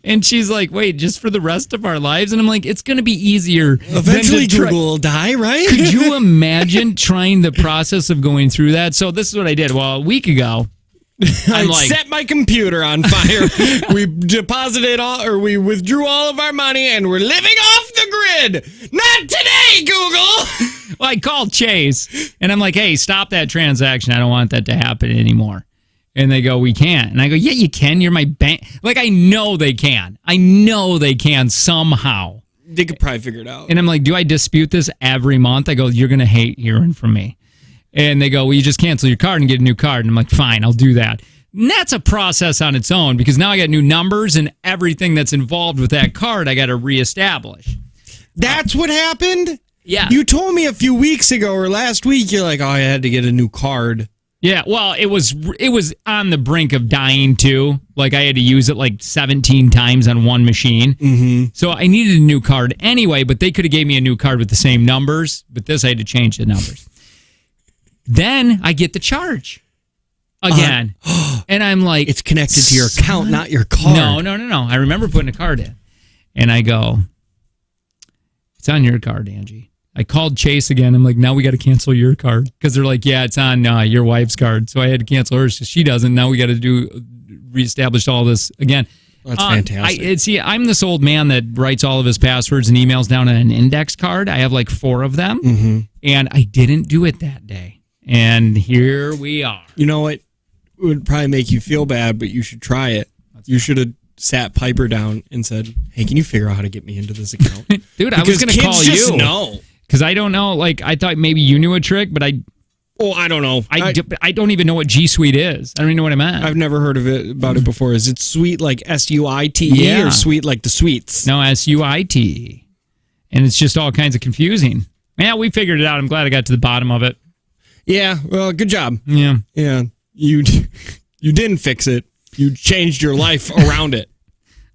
And she's like, wait, just for the rest of our lives? And I'm like, it's going to be easier. Eventually Google will die, right? Could you imagine trying the process of going through that? So this is what I did. Well, a week ago, I set my computer on fire. We we withdrew all of our money, and we're living off the grid. Not today, Google. Well, I called Chase, and I'm like, hey, stop that transaction. I don't want that to happen anymore. And they go, we can't. And I go, yeah, you can. You're my bank. I know they can. I know they can somehow. They could probably figure it out. And I'm like, do I dispute this every month? I go, you're going to hate hearing from me. And they go, well, you just cancel your card and get a new card. And I'm like, fine, I'll do that. And that's a process on its own because now I got new numbers and everything that's involved with that card I got to reestablish. That's what happened? Yeah. You told me a few weeks ago or last week, you're like, oh, I had to get a new card. Yeah, well, it was on the brink of dying too. I had to use it 17 times on one machine. Mm-hmm. So I needed a new card anyway, but they could have gave me a new card with the same numbers. But this, I had to change the numbers. Then I get the charge again. And I'm like... It's connected to your account, not your card. No. I remember putting a card in. And I go, it's on your card, Angie. I called Chase again. I'm like, now we got to cancel your card. Because they're like, yeah, it's on your wife's card. So I had to cancel hers because she doesn't. Now we got to reestablish all this again. That's fantastic. I'm this old man that writes all of his passwords and emails down on an index card. I have 4 of them. Mm-hmm. And I didn't do it that day. And here we are. You know what? It would probably make you feel bad, but you should try it. You should have sat Piper down and said, hey, can you figure out how to get me into this account? Dude, I was going to call you. No. Because I don't know. I thought maybe you knew a trick, but I don't know. I don't even know what G Suite is. I don't even know what it meant. I've never heard about it before. Is it Suite like SUITE or Suite like the sweets? No, SUITE. And it's just all kinds of confusing. Yeah, we figured it out. I'm glad I got to the bottom of it. Yeah, well, good job. Yeah. You didn't fix it. You changed your life around it.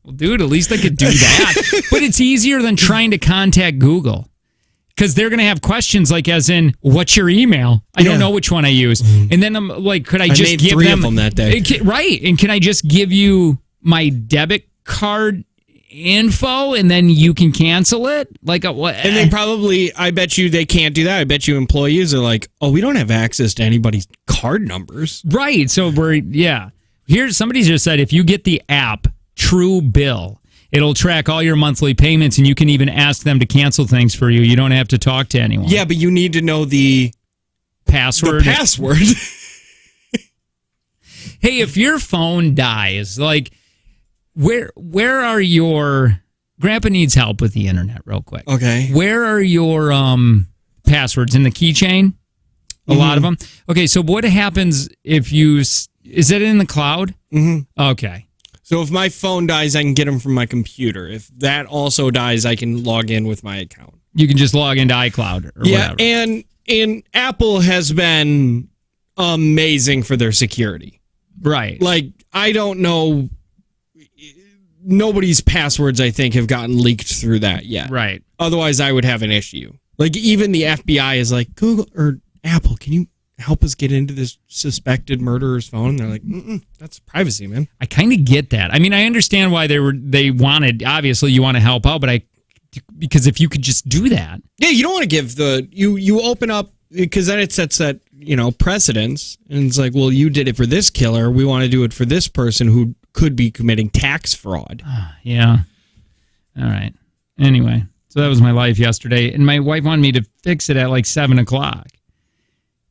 Well, dude, at least I could do that. But it's easier than trying to contact Google. Because they're going to have questions as in, what's your email? I don't know which one I use. Mm-hmm. And then I'm like, could I just made give 3 them of them that day? Right. And can I just give you my debit card info and then you can cancel it? What? And they probably, I bet you they can't do that. I bet you employees are like, oh, we don't have access to anybody's card numbers. Right. So here's somebody just said, if you get the app True Bill, it'll track all your monthly payments, and you can even ask them to cancel things for you. You don't have to talk to anyone. Yeah, but you need to know the password. Hey, if your phone dies, where are your... Grandpa needs help with the internet real quick. Okay. Where are your passwords? In the keychain? A lot of them? Okay, so what happens if you... Is it in the cloud? Mm-hmm. Okay. So if my phone dies, I can get them from my computer. If that also dies, I can log in with my account. You can just log into iCloud or whatever. and Apple has been amazing for their security. Right. Like, I don't know. Nobody's passwords, I think, have gotten leaked through that yet. Right. Otherwise, I would have an issue. Like, even the FBI is like, Google or Apple, can you help us get into this suspected murderer's phone? And they're like, that's privacy, man. I kind of get that. I mean, I understand why they wanted, obviously you want to help out, but because if you could just do that. Yeah, you don't want to give you open up, because then it sets that, precedence. And it's like, well, you did it for this killer. We want to do it for this person who could be committing tax fraud. Yeah. All right. Anyway, so that was my life yesterday. And my wife wanted me to fix it at like 7:00.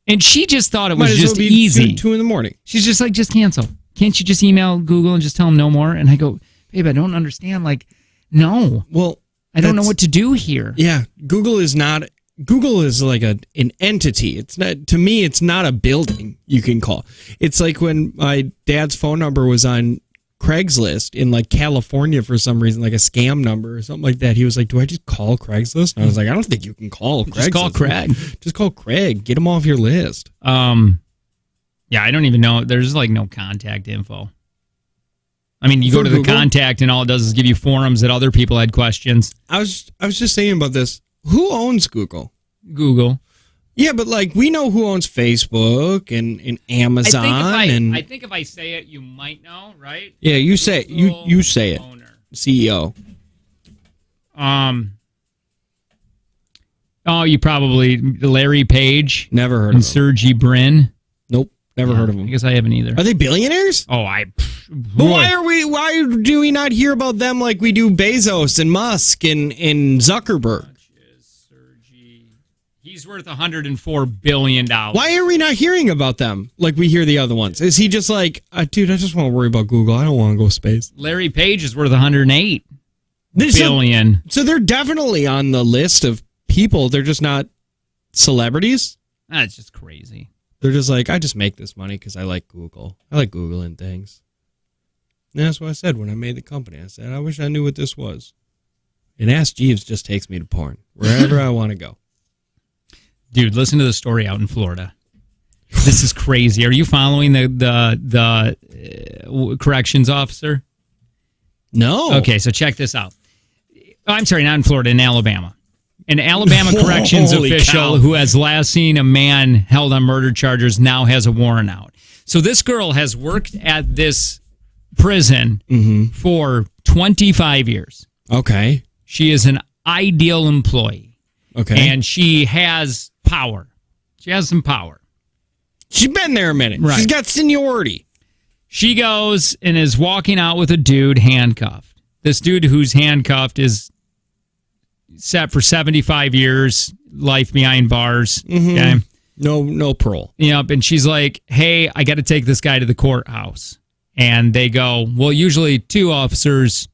And she just thought it was just easy. 2 a.m. She's just like, just cancel. Can't you just email Google and just tell them no more? And I go, babe, I don't understand. Like, no. Well, I don't know what to do here. Yeah, Google is like an entity. It's not, to me, it's not a building you can call. It's like when my dad's phone number was on Craigslist in like California for some reason, like a scam number or something like that. He was like, do I just call Craigslist? And I was like, I don't think you can call Craigslist. Just call Craig. Just call Craig. Get him off your list. Yeah, I don't even know. There's like no contact info. I mean, you go to the contact and all it does is give you forums that other people had questions. I was just saying about this. Who owns Google? Google. Yeah, but like we know who owns Facebook and Amazon. I think if I say it, you might know, right? Yeah, you say it. You say it. Owner. CEO. Oh, you probably Larry Page. Never heard of him. him. Sergey Brin. Nope, never heard of him. I guess I haven't either. Are they billionaires? Oh, But why do we not hear about them like we do Bezos and Musk and Zuckerberg? He's worth $104 billion. Why are we not hearing about them like we hear the other ones? Is he just like, dude, I just want to worry about Google. I don't want to go space. Larry Page is worth $108 billion. So they're definitely on the list of people. They're just not celebrities. That's just crazy. They're just like, I just make this money because I like Google. I like Googling things. And that's what I said when I made the company. I said, I wish I knew what this was. And Ask Jeeves just takes me to porn wherever I want to go. Dude, listen to the story out in Florida. This is crazy. Are you following the corrections officer? No. Okay, so check this out. Oh, I'm sorry, not in Florida, in Alabama. An Alabama corrections official who has last seen a man held on murder charges now has a warrant out. So this girl has worked at this prison for 25 years. Okay. She is an ideal employee. Okay. And she has power. She has some power. She's been there a minute. Right. She's got seniority. She goes and is walking out with a dude handcuffed. This dude who's handcuffed is set for 75 years, life behind bars. Okay? No parole. Yep. And she's like, hey, I got to take this guy to the courthouse. And they go, well, usually two officers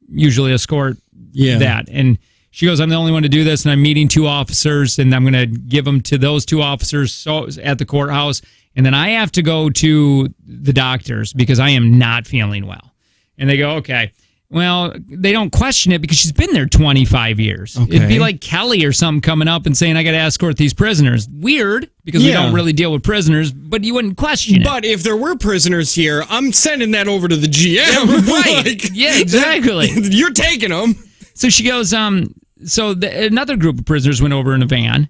usually escort that. And she goes, I'm the only one to do this, and I'm meeting two officers, and I'm going to give them to those two officers at the courthouse. And then I have to go to the doctors because I am not feeling well. And they go, okay. Well, they don't question it because she's been there 25 years. Okay. It'd be like Kelly or something coming up and saying, I got to escort these prisoners. Weird, because we don't really deal with prisoners, but you wouldn't question it. But if there were prisoners here, I'm sending that over to the GM. Yeah, right. Yeah, exactly. You're taking them. So she goes, another group of prisoners went over in a van,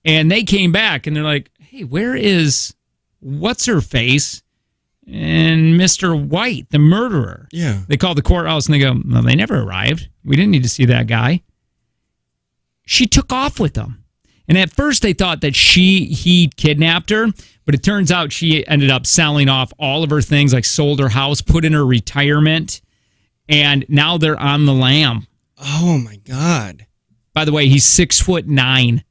and they came back, and they're like, hey, where is what's-her-face and Mr. White, the murderer? Yeah. They called the courthouse, and they go, well, they never arrived. We didn't need to see that guy. She took off with them. And at first, they thought that he kidnapped her, but it turns out she ended up selling off all of her things, like sold her house, put in her retirement, and now they're on the lam. Oh, my God. By the way, he's 6'9".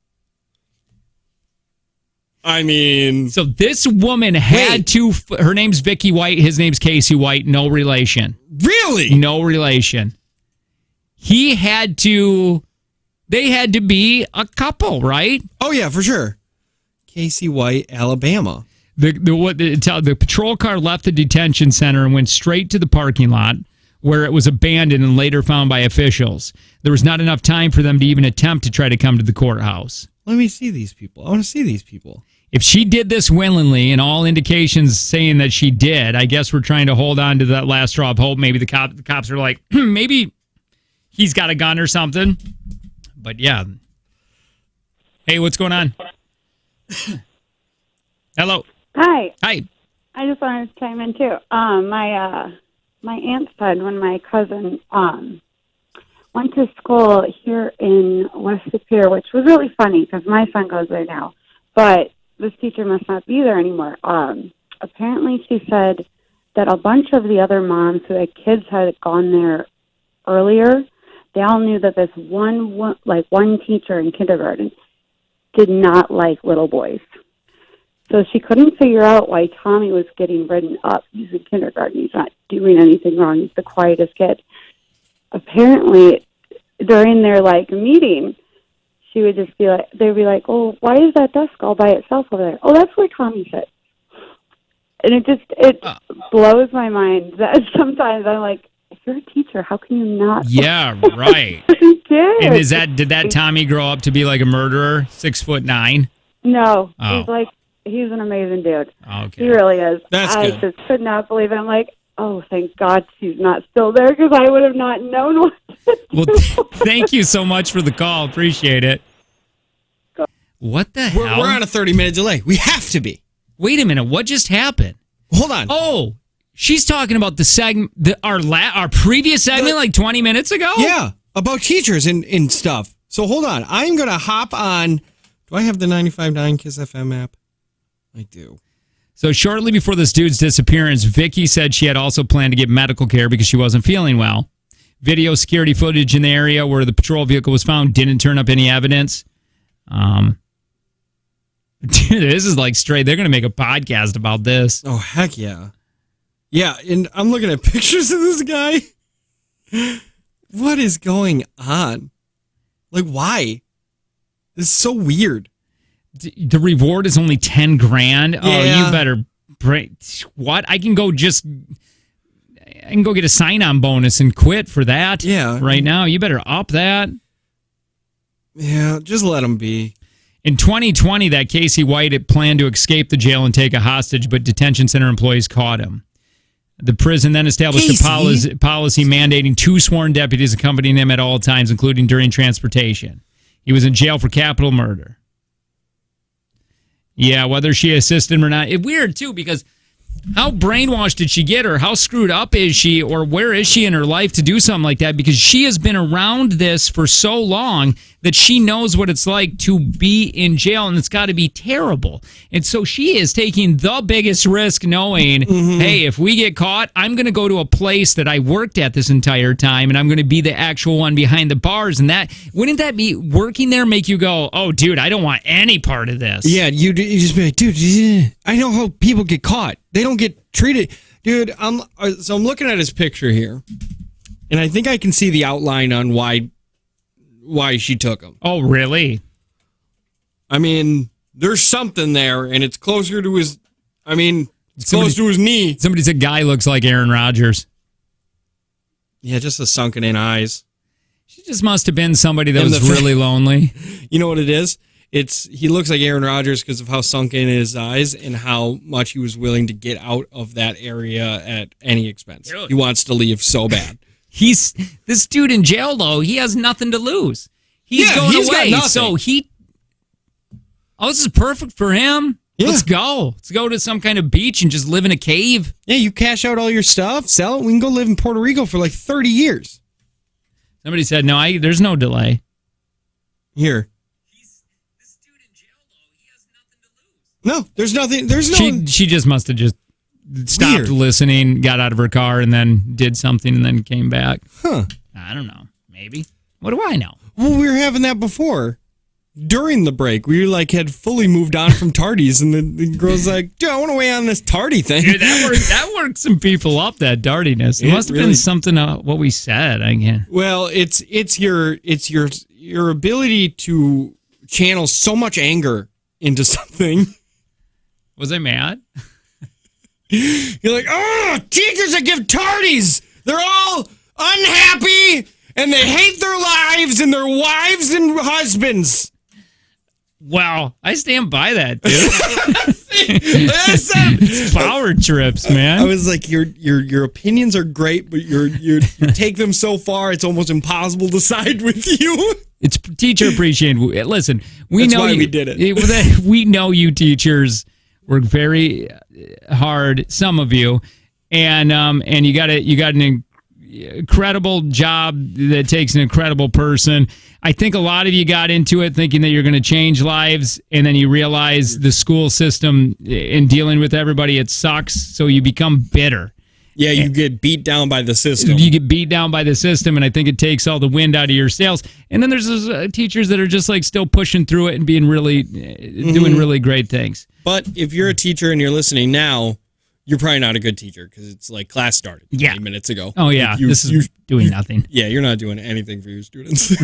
I mean... So this woman had her name's Vicky White, his name's Casey White, no relation. Really? No relation. They had to be a couple, right? Oh, yeah, for sure. Casey White, Alabama. The patrol car left the detention center and went straight to the parking lot. where it was abandoned and later found by officials. There was not enough time for them to even attempt to try to come to the courthouse. Let me see these people. I want to see these people. If she did this willingly, and all indications saying that she did, I guess we're trying to hold on to that last straw of hope. Maybe the cops are like, maybe he's got a gun or something. But yeah. Hey, what's going on? Hello. Hi. Hi. I just wanted to chime in too. My aunt said when my cousin went to school here in West Superior, which was really funny because my son goes there now, but this teacher must not be there anymore. Apparently, she said that a bunch of the other moms who had kids had gone there earlier. They all knew that this one teacher in kindergarten did not like little boys. So she couldn't figure out why Tommy was getting written up. He's in kindergarten. He's not doing anything wrong. He's the quietest kid. Apparently, during their meeting, she would just be like, they'd be like, "Oh, why is that desk all by itself over there? Oh, that's where Tommy sits." And it blows my mind that sometimes I'm like, if you're a teacher, how can you not? Yeah, right. And did that Tommy grow up to be like a murderer, 6'9"? No, Oh. he's an amazing dude. Okay. He really is. That's I good. just could not believe it. I'm like, oh, thank God she's not still there because I would have not known what to Well, do. thank you so much for the call. Appreciate it. What the hell? We're on a 30-minute delay. We have to be. Wait a minute. What just happened? Hold on. Oh, she's talking about the segment, our previous segment like 20 minutes ago? Yeah, about teachers and stuff. So hold on. I'm going to hop on. Do I have the 95.9 Kiss FM app? I do. So shortly before this dude's disappearance, Vicky said she had also planned to get medical care because she wasn't feeling well. Video security footage in the area where the patrol vehicle was found didn't turn up any evidence. Dude, this is like straight. They're going to make a podcast about this. Oh, heck yeah. Yeah, and I'm looking at pictures of this guy. What is going on? Like, why? This is so weird. The reward is only 10 grand. Oh, Yeah. you better break. What? I can go get a sign-on bonus and quit for that. Yeah. Right now, you better up that. Yeah, just let him be. In 2020, that Casey White had planned to escape the jail and take a hostage, but detention center employees caught him. The prison then established a policy mandating 2 sworn deputies accompanying him at all times, including during transportation. He was in jail for capital murder. Yeah, whether she assisted him or not. It's weird, too, because how brainwashed did she get, or how screwed up is she, or where is she in her life to do something like that? Because she has been around this for so long that she knows what it's like to be in jail, and it's got to be terrible. And so she is taking the biggest risk knowing, hey, if we get caught, I'm going to go to a place that I worked at this entire time, and I'm going to be the actual one behind the bars. And that, wouldn't that be working there make you go, oh, dude, I don't want any part of this? Yeah, you just be like, dude, I know how people get caught. They don't get treated. Dude, I'm looking at his picture here, and I think I can see the outline on why she took him. Oh, really? I mean, there's something there, and it's closer to his. I mean, it's close to his knee. Somebody said guy looks like Aaron Rodgers. Yeah, just the sunken in eyes. She just must have been somebody that was really lonely. You know what it is? He looks like Aaron Rodgers because of how sunken in his eyes and how much he was willing to get out of that area at any expense. Really? He wants to leave so bad. This dude in jail though. He has nothing to lose. He's going away. So this is perfect for him. Yeah. Let's go. Let's go to some kind of beach and just live in a cave. Yeah, you cash out all your stuff, sell it. We can go live in Puerto Rico for like 30 years. Somebody said no. There's no delay. Here. This dude in jail though. He has nothing to lose. No, there's nothing. There's no. She just must have just stopped listening, got out of her car, and then did something, and then came back. Huh. I don't know. Maybe. What do I know? Well, we were having that before. During the break, we had fully moved on from tardies, and the girl's like, dude, I want to weigh on this tardy thing. Dude, that worked some people up, that dardiness. It must have been something what we said. Well, it's your ability to channel so much anger into something. Was I mad? You're like, oh, teachers that give tardies. They're all unhappy and they hate their lives and their wives and husbands. Wow, I stand by that, dude. Listen, Power trips, man. I was like, your opinions are great, but you take them so far, it's almost impossible to side with you. It's teacher appreciation. Listen, That's why we did it. We know you teachers work very hard, some of you, and you got an incredible job that takes an incredible person. I think a lot of you got into it thinking that you're going to change lives, and then you realize the school system in dealing with everybody, it sucks, so you become bitter. Yeah, you get beat down by the system. You get beat down by the system, and I think it takes all the wind out of your sails. And then there's those teachers that are just like still pushing through it and being really doing really great things. But if you're a teacher and you're listening now, you're probably not a good teacher because it's like class started 20 minutes ago. Oh, yeah. This is doing nothing. Yeah, you're not doing anything for your students.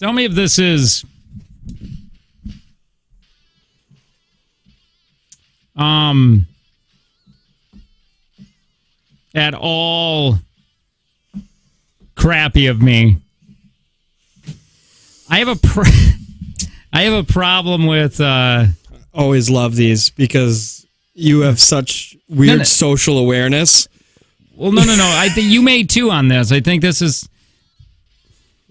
Tell me if this is at all crappy of me. I have a problem with always love these because you have such weird social awareness. Well, no. I think you made two on this. I think this is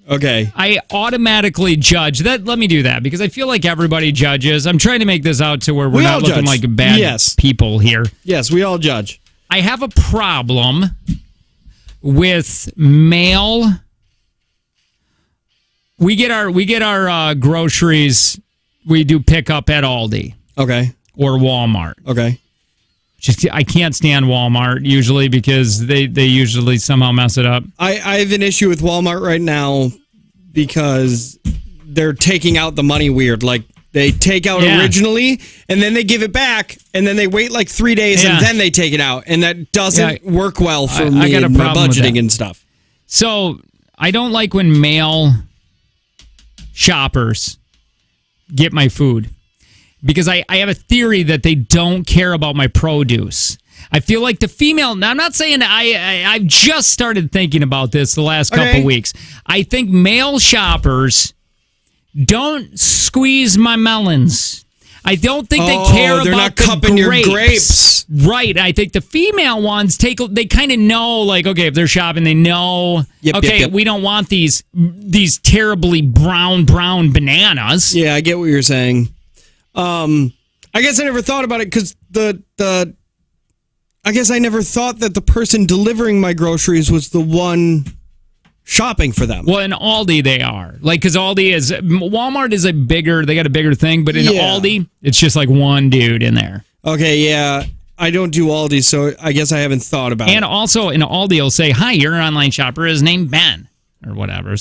okay. I automatically judge that. Let me do that because I feel like everybody judges. I'm trying to make this out to where we're not looking like bad people here. Yes, we all judge. I have a problem with male. We get our groceries. We do pick up at Aldi. Okay. Or Walmart. Okay. I can't stand Walmart usually because they usually somehow mess it up. I have an issue with Walmart right now because they're taking out the money weird. Like they take out originally and then they give it back and then they wait like 3 days and then they take it out. And that doesn't work well for me and my budgeting and stuff. So I don't like when male shoppers get my food. Because I have a theory that they don't care about my produce. I feel like the female. Now, I'm not saying I've just started thinking about this the last couple weeks. I think male shoppers don't squeeze my melons. I don't think they care they're about not cupping the grapes. your grapes. Right. I think the female ones they kind of know, like, okay, if they're shopping, they know, we don't want these terribly brown bananas. Yeah, I get what you're saying. I guess I never thought about it because I guess I never thought that the person delivering my groceries was the one shopping for them. Well, in Aldi they are. Like, because Walmart is they got a bigger thing, but in Aldi, it's just like one dude in there. Okay, yeah. I don't do Aldi, so I guess I haven't thought about it. And also in Aldi, it'll say, hi, your online shopper is named Ben, or whatever.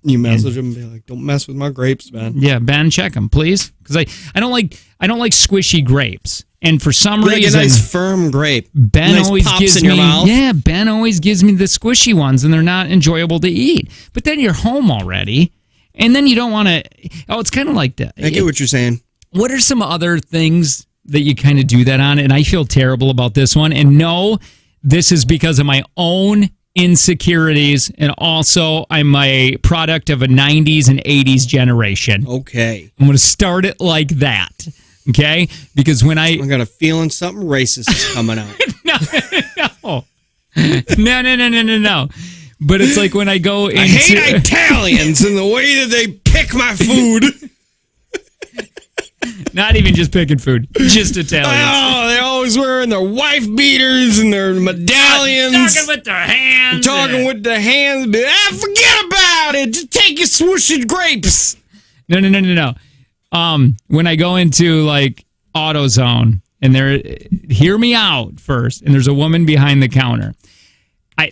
You message him and be like, "Don't mess with my grapes, Ben." Yeah, Ben, check them, please, because I don't like squishy grapes, and for some reason, a nice firm grape. Ben always gives in your mouth. Yeah, Ben always gives me the squishy ones, and they're not enjoyable to eat. But then you're home already, and then you don't want to. Oh, it's kind of like that. I get what you're saying. What are some other things that you kind of do that on? And I feel terrible about this one. And no, this is because of my own insecurities, and also I'm a product of a 90s and 80s generation. Okay. I'm going to start it like that. Okay? Because when I got a feeling something racist is coming out. No. But it's like when I go into... I hate Italians and the way that they pick my food. Not even just picking food, just Italians. Oh, they're always wearing their wife beaters and their medallions. Talking with their hands. With their hands. But forget about it. Just take your swooshed grapes. No. When I go into like AutoZone and hear me out first, and there's a woman behind the counter.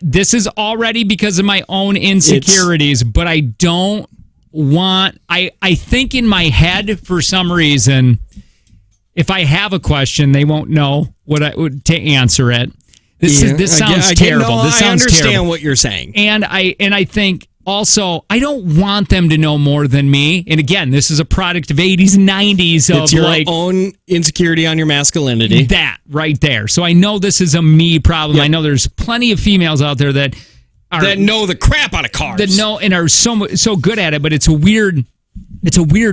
This is already because of my own insecurities, but I don't want. I think in my head for some reason, if I have a question, they won't know to answer it. This sounds terrible. This sounds I understand terrible. What you're saying, and I think also I don't want them to know more than me. And again, this is a product of 80s and 90s. It's your own insecurity on your masculinity. That right there. So I know this is a me problem. Yep. I know there's plenty of females out there that know the crap out of cars. That know and are so good at it, but it's a weird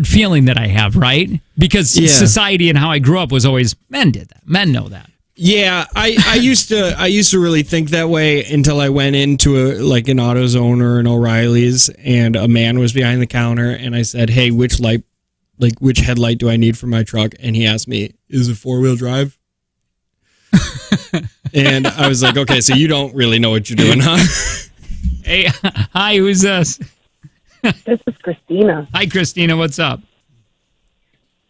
feeling that I have, right? Because society and how I grew up was always men did that. Men know that. Yeah, I used to really think that way until I went into an AutoZone or an O'Reilly's and a man was behind the counter and I said, "Hey, which headlight do I need for my truck?" And he asked me, "Is it 4-wheel drive?" And I was like, "Okay, so you don't really know what you're doing, huh?" Hey, hi, who's this? This is Christina. Hi, Christina. What's up?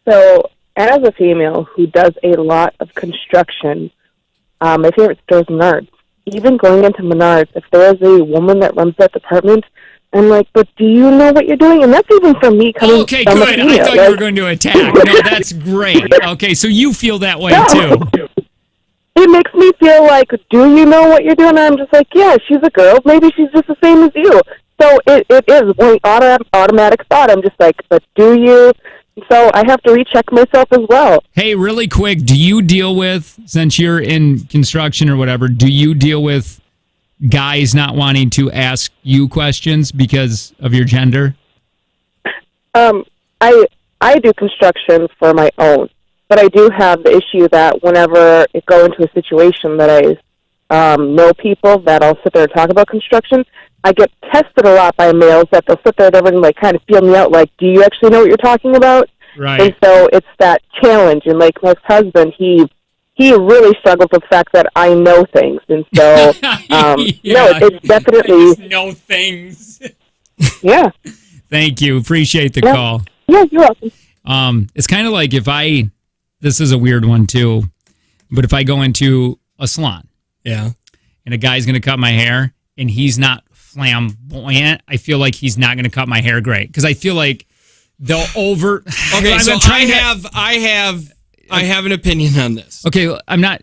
So, as a female who does a lot of construction, my favorite store is Menards. Even going into Menards, if there's a woman that runs that department, I'm like, but do you know what you're doing? And that's even from me coming okay, from good. a female. I thought you were going to attack. No, that's great. Okay, so you feel that way, too. It makes me feel like, do you know what you're doing? And I'm just like, yeah, she's a girl. Maybe she's just the same as you. So it is one automatic thought. I'm just like, but do you? So I have to recheck myself as well. Hey, really quick, do you deal with, since you're in construction or whatever, do you deal with guys not wanting to ask you questions because of your gender? I do construction for my own, but I do have the issue that whenever I go into a situation that I know people that I'll sit there and talk about construction, I get tested a lot by males that they'll sit there and like kind of feel me out, like, do you actually know what you're talking about? Right. And so it's that challenge. And like my ex-husband, he really struggles with the fact that I know things. And so, it's definitely know things. Yeah. Thank you. Appreciate the call. Yeah, you're welcome. It's kind of like this is a weird one too, but if I go into a salon, yeah, and a guy's going to cut my hair and he's not flamboyant, I feel like he's not going to cut my hair great because I feel like they'll over. Okay, so I have an opinion on this. Okay, I'm not.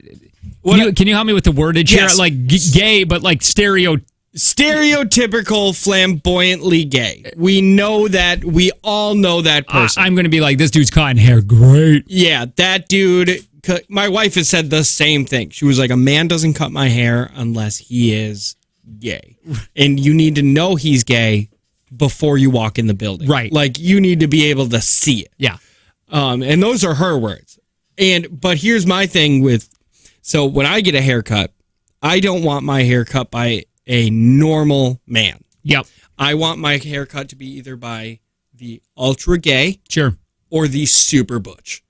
Can you help me with the wordage here? Like gay, but like stereotypical flamboyantly gay. We know that. We all know that person. I'm going to be like, this dude's cutting hair great. Yeah, that dude. My wife has said the same thing. She was like, a man doesn't cut my hair unless he is gay. And you need to know he's gay before you walk in the building. Right. Like, you need to be able to see it. Yeah. And those are her words. But here's my thing so when I get a haircut, I don't want my hair cut by a normal man. Yep. I want my haircut to be either by the ultra gay, sure, or the super butch.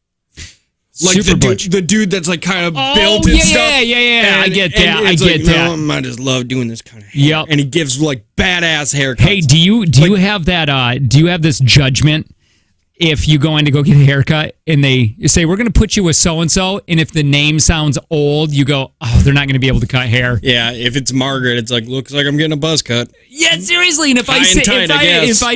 Like super butch. The dude that's like kind of built and stuff. Yeah. I get that. I get that. I just love doing this kind of hair. Yep. And he gives like badass haircuts. Hey, do you have that? Do you have this judgment? If you go in to go get a haircut and they say, we're going to put you with so-and-so, and if the name sounds old, you go, oh, they're not going to be able to cut hair. Yeah, if it's Margaret, it's like, looks like I'm getting a buzz cut. Yeah, seriously. And if I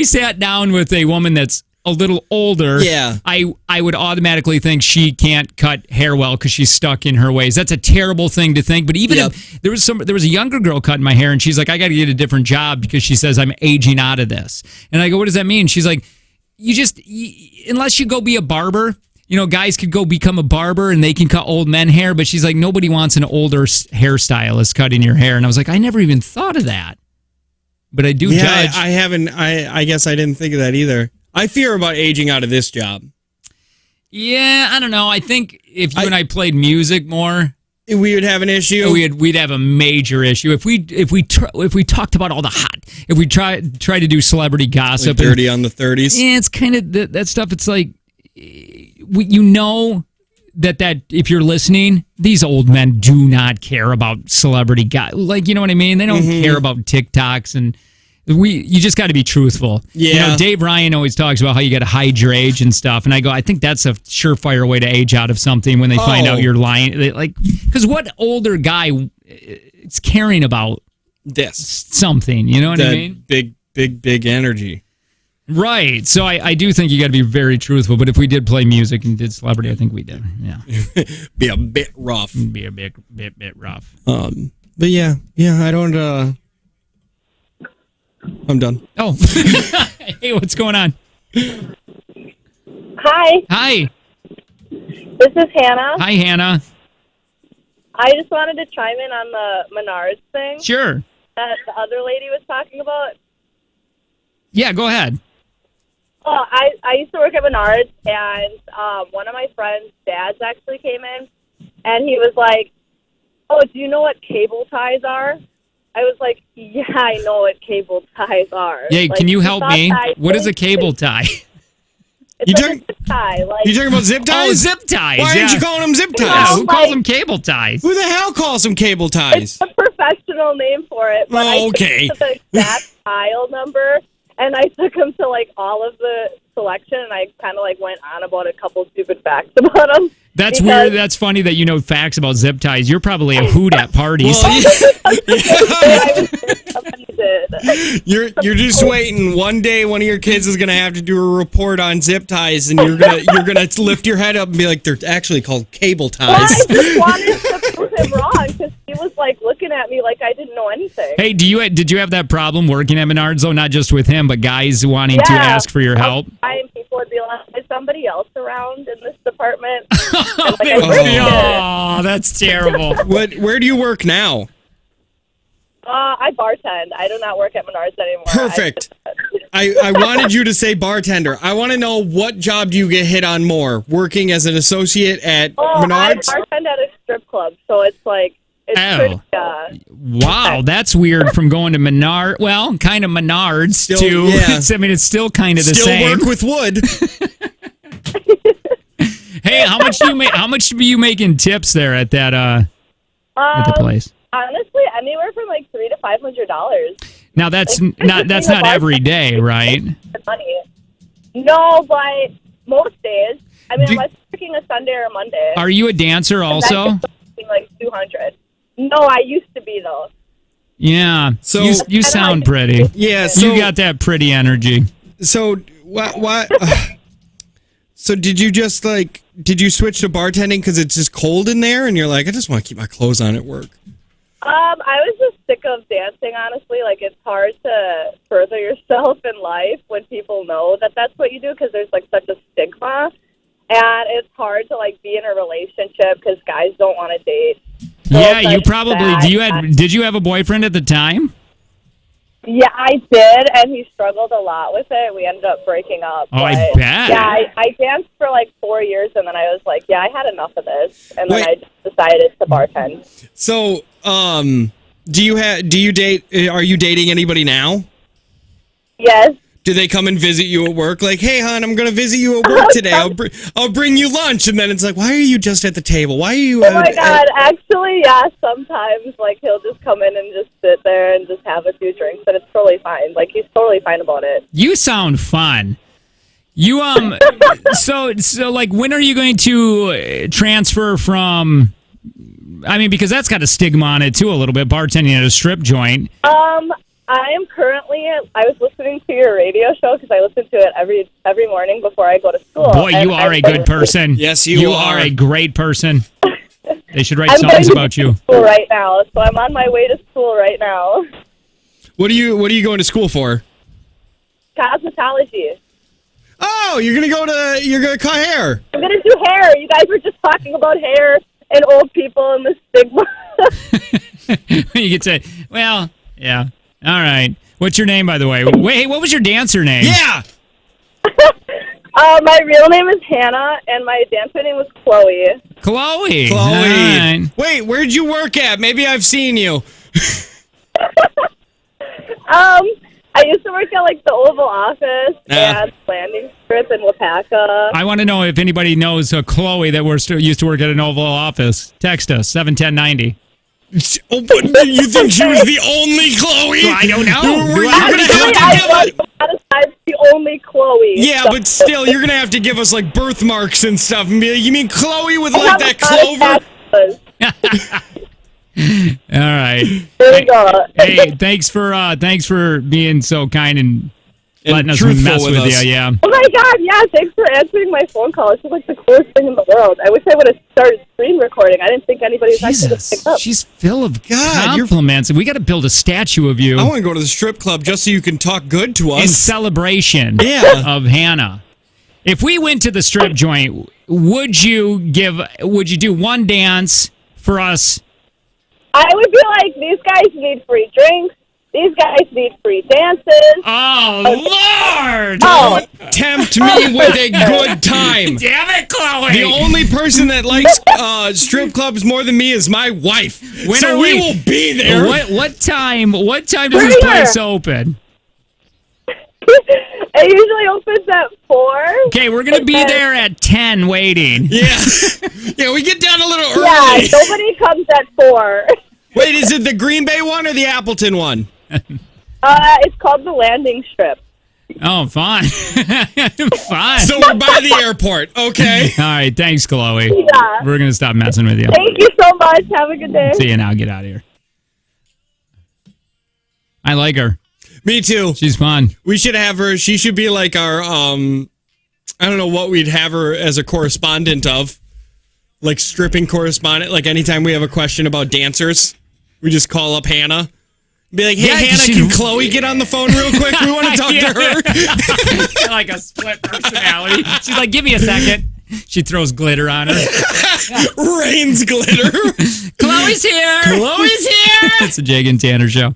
sat down with a woman that's a little older, yeah, I would automatically think she can't cut hair well because she's stuck in her ways. That's a terrible thing to think. But even if there was a younger girl cutting my hair, and she's like, I got to get a different job because she says I'm aging out of this. And I go, what does that mean? She's like, unless you go be a barber, guys could go become a barber and they can cut old men hair, but she's like, nobody wants an older hairstylist cutting your hair. And I was like, I never even thought of that. But I do judge. I haven't. I guess I didn't think of that either. I fear about aging out of this job. Yeah, I don't know. I think if you and I played music more, we would have an issue. We'd have a major issue if we talked about all the if we try to do celebrity gossip, like 30 on the 30s. Yeah, it's kind of that stuff. It's like that if you're listening, these old men do not care about celebrity gossip. Like, you know what I mean? They don't care about TikToks, and you just got to be truthful. Yeah. Dave Ryan always talks about how you got to hide your age and stuff. And I go, I think that's a surefire way to age out of something when they find out you're lying. Like, because what older guy is caring about this something? You know what I mean? Big energy. Right. So I do think you got to be very truthful. But if we did play music and did celebrity, I think we did. Yeah. Be a bit rough. Be a bit rough. But yeah, I don't. I'm done. Oh. Hey, what's going on? Hi. Hi. This is Hannah. Hi, Hannah. I just wanted to chime in on the Menards thing. Sure. That the other lady was talking about. Yeah, go ahead. Well, I used to work at Menards, and one of my friend's dads actually came in, and he was like, oh, do you know what cable ties are? I was like, yeah, I know what cable ties are. Yeah, like, can you help me? What is a cable tie? It's like a zip tie. Like, you talking about zip ties? Oh, zip ties. Why aren't you calling them zip ties? Yeah, who calls them cable ties? Who the hell calls them cable ties? It's a professional name for it. But I took him to the exact tile number, and I took him to like all of the selection, and I kind of like went on about a couple stupid facts about them. That's weird. That's funny that you know facts about zip ties. You're probably a hoot at parties. You're just waiting. One day, one of your kids is gonna have to do a report on zip ties, and you're gonna lift your head up and be like, "They're actually called cable ties." Well, I just wanted to prove him wrong because he was like looking at me like I didn't know anything. Hey, did you have that problem working at Menards though? Not just with him, but guys wanting to ask for your help. And people would be like, "Is somebody else around in this department?" Oh, that's terrible. Where do you work now? I bartend. I do not work at Menards anymore. Perfect. I wanted you to say bartender. I want to know, what job do you get hit on more? Working as an associate at Menards? I bartend at a strip club, so it's like it's pretty. Wow, that's weird from going to Menards. Well, kind of Menards to. Yeah. I mean, it's still kind of the same. Still work with wood. Hey, how much do you make? How much do you make in tips there at that at the place? Honestly, anywhere from like $300 to $500. Now that's not every day, right? Money. No, but most days. I mean, unless working a Sunday or a Monday. Are you a dancer also? Like 200. No, I used to be though. Yeah. So you sound pretty. Yeah. So you got that pretty energy. So what? So did you just did you switch to bartending because it's just cold in there, and you're like, I just want to keep my clothes on at work? I was just sick of dancing, honestly. Like, it's hard to further yourself in life when people know that that's what you do because there's, like, such a stigma. And it's hard to, like, be in a relationship because guys don't want to date. So yeah, you probably... Did you have a boyfriend at the time? Yeah, I did, and he struggled a lot with it. We ended up breaking up. Oh, I bet. Yeah, I danced for, like, 4 years, and then I was like, yeah, I had enough of this. And then I just decided to bartend. So... do you date? Are you dating anybody now? Yes. Do they come and visit you at work? Like, hey, hon, I'm going to visit you at work today. I'll bring you lunch. And then it's like, why are you just at the table? Why are you? Oh my God! Actually, yeah. Sometimes, like, he'll just come in and just sit there and just have a few drinks, and it's totally fine. Like, he's totally fine about it. You sound fun. You so like, when are you going to transfer from? I mean, because that's got a stigma on it too, a little bit, bartending at a strip joint. I am currently. I was listening to your radio show because I listen to it every morning before I go to school. Boy, you are a good person. Yes, you are a great person. They should write songs about you. School right now, so I'm on my way to school right now. What are you going to school for? Cosmetology. Oh, you're gonna cut hair. I'm gonna do hair. You guys were just talking about hair and old people and the stigma. You could say, well, yeah. All right. What's your name, by the way? Wait, what was your dancer name? Yeah. My real name is Hannah, and my dancer name was Chloe. Chloe. Right. Wait, where'd you work at? Maybe I've seen you. I used to work at, like, the Oval Office and Landing Strip in Wapaka. I want to know if anybody knows Chloe that used to work at an Oval Office. Text us, 71090. Oh, but you think she was the only Chloe? I don't know. I'm the only Chloe. Yeah, but still, you're going to have to give us, like, birthmarks and stuff. And be like, you mean Chloe with, like, that clover? All right. There you go. Hey, thanks for being so kind and letting us mess with you. Yeah. Oh my God! Yeah, thanks for answering my phone call. It's like the coolest thing in the world. I wish I would have started screen recording. I didn't think anybody was actually going to pick up. She's full of compliments, and we got to build a statue of you. I want to go to the strip club just so you can talk good to us in celebration. Of Hannah. If we went to the strip joint, would you do one dance for us? I would be like, these guys need free drinks. These guys need free dances. Oh, Lord! Oh, tempt me with a good time. Damn it, Chloe! The only person that likes strip clubs more than me is my wife. So we will be there. What time does this place open? It usually opens at 4. Okay, we're going to be there at 10 waiting. Yeah. Yeah, we get down a little early. Yeah, nobody comes at 4. Wait, is it the Green Bay one or the Appleton one? It's called the Landing Strip. Oh, fine. Fine. So we're by the airport, okay? All right, thanks, Chloe. Yeah. We're going to stop messing with you. Thank you so much. Have a good day. See you now. Get out of here. I like her. Me too. She's fun. We should have her. She should be like our, I don't know what we'd have her as a correspondent of. like stripping correspondent. Like anytime we have a question about dancers, we just call up Hannah. Be like, hey, Hannah, can Chloe get on the phone real quick? We want to talk to her. Like a split personality. She's like, give me a second. She throws glitter on her. Rains glitter. Chloe's here. Chloe's here. It's the Jake and Tanner Show.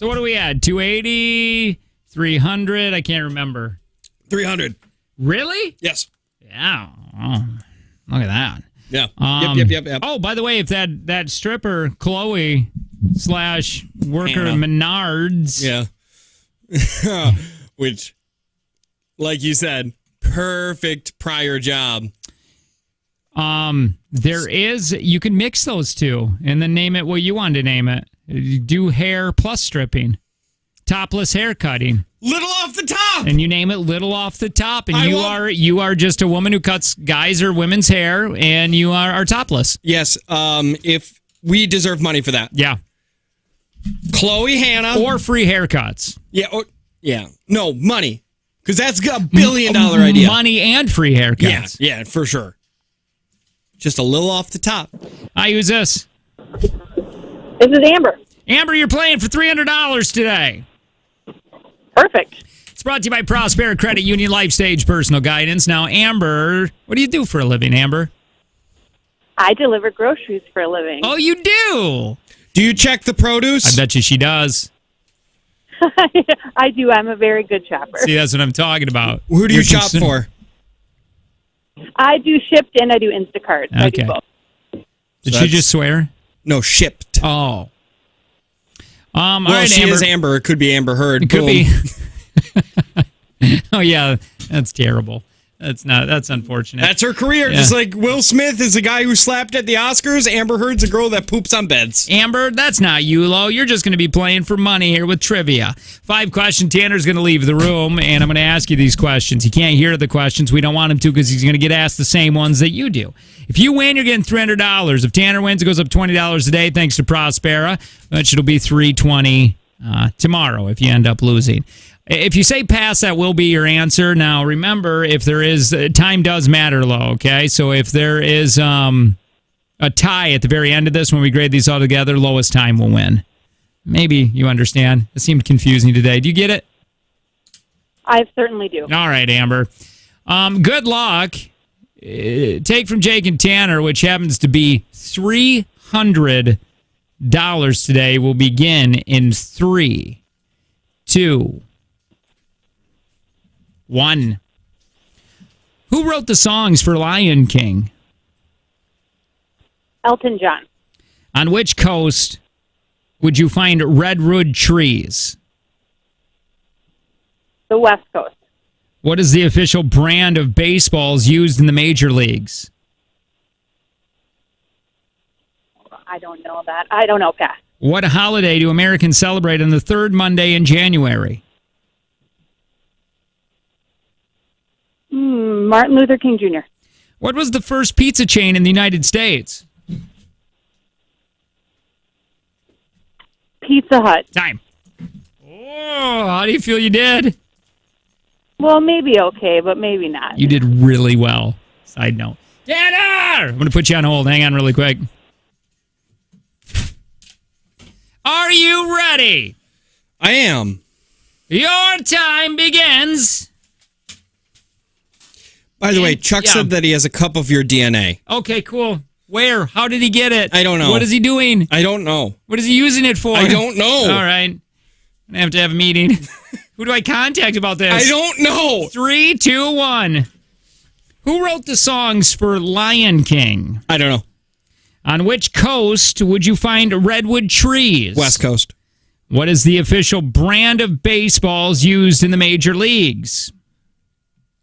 So what do we add? 280, 300? I can't remember. 300. Really? Yes. Yeah. Oh, look at that. Yeah. Yep. Oh, by the way, if that stripper, Chloe / worker Hannah. Menards. Yeah. Which, like you said, perfect prior job. You can mix those two and then name it what you want to name it. Do hair plus stripping, topless hair cutting. Little off the top. And you name it Little Off the Top. And you are just a woman who cuts guys or women's hair, and you are topless. Yes. If we deserve money for that. Yeah. Chloe, Hannah. Or free haircuts. Yeah. No, money. Because that's a $1 billion idea. Money and free haircuts. Yeah, for sure. Just a little off the top. I use this. This is Amber. Amber, you're playing for $300 today. Perfect. It's brought to you by Prospera Credit Union Life Stage Personal Guidance. Now, Amber, what do you do for a living, Amber? I deliver groceries for a living. Oh, you do? Do you check the produce? I bet you she does. I do. I'm a very good shopper. See, that's what I'm talking about. Who do you shop for? I do shipped and I do Instacart. So I do both. Did she just swear? No, shipped. Oh. Well, all right, she Amber. is Amber. It could be Amber Heard. It could be. Oh, yeah. That's terrible. That's unfortunate. That's her career. Yeah. Just like Will Smith is the guy who slapped at the Oscars. Amber Heard's a girl that poops on beds. Amber, that's not you, Lo. You're just going to be playing for money here with trivia. 5 questions. Tanner's going to leave the room, and I'm going to ask you these questions. He can't hear the questions. We don't want him to because he's going to get asked the same ones that you do. If you win, you're getting $300. If Tanner wins, it goes up $20 a day thanks to Prospera, which it'll be $320 tomorrow if you end up losing. If you say pass, that will be your answer. Now, remember, if there is time does matter, Lo, okay? So if there is a tie at the very end of this, when we grade these all together, lowest time will win. Maybe you understand. It seemed confusing today. Do you get it? I certainly do. All right, Amber. Good luck. Take from Jake and Tanner, which happens to be $300 today, will begin in 3, 2, 1. Who wrote the songs for Lion King? Elton John. On which coast would you find redwood trees? The West Coast. What is the official brand of baseballs used in the major leagues? I don't know that. I don't know, pass. What holiday do Americans celebrate on the third Monday in January? Martin Luther King Jr. What was the first pizza chain in the United States? Pizza Hut. Time. Oh, how do you feel you did? Well, maybe okay, but maybe not. You did really well. Side note. Tanner! I'm going to put you on hold. Hang on really quick. Are you ready? I am. Your time begins. By the way, Chuck said that he has a cup of your DNA. Okay, cool. Where? How did he get it? I don't know. What is he doing? I don't know. What is he using it for? I don't know. All right. I'm going to have to have a meeting. Who do I contact about this? I don't know. 3, 2, 1. Who wrote the songs for Lion King? I don't know. On which coast would you find redwood trees? West Coast. What is the official brand of baseballs used in the major leagues?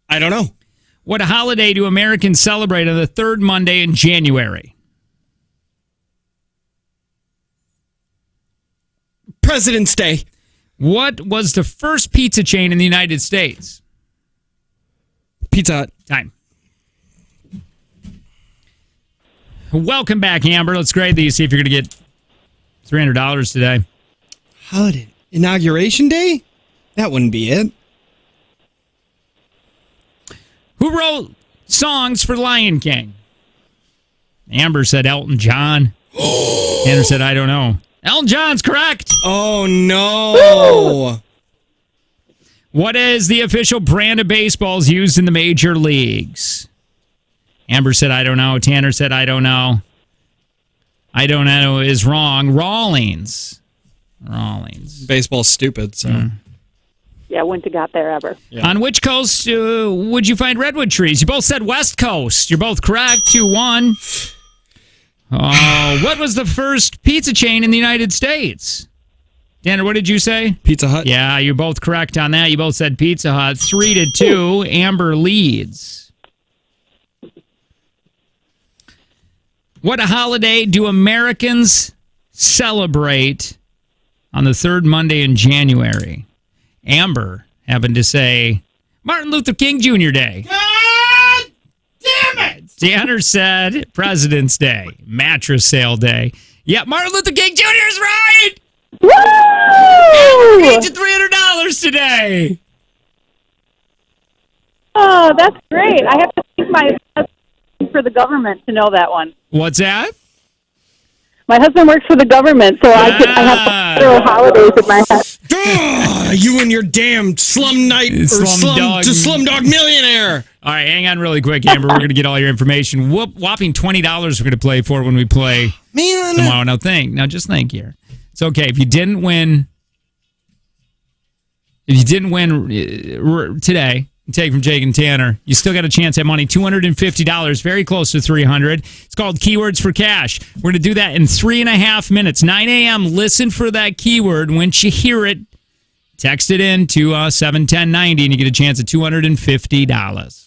I don't know. What holiday do Americans celebrate on the third Monday in January? President's Day. What was the first pizza chain in the United States? Pizza Hut. Time. Welcome back, Amber. Let's grade these. See if you're going to get $300 today. Holiday. Inauguration Day? That wouldn't be it. Who wrote songs for Lion King? Amber said Elton John. Tanner said, I don't know. Elton John's correct. Oh, no. Woo! What is the official brand of baseballs used in the major leagues? Amber said, I don't know. Tanner said, I don't know. I don't know is wrong. Rawlings. Rawlings. Baseball's stupid, so. Yeah, wouldn't have got there ever. Yeah. On which coast would you find redwood trees? You both said West Coast. You're both correct. 2-1. Oh, what was the first pizza chain in the United States? Tanner, what did you say? Pizza Hut. Yeah, you're both correct on that. You both said Pizza Hut. 3-2. Amber leads. What holiday do Americans celebrate on the third Monday in January? Amber happened to say Martin Luther King Jr. Day. God damn it! Tanner said President's Day, Mattress Sale Day. Yeah, Martin Luther King Jr. is right! Woo! Amber paid you $300 today. Oh, that's great. I have to thank my husband for the government to know that one. What's that? My husband works for the government, so I have federal holidays in my head. You and your damn slum night or Slumdog Millionaire. All right, hang on really quick, Amber. We're going to get all your information. Whopping $20 we're going to play for when we play tomorrow. Now just think here. It's okay. If you didn't win today, take from Jake and Tanner, you still got a chance at money. $250, very close to $300. It's called Keywords for Cash. We're going to do that in 3.5 minutes. 9 a.m. Listen for that keyword. Once you hear it, text it in to 71090 and you get a chance at $250.